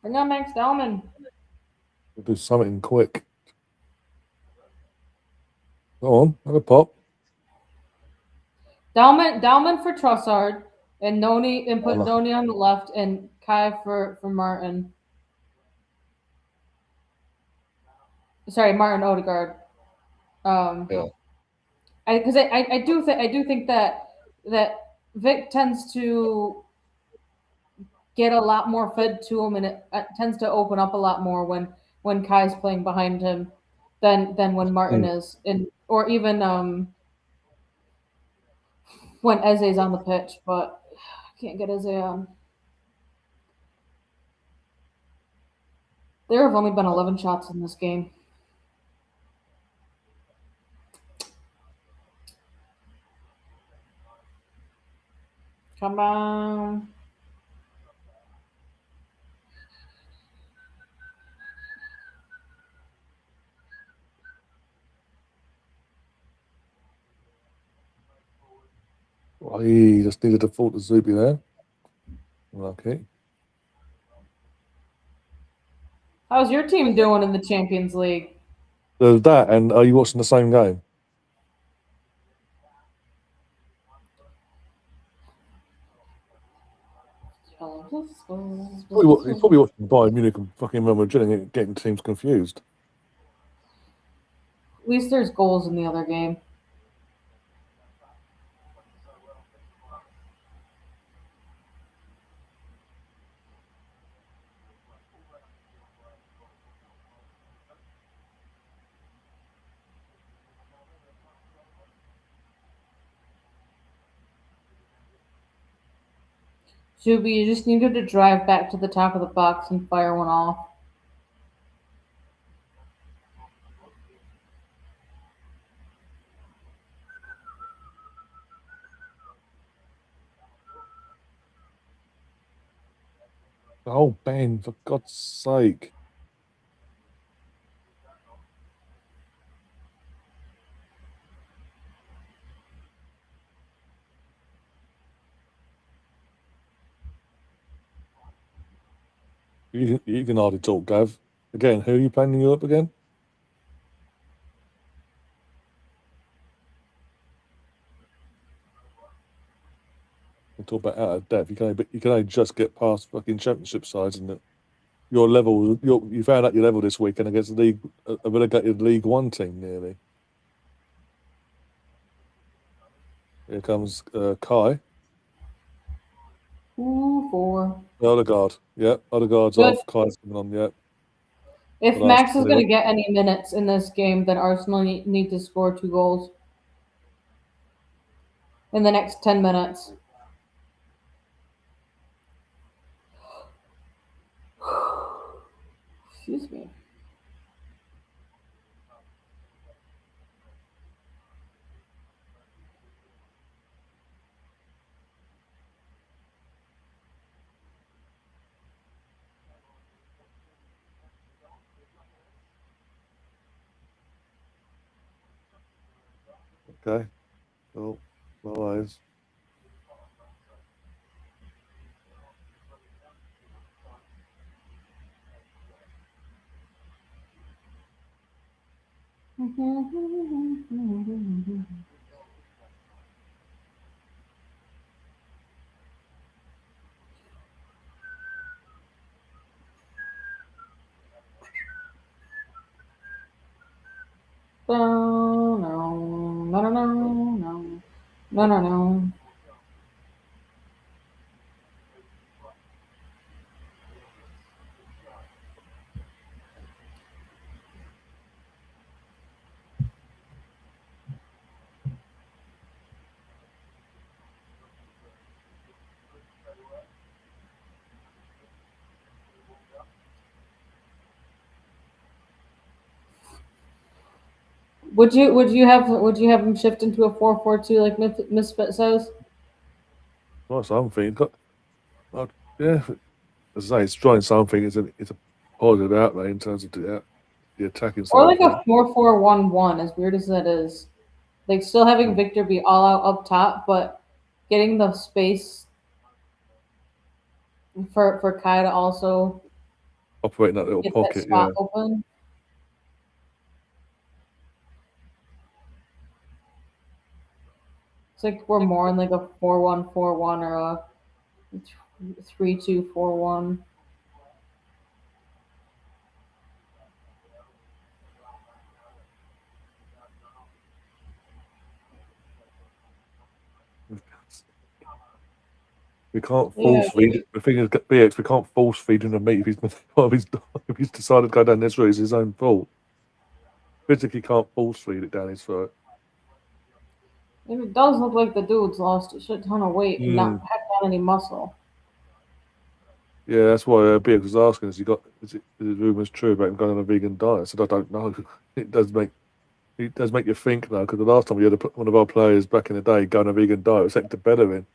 Bring on Max Dallman. We'll do something quick. Go on, have a pop. Dallman for Trossard. And Noni and put Noni on the left and Kai for Martin. Sorry, Martin Odegaard. Yeah. Because I do think that Vic tends to get a lot more fed to him, and it tends to open up a lot more when Kai's playing behind him than when Martin is, or even when Eze's on the pitch. But I can't get Eze on. There have only been 11 shots in this game. Come on. Well, he just needed to fall to Zuby there. Okay. How's your team doing in the Champions League? There's that, and are you watching the same game? He's probably watching Bayern Munich and fucking Real Madrid and getting teams confused. At least there's goals in the other game. Zuby, you just needed to drive back to the top of the box and fire one off. Oh, Ben, for God's sake. You can hardly talk, Gav. Again, who are you playing in Europe again? We talk about out of depth. You can only just get past fucking championship sides, and your level. You found out your level this weekend against a relegated League One team, nearly. Here comes Kai. Ooh, 4. Odegaard. Yep, Odegaard's Good. off. Kai's coming on. Yep. If Max is going to get any minutes in this game, then Arsenal need to score 2 goals in the next 10 minutes. Excuse me. Okay. Cool. No eyes. No. Would you have him shift into a 4-4-2 like Misfit says? Well, something. Yeah, as I say, it's trying something. It's a positive outlay in terms of the attacking side. Or like a 4-4-1-1, as weird as that is. Like still having Victor be all out up top, but getting the space for Kai to also operate in that little pocket. That spot open. It's like we're more in like a 4-1-4-1 or a 3-2-4-1. We can't force feed it. The thing is, BX, we can't force feed him the meat if he's decided to go down this route. It's his own fault. Physically can't force feed it down his throat. It does look like the dude's lost a shit ton of weight and not had any muscle. Yeah, that's why BX was asking, is the rumours true about him going on a vegan diet? I said, I don't know. It does make you think though, because the last time we had one of our players back in the day go on a vegan diet, it was Hector Bellerin.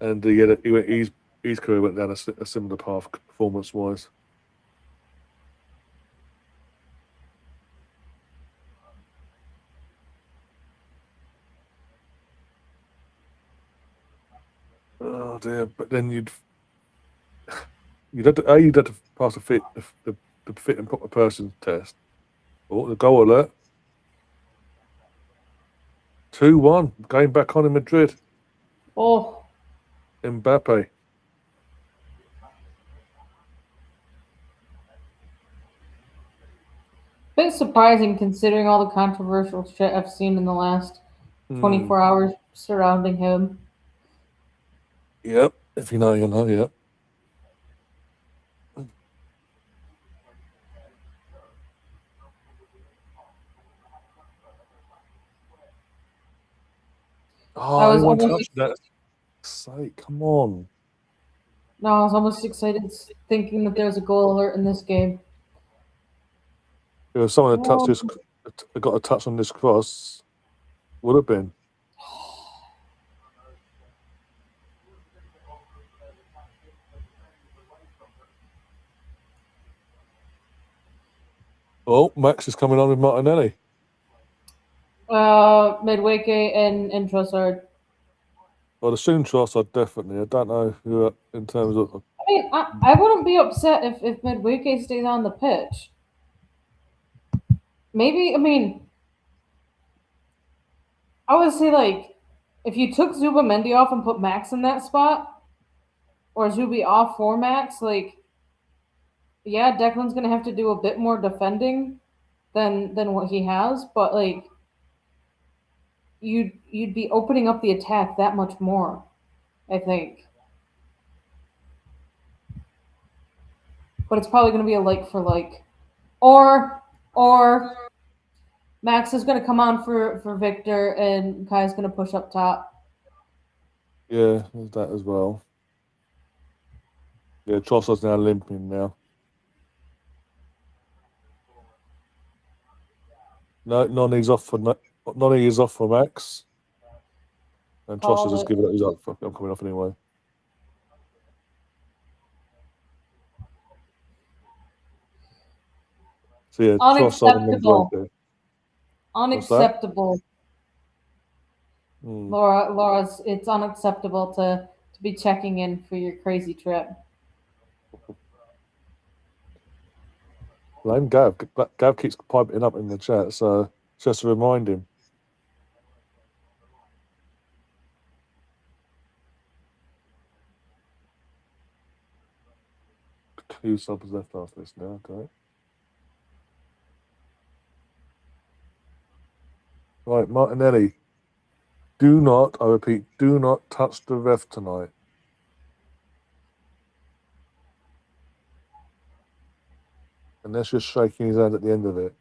And his career went down a similar path performance-wise. Oh dear! But then you'd have to pass the fit and proper person test. Oh, the goal alert! 2-1, going back on in Madrid. Oh, Mbappe. bit surprising considering all the controversial shit I've seen in the last 24 hours surrounding him. Yep, if you know, you know. Yep. Oh, anyone touched that? Sake, come on. No, I was almost excited thinking that there's a goal alert in this game. If someone had got a touch on this cross, would have been. Oh, Max is coming on with Martinelli. Midweke and Trossard. Well, the soon Trossard definitely. I don't know who in terms of. I mean, I wouldn't be upset if Midweke stays on the pitch. Maybe, I mean, I would say like if you took Zubamendi off and put Max in that spot, or Zubi off for Max, like yeah, Declan's gonna have to do a bit more defending than what he has, but like you'd be opening up the attack that much more, I think. But it's probably gonna be a like for like. Or Max is gonna come on for Victor and Kai's gonna push up top. Yeah, there's that as well. Yeah, Trossard's now limping now. No, Noni's off for Noni is off for Max. And Trossard just given it. He's up. I'm coming off anyway. So yeah, Trossard and Midweke. Unacceptable. Laura, it's unacceptable to be checking in for your crazy trip. Blame Gav. Gav keeps piping up in the chat, so just to remind him. Two subs left after this now, okay. Right, Martinelli. Do not, I repeat, do not touch the ref tonight. Unless you're shaking his hand at the end of it.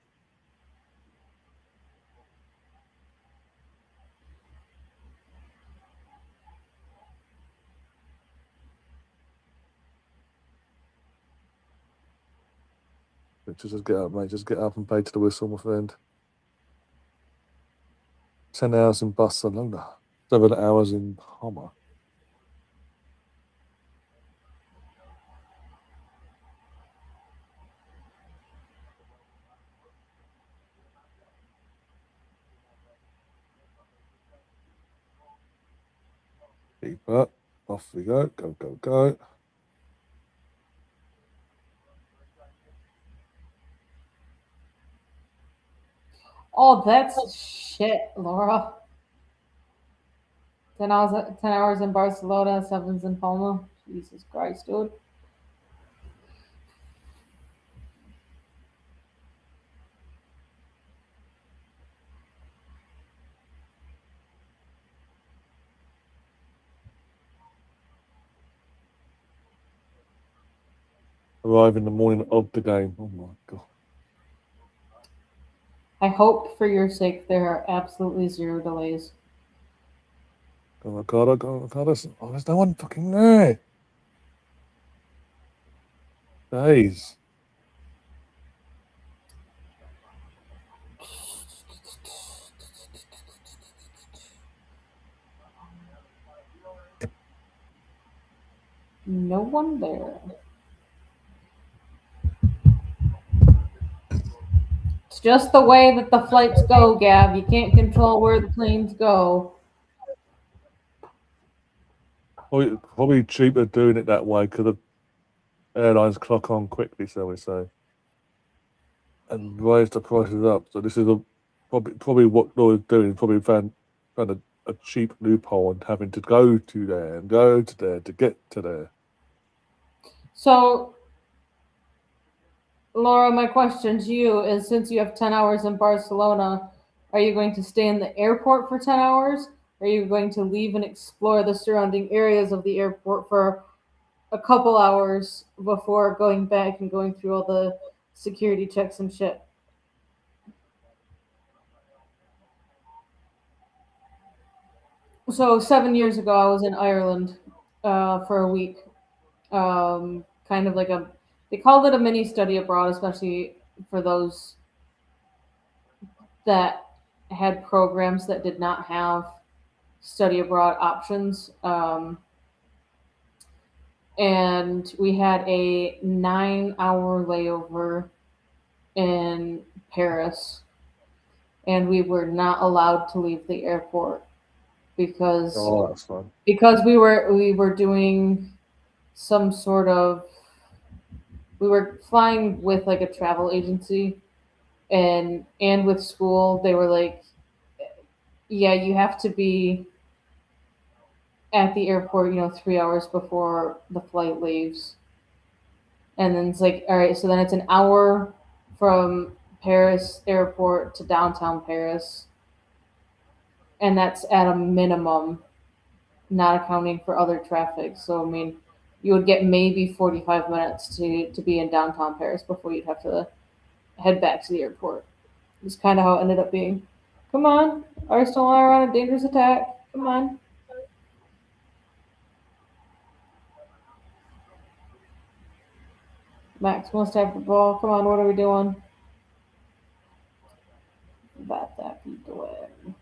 Just get up, mate. Just get up and play to the whistle, my friend. 10 hours in Barcelona. 7 hours in Hama. Keeper. Off we go. Go, go, go. Oh, that's shit, Laura. 10 hours in Barcelona, 7's in Palma. Jesus Christ, dude. Arrive in the morning of the game. Oh my god. I hope for your sake there are absolutely zero delays. Oh god, there's no one fucking there. Days. No one there. It's just the way that the flights go, Gab. You can't control where the planes go. Probably cheaper doing it that way because the airlines clock on quickly, shall we say, and raise the prices up. So this is probably what Laura's doing. Probably found a cheap loophole and having to go to there and go to there to get to there. So, Laura, my question to you is, since you have 10 hours in Barcelona, are you going to stay in the airport for 10 hours? Are you going to leave and explore the surrounding areas of the airport for a couple hours before going back and going through all the security checks and shit? So 7 years ago, I was in Ireland for a week. Kind of like they called it a mini study abroad, especially for those that had programs that did not have study abroad options. And we had a 9-hour layover in Paris, and we were not allowed to leave the airport because that's fun. we were doing some sort of, we were flying with like a travel agency, and with school they were like, yeah, you have to be at the airport, 3 hours before the flight leaves. And then it's like, all right, so then it's an hour from Paris airport to downtown Paris, and that's at a minimum, not accounting for other traffic. So I mean, you would get maybe 45 minutes to be in downtown Paris before you'd have to head back to the airport. It's kind of how it ended up being. Come on, Arsenal are on a dangerous attack. Come on. Max must have the ball. Come on, what are we doing? That be doing.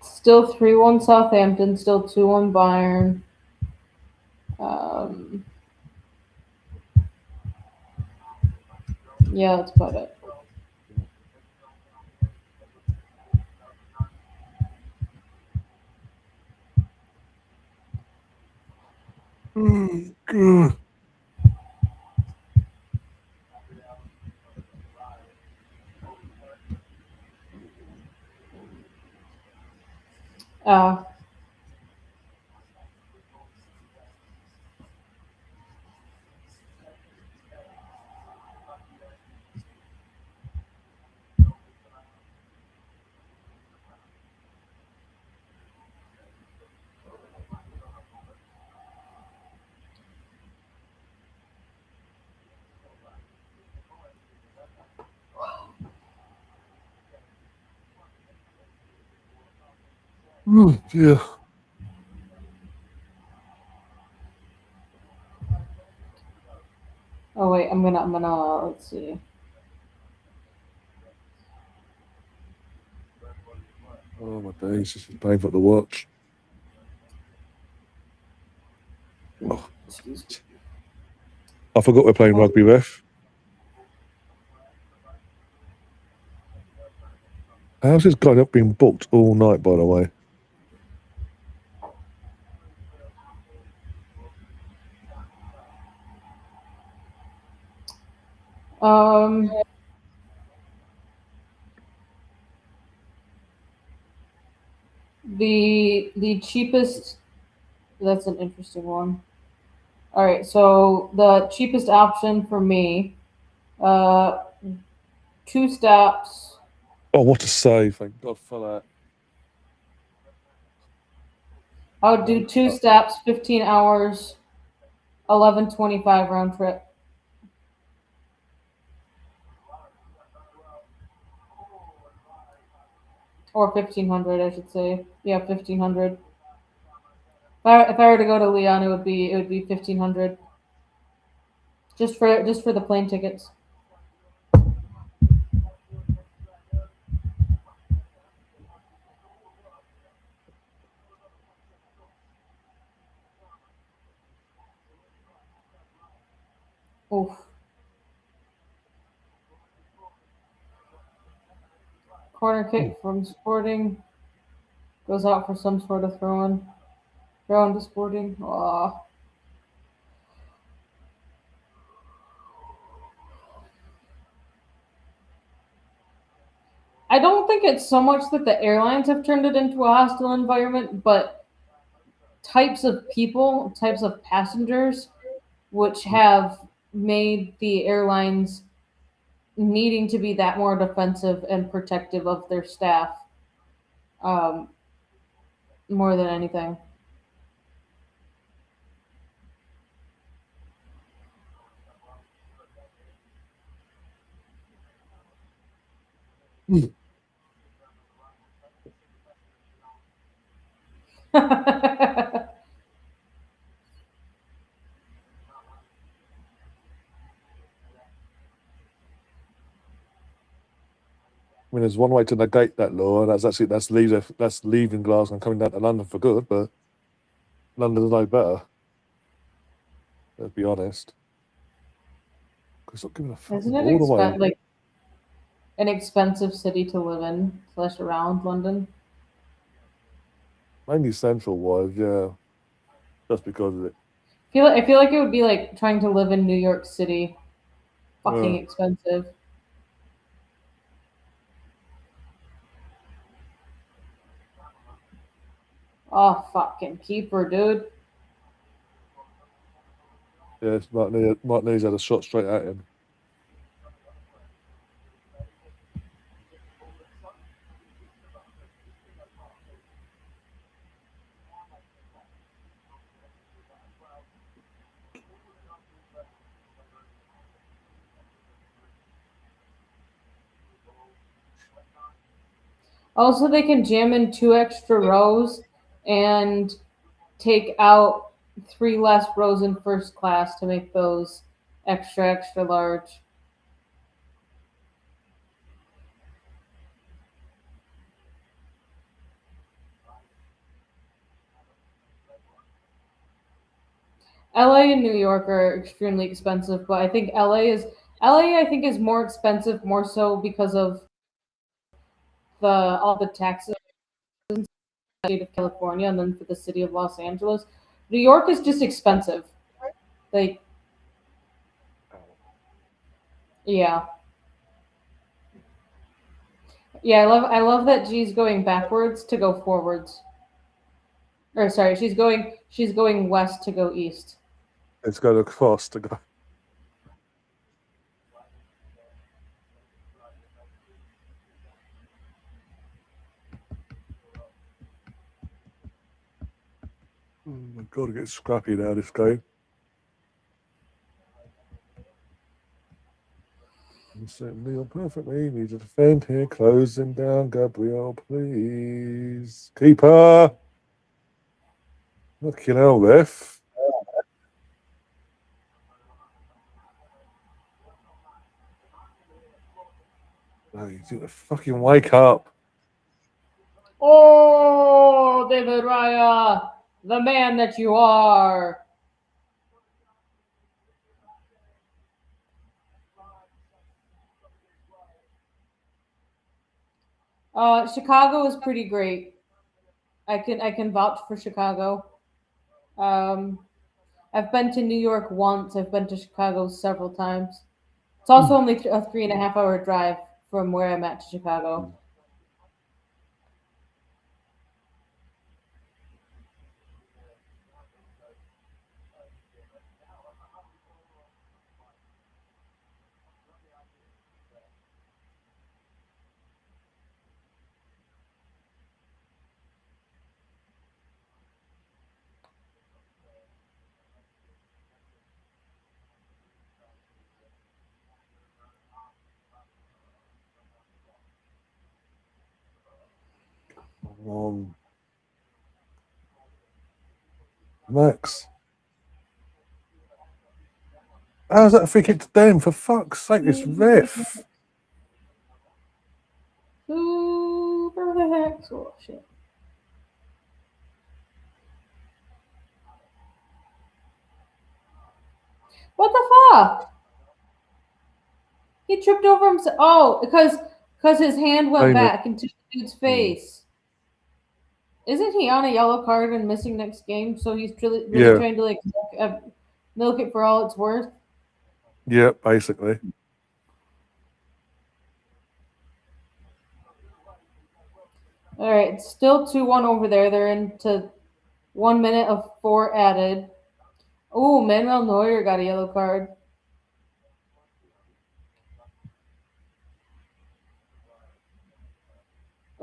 Still 3-1 Southampton, still 2-1 Bayern. Yeah, that's about it. God. Yeah. Oh wait, I'm gonna let's see. Oh my days, this is painful to watch. Oh. Excuse me. I forgot we're playing rugby, ref. How's this guy not being booked all night, by the way? The cheapest. That's an interesting one. All right, so the cheapest option for me, 2 stops. Oh, what a save! Thank God for that. I would do 2 stops, 15 hours, 11.25 round trip. Or 1,500, I should say. Yeah, 1,500. If I were to go to Leon, it would be 1,500. Just for the plane tickets. Oof. Corner kick from Sporting. Goes out for some sort of throw-in. Throw-in to Sporting. Aw. I don't think it's so much that the airlines have turned it into a hostile environment, but types of people, types of passengers, which have made the airlines needing to be that more defensive and protective of their staff, more than anything. I mean, there's one way to negate that law, and that's leaving Glasgow and coming down to London for good. But London's no better. Let's be honest. Because not giving a fucking ball away. Like an expensive city to live in / around London? Mainly central wise, yeah. Just because of it. I feel like it would be like trying to live in New York City. Fucking expensive. Oh, fucking keeper, dude. Yeah, Martinez had a shot straight at him. Also, they can jam in 2 extra rows and take out 3 less rows in first class to make those extra large. LA and New York are extremely expensive, but I think LA I think is more expensive more so because of all the taxes in the state of California and then for the city of Los Angeles. New York is just expensive. Like yeah. Yeah, I love that G's going backwards to go forwards. Or sorry, she's going west to go east. It's going across to go. Oh my God, it gets scrappy now, this game. Neil perfectly. Need to defend here. Closing down. Gabriel, please. Keeper. Fucking hell, ref. Oh, you need to fucking wake up. Oh, David Raya, the man that you are. Chicago is pretty great. I can vouch for Chicago. Um, I've been to New York once. I've been to Chicago several times. It's also only a 3.5 hour drive from where I'm at to Chicago. Max. How's that free kick to them? For fuck's sake, this ref. Super hex. Oh, shit. What the fuck? He tripped over himself. Oh, because his hand went back into the dude's face. Isn't he on a yellow card and missing next game? So he's really trying to like milk it for all it's worth. Yeah, basically. All right, it's still 2-1 over there. They're into 1 minute of 4 added. Oh, Manuel Neuer got a yellow card.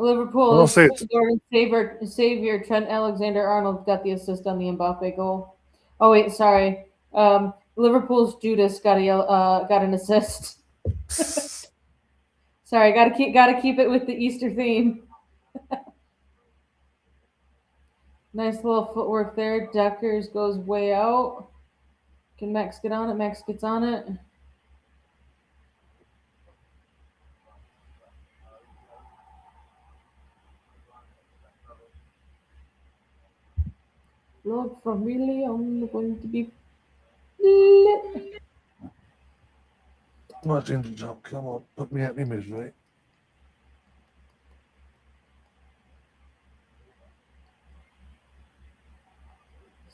Liverpool's savior Trent Alexander-Arnold got the assist on the Mbappe goal. Oh wait, sorry. Liverpool's Judas got an assist. Sorry, gotta keep it with the Easter theme. Nice little footwork there. Deckers goes way out. Can Max get on it? Max gets on it. Look from really only going to be lit. Much in the jump. Come on, put me out my misery.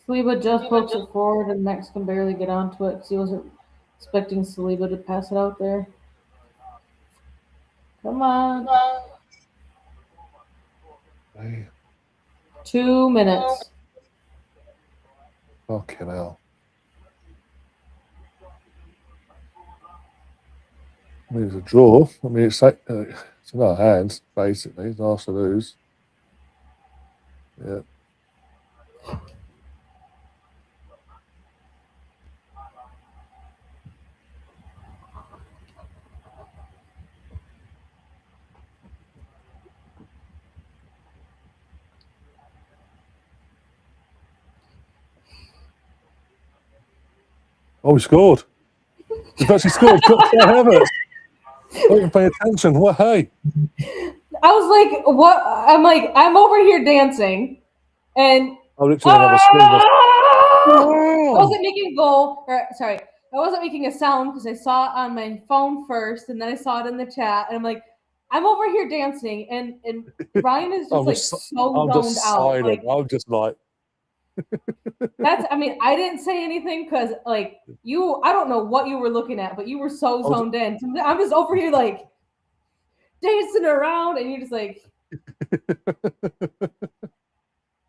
Saliba just pokes it forward, and Max can barely get onto it because he wasn't expecting Saliba to pass it out there. Come on. Hey. 2 minutes. Fucking hell. I mean, it's a draw. I mean, it's in our hands, basically. It's ours to lose. Yeah. Oh, we scored. We've actually scored. I haven't. I didn't pay attention. Well, hey. I was like, what? I'm over here dancing. And I literally have a screen. I wasn't making I wasn't making a sound because I saw it on my phone first, and then I saw it in the chat, and I'm like, I'm over here dancing, and Ryan is just so zoned out. Silent. I'm just like. I didn't say anything because I don't know what you were looking at, but you were so zoned in. I'm just over here like dancing around, and you're just like.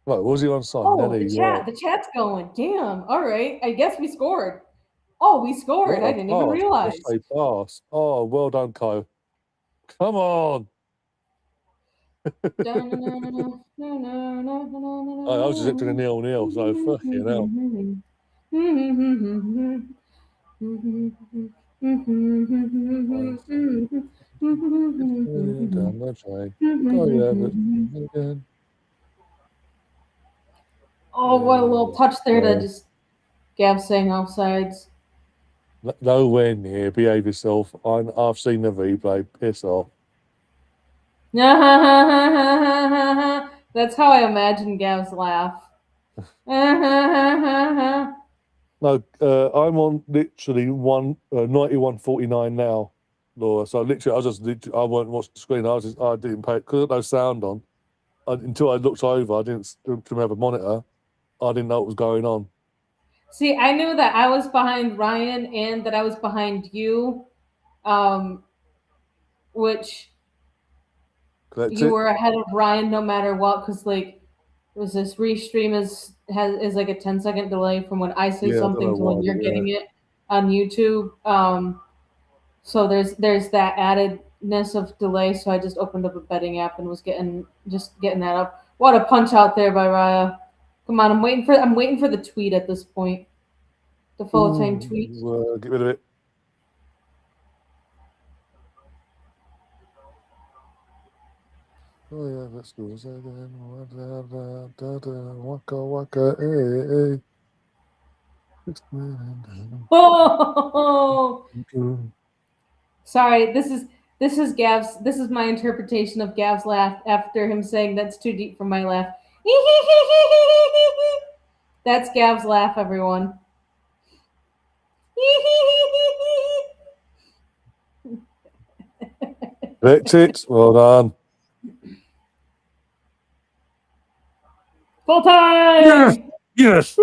Right, what was he on side? Oh, the chat's going. Damn. All right. I guess we scored. Oh, we scored. I didn't even realize. Pass. Oh, well done, Kyle. Come on. I was just doing a 0-0, so fucking hell. Down the train. Oh, what a little touch there to just Gav saying offsides. Nowhere near. Behave yourself. I've seen the replay. Piss off. That's how I imagine Gav's laugh. No, I'm on literally 91.49 now. Laura. So literally, I won't watch the screen. I didn't pay it because no sound on. Until I looked over, I didn't have a monitor. I didn't know what was going on. See, I knew that I was behind Ryan and that I was behind you, which you were ahead of Ryan no matter what, because like it was this restream is like a 10-second delay from when I say something to when you're getting it on YouTube. So there's that addedness of delay. So I just opened up a betting app and was getting that up. What a punch out there by Raya. Come on, I'm waiting for the tweet at this point. The full time tweet. Get rid of it. Oh yeah, let's go. Waka waka, hey. Oh, sorry. This is Gav's. This is my interpretation of Gav's laugh after him saying that's too deep for my laugh. That's Gav's laugh, everyone. It. Well done. Full time. Yes. Yes.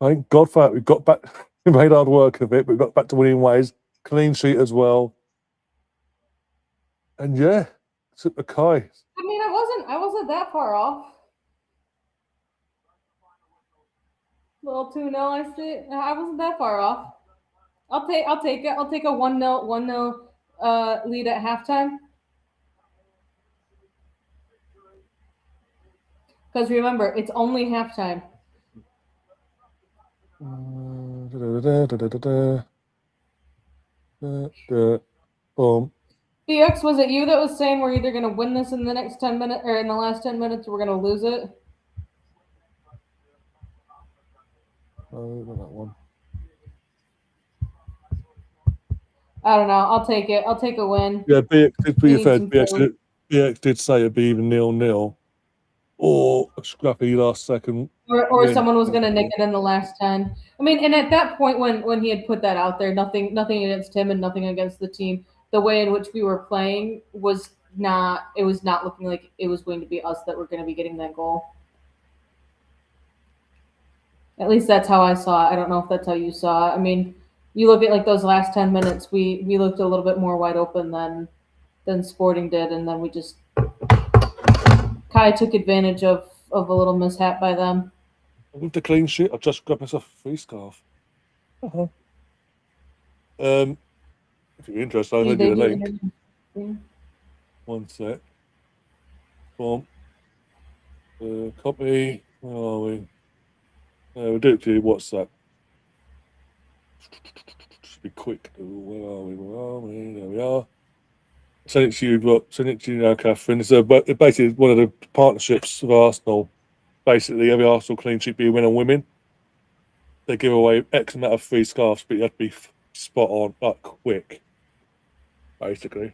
Thank God for that. We got back. We made hard work of it, but we got back to winning ways. Clean sheet as well. And yeah, took the Kai. I mean, I wasn't that far off. Little 2-0, I see. I wasn't that far off. I'll take it. I'll take a 1-0 lead at halftime. Because remember, it's only halftime. Boom. BX, was it you that was saying we're either going to win this in the next 10 minutes or in the last 10 minutes, or we're going to lose it? Oh, not that one. I don't know. I'll take it. I'll take a win. Yeah, BX did be fair. BX did say it'd be even 0-0 or a scrappy last second. Or someone was going to nick it in the last 10. I mean, and at that point when he had put that out there, nothing against him and nothing against the team. The way in which we were playing was not looking like it was going to be us that were going to be getting that goal. At least that's how I saw it. I don't know if that's how you saw it. I mean, you look at like those last 10 minutes, we looked a little bit more wide open than Sporting did, and then we just Kai took advantage of a little mishap by them. With the clean sheet, I've just got myself a free scarf. Uh-huh. If you're interested, I'll send you the link. One sec. Boom. Copy. Where are we? We'll do it to you. WhatsApp. Just be quick. Where are we? There we are. Send it to you. Send it to you now, Catherine. It's basically one of the partnerships of Arsenal. Basically, every Arsenal clean sheet be a winner women. They give away X amount of free scarves, but you have to be spot on, but quick. Basically,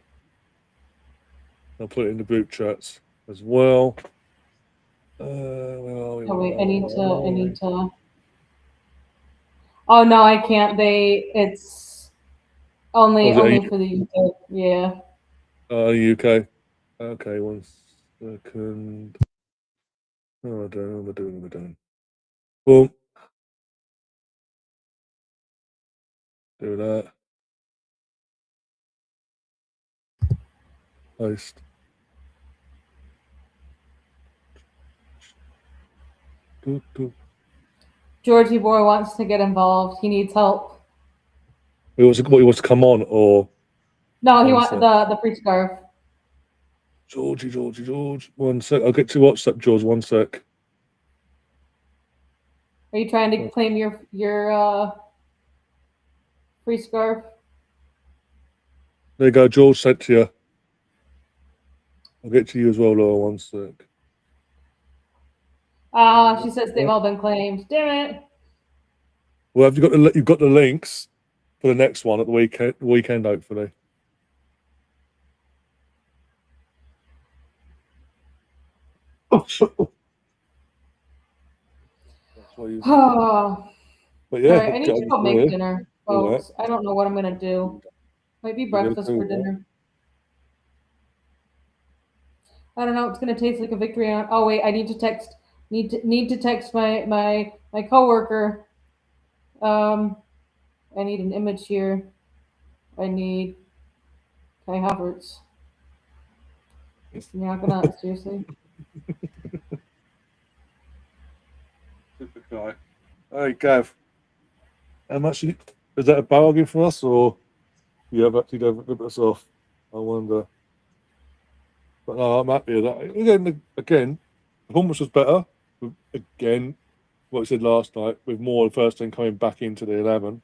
I'll put it in the group chats as well. Where are we? Oh wait, I need to. Oh no, I can't. It's only for the UK. Yeah. UK. Okay, 1 second. Oh, I don't know what we're doing. Boom. Do that. Post. Georgie boy wants to get involved. He needs help. He wants to come on, or no? He wants the free scarf. George. 1 sec. I'll get to WhatsApp, George. 1 sec. Are you trying to claim your free scarf? There you go, George. Sent to you. I'll get to you as well, Laura. 1 sec. She says they've all been claimed. Damn it. Well, you've got the links for the next one at the weekend, hopefully. Oh. But yeah, all right, I need to go make dinner, folks. I don't know what I'm gonna do. Might be breakfast for dinner. I don't know. It's gonna taste like a victory on. Oh wait, I need to text. Need to text my coworker. I need an image here. I need Kai Havertz. You're not gonna seriously. Super guy. Hey Gav, how much is that a bargain for us, or you have actually done rip us off? I wonder. But no, I'm happy with that. Again, performance was better. Again, what I said last night, with more the first team coming back into the 11,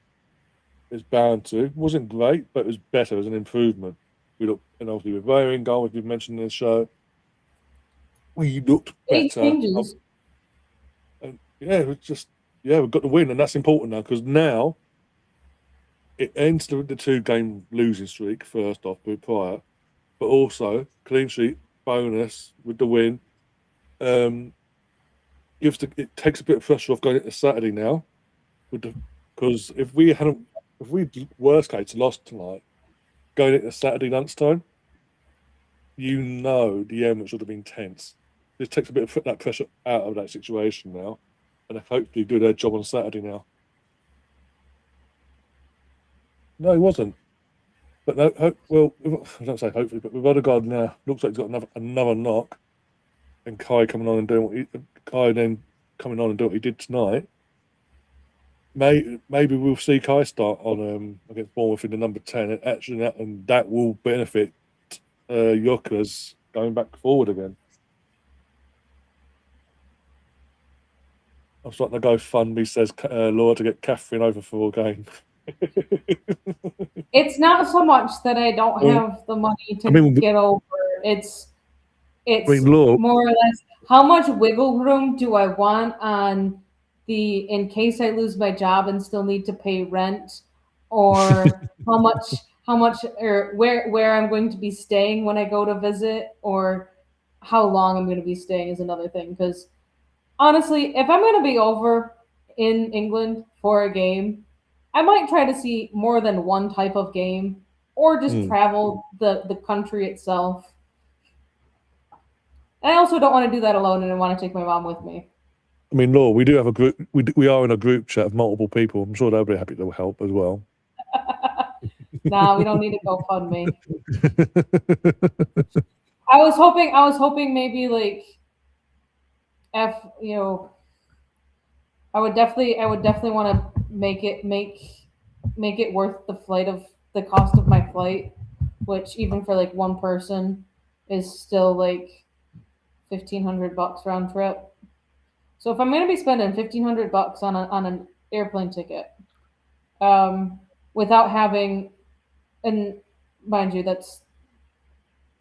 it's bound to. It wasn't great, but it was better as an improvement. We looked, and obviously with Ray in goal, as we've mentioned in the show, we looked Big better. changes. And yeah, it was just we've got the win, and that's important now because now it ends the 2-game losing streak first off with prior, but also clean sheet bonus with the win. It takes a bit of pressure off going into Saturday now, because if we worst case lost tonight, going into Saturday lunchtime, the end would have been tense. This takes a bit of that pressure out of that situation now, and hopefully do their job on Saturday now. No, he wasn't. But no, I don't say hopefully, but with Odegaard now, looks like he's got another knock, and Kai coming on and doing what he did tonight. Maybe we'll see Kai start on against Bournemouth in the number 10, and that will benefit Yokkers going back forward again. I'm starting to go GoFundMe, says Laura, to get Catherine over for a game. It's not so much that I don't have the money to get over. It's more or less how much wiggle room do I want on in case I lose my job and still need to pay rent, or how much or where I'm going to be staying when I go to visit, or how long I'm going to be staying is another thing. Because honestly, if I'm going to be over in England for a game, I might try to see more than one type of game, or just travel the country itself. And I also don't want to do that alone, and I want to take my mom with me. I mean, Laura, we do have a group. We are in a group chat of multiple people. I'm sure they'll be happy to help as well. Nah, we don't need to GoFundMe. I was hoping maybe like I would definitely want to make it worth the cost of my flight, which even for like one person is still like $1,500 round trip. So if I'm going to be spending $1,500 on an airplane ticket, without having, and mind you, that's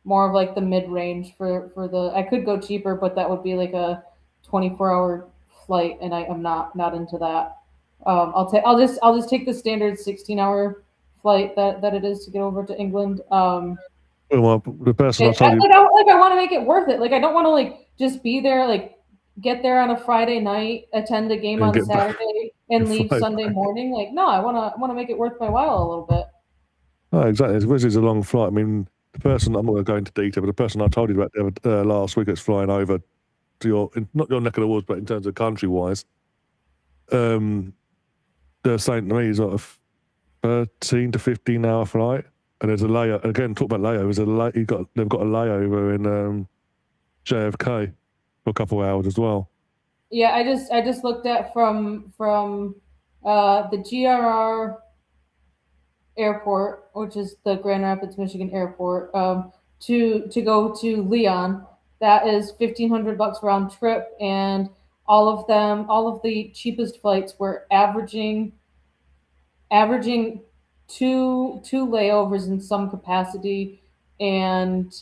more of like the mid range for I could go cheaper, but that would be like a 24-hour flight, and I'm not into that. I'll just take the standard 16-hour flight that it is to get over to England. Well, the person I told you, I want to make it worth it. Like I don't want to like just be there, like get there on a Friday night, attend a game on Saturday, and leave Sunday morning. Like no, I want to make it worth my while a little bit. Oh, exactly. This is a long flight. I mean, the person I'm not going to go into detail, but the person I told you about last week that's flying over to not your neck of the woods, but in terms of country wise, they're saying to me it's sort of 13 to 15-hour flight, and there's a layover. Again, talk about layovers. They've got a layover in JFK for a couple of hours as well. Yeah, I just looked at from the GRR airport, which is the Grand Rapids, Michigan airport, to go to Leon. That is $1,500 round trip, and all of the cheapest flights were averaging two layovers in some capacity, and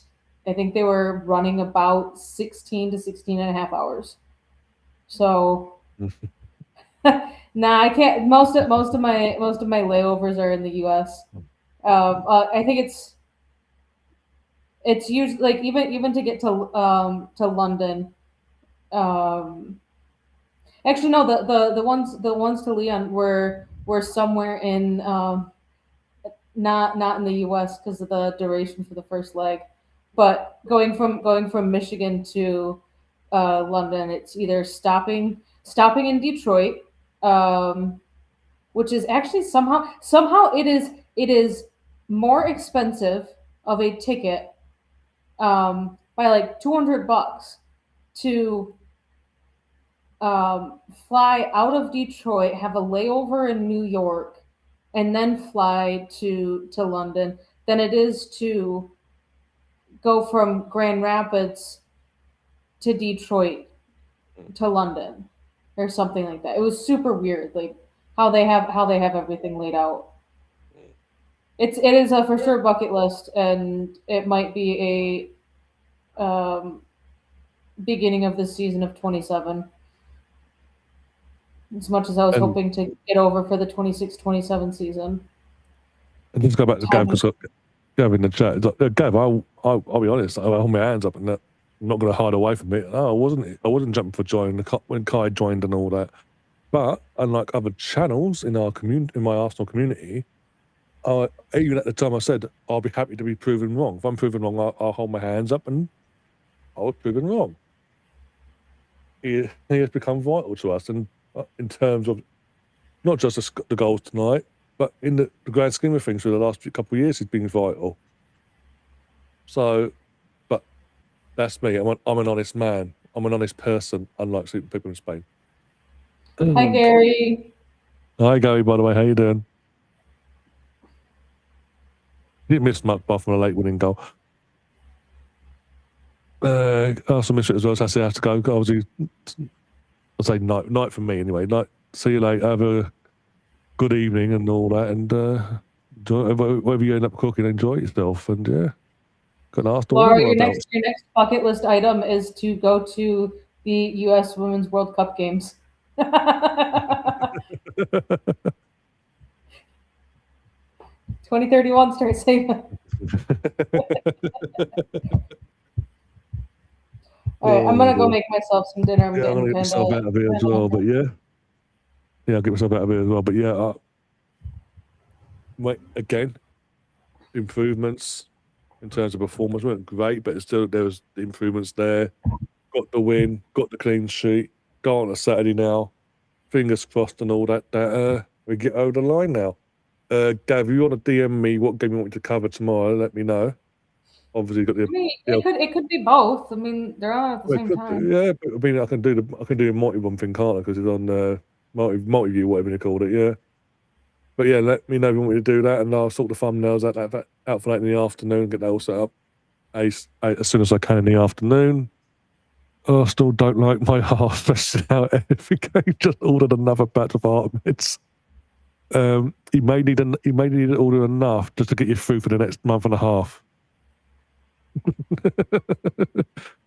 I think they were running about 16 to 16 and a half hours. So nah, I can't. Most of my layovers are in the U.S. I think it's usually like even to get to London. Actually, no. The ones to Leon were somewhere in not in the U.S. because of the duration for the first leg, but going from Michigan to London, it's either stopping in Detroit, which is actually somehow it is more expensive of a ticket by like $200 to fly out of Detroit, have a layover in New York, and then fly to London than it is to go from Grand Rapids to Detroit to London or something like that. It was super weird, like how they have everything laid out. It is a for sure bucket list, and it might be a beginning of the season of 27. As much as I was hoping to get over for the 26-27 season. And let's go back to Gav, because Gav in the chat. Gav, I'll be honest, I'll hold my hands up and that. I'm not going to hide away from it. No, I wasn't jumping for joy when Kai joined and all that. But unlike other channels in our community, in my Arsenal community, even at the time I said I'll be happy to be proven wrong. If I'm proven wrong, I'll hold my hands up, and I was proven wrong. He has become vital to us, and in terms of not just the goals tonight, but in the grand scheme of things for the last couple of years, he's been vital. So, but that's me. I'm an honest man. I'm an honest person, unlike certain people in Spain. Hi, Gary. Hi, Gary, by the way. How you doing? You didn't miss much apart from a late winning goal. I also missed it as well, so I say I have to go. Obviously, I'll say night for me anyway. Night. See you later. Have a good evening and all that, and whatever you end up cooking, enjoy yourself. And yeah, got an Arsenal. Laura, your next bucket list item is to go to the U.S. Women's World Cup games. 2031, start saving. All right, I'm gonna go make myself some dinner. I'm gonna get myself out of here as well. But yeah, I'll get myself out of here as well. But yeah, again, improvements in terms of performance weren't great, but still there was improvements there. Got the win, got the clean sheet. Go on a Saturday now. Fingers crossed and all that. That we get over the line now. Gav, if you want to DM me what game you want me to cover tomorrow, let me know. Obviously, got the. It could be both. I mean, they're on at the same time. Yeah, but I mean, I can do a multi-one thing, can't I? Because it's on multi-view, whatever you call it. Yeah. But yeah, let me know if you want me to do that, and I'll sort the thumbnails out for late in the afternoon, get that all set up as soon as I can in the afternoon. I still don't like my heart stressing out every game. Just ordered another batch of heart meds. He may need to order enough just to get you through for the next month and a half.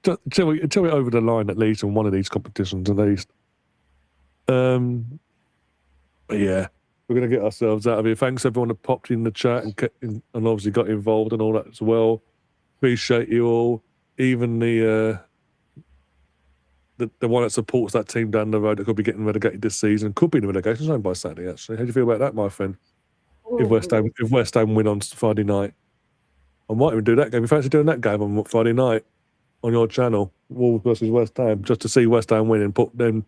Tell me over the line at least in one of these competitions at least. But yeah, we're gonna get ourselves out of here. Thanks everyone that popped in the chat and obviously got involved and all that as well. Appreciate you all. Even the one that supports that team down the road that could be getting relegated this season, could be in the relegation zone by Saturday. Actually, how do you feel about that, my friend? If West Ham win on Friday night. I might even do that game. You fancy doing that game on Friday night on your channel, Wolves versus West Ham, just to see West Ham win and put them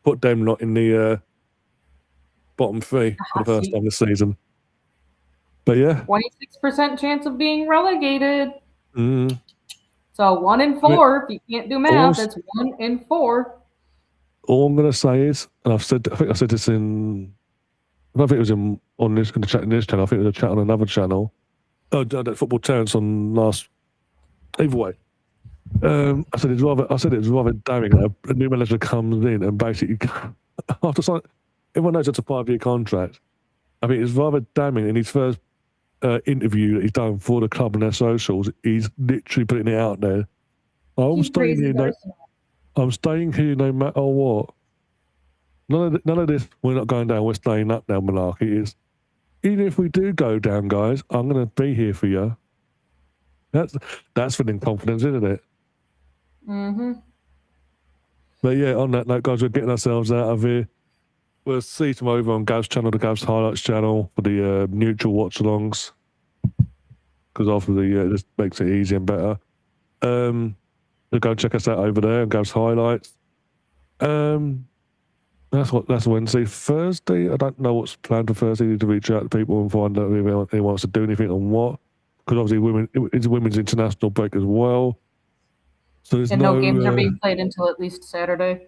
not in the bottom three for the first time this season. But yeah, 26% chance of being relegated. So 1 in 4. If you can't do math, that's 1 in 4. All I'm gonna say is, and I think I said this in. I don't think it was in the chat in this channel. I think it was a chat on another channel. Oh, that Football Terrence on last. Either way, I said it was rather damning that a new manager comes in and basically after signing, everyone knows it's a 5-year contract. I mean, it's rather damning in his first interview that he's done for the club and their socials. He's literally putting it out there. I'm staying here no matter what. None of this. We're not going down. We're staying up now. Malarkey is. Even if we do go down, guys, I'm going to be here for you. That's feeling confidence, isn't it? But yeah, on that note, guys, we're getting ourselves out of here. We'll see you tomorrow over on Gav's channel, the Gav's Highlights channel, for the neutral watch-alongs. Because obviously, it just makes it easier and better. So go and check us out over there on Gav's Highlights. That's Wednesday. Thursday, I don't know what's planned for Thursday. I need to reach out to people and find out if anyone wants to do anything on what. Because obviously, it's Women's International break as well. So there's no games are being played until at least Saturday.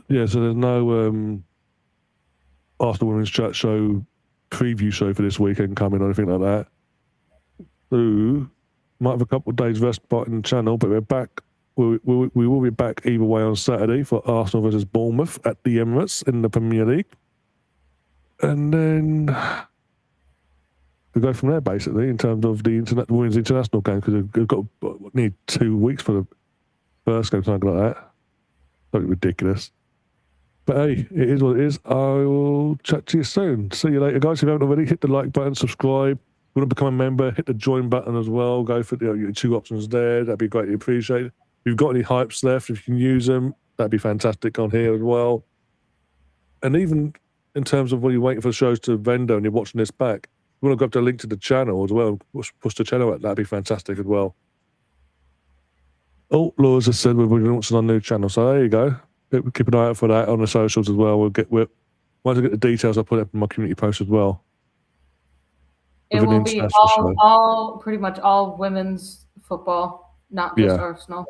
Yeah, so there's no Arsenal Women's Chat Show preview show for this weekend coming or anything like that. So might have a couple of days respite in the channel, but we're back. We will be back either way on Saturday for Arsenal versus Bournemouth at the Emirates in the Premier League. And then we go from there, basically, in terms of the Women's International game, because we've got need 2 weeks for the first game, something like that. Something ridiculous. But hey, it is what it is. I will chat to you soon. See you later, guys. If you haven't already, hit the like button, subscribe. If you want to become a member, hit the join button as well. Go for your 2 options there. That'd be greatly appreciated. If you've got any hypes left, if you can use them, that'd be fantastic on here as well. And even in terms of when you're waiting for the shows to render and you're watching this back, if you want to grab the link to the channel as well, push the channel out, that'd be fantastic as well. Oh, Laura's just said we're launching our new channel, so there you go. Keep an eye out for that on the socials as well. Once I get the details, I'll put it up in my community post as well. It will be pretty much all women's football, not just Arsenal.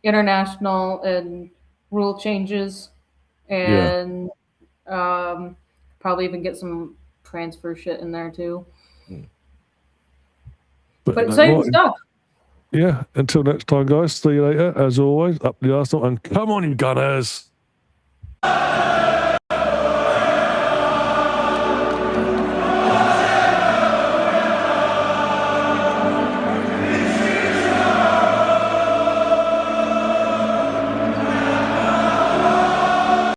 International and rule changes, and probably even get some transfer shit in there too. But exciting stuff. Yeah, until next time, guys. See you later. As always, up the Arsenal, and come on, you Gunners!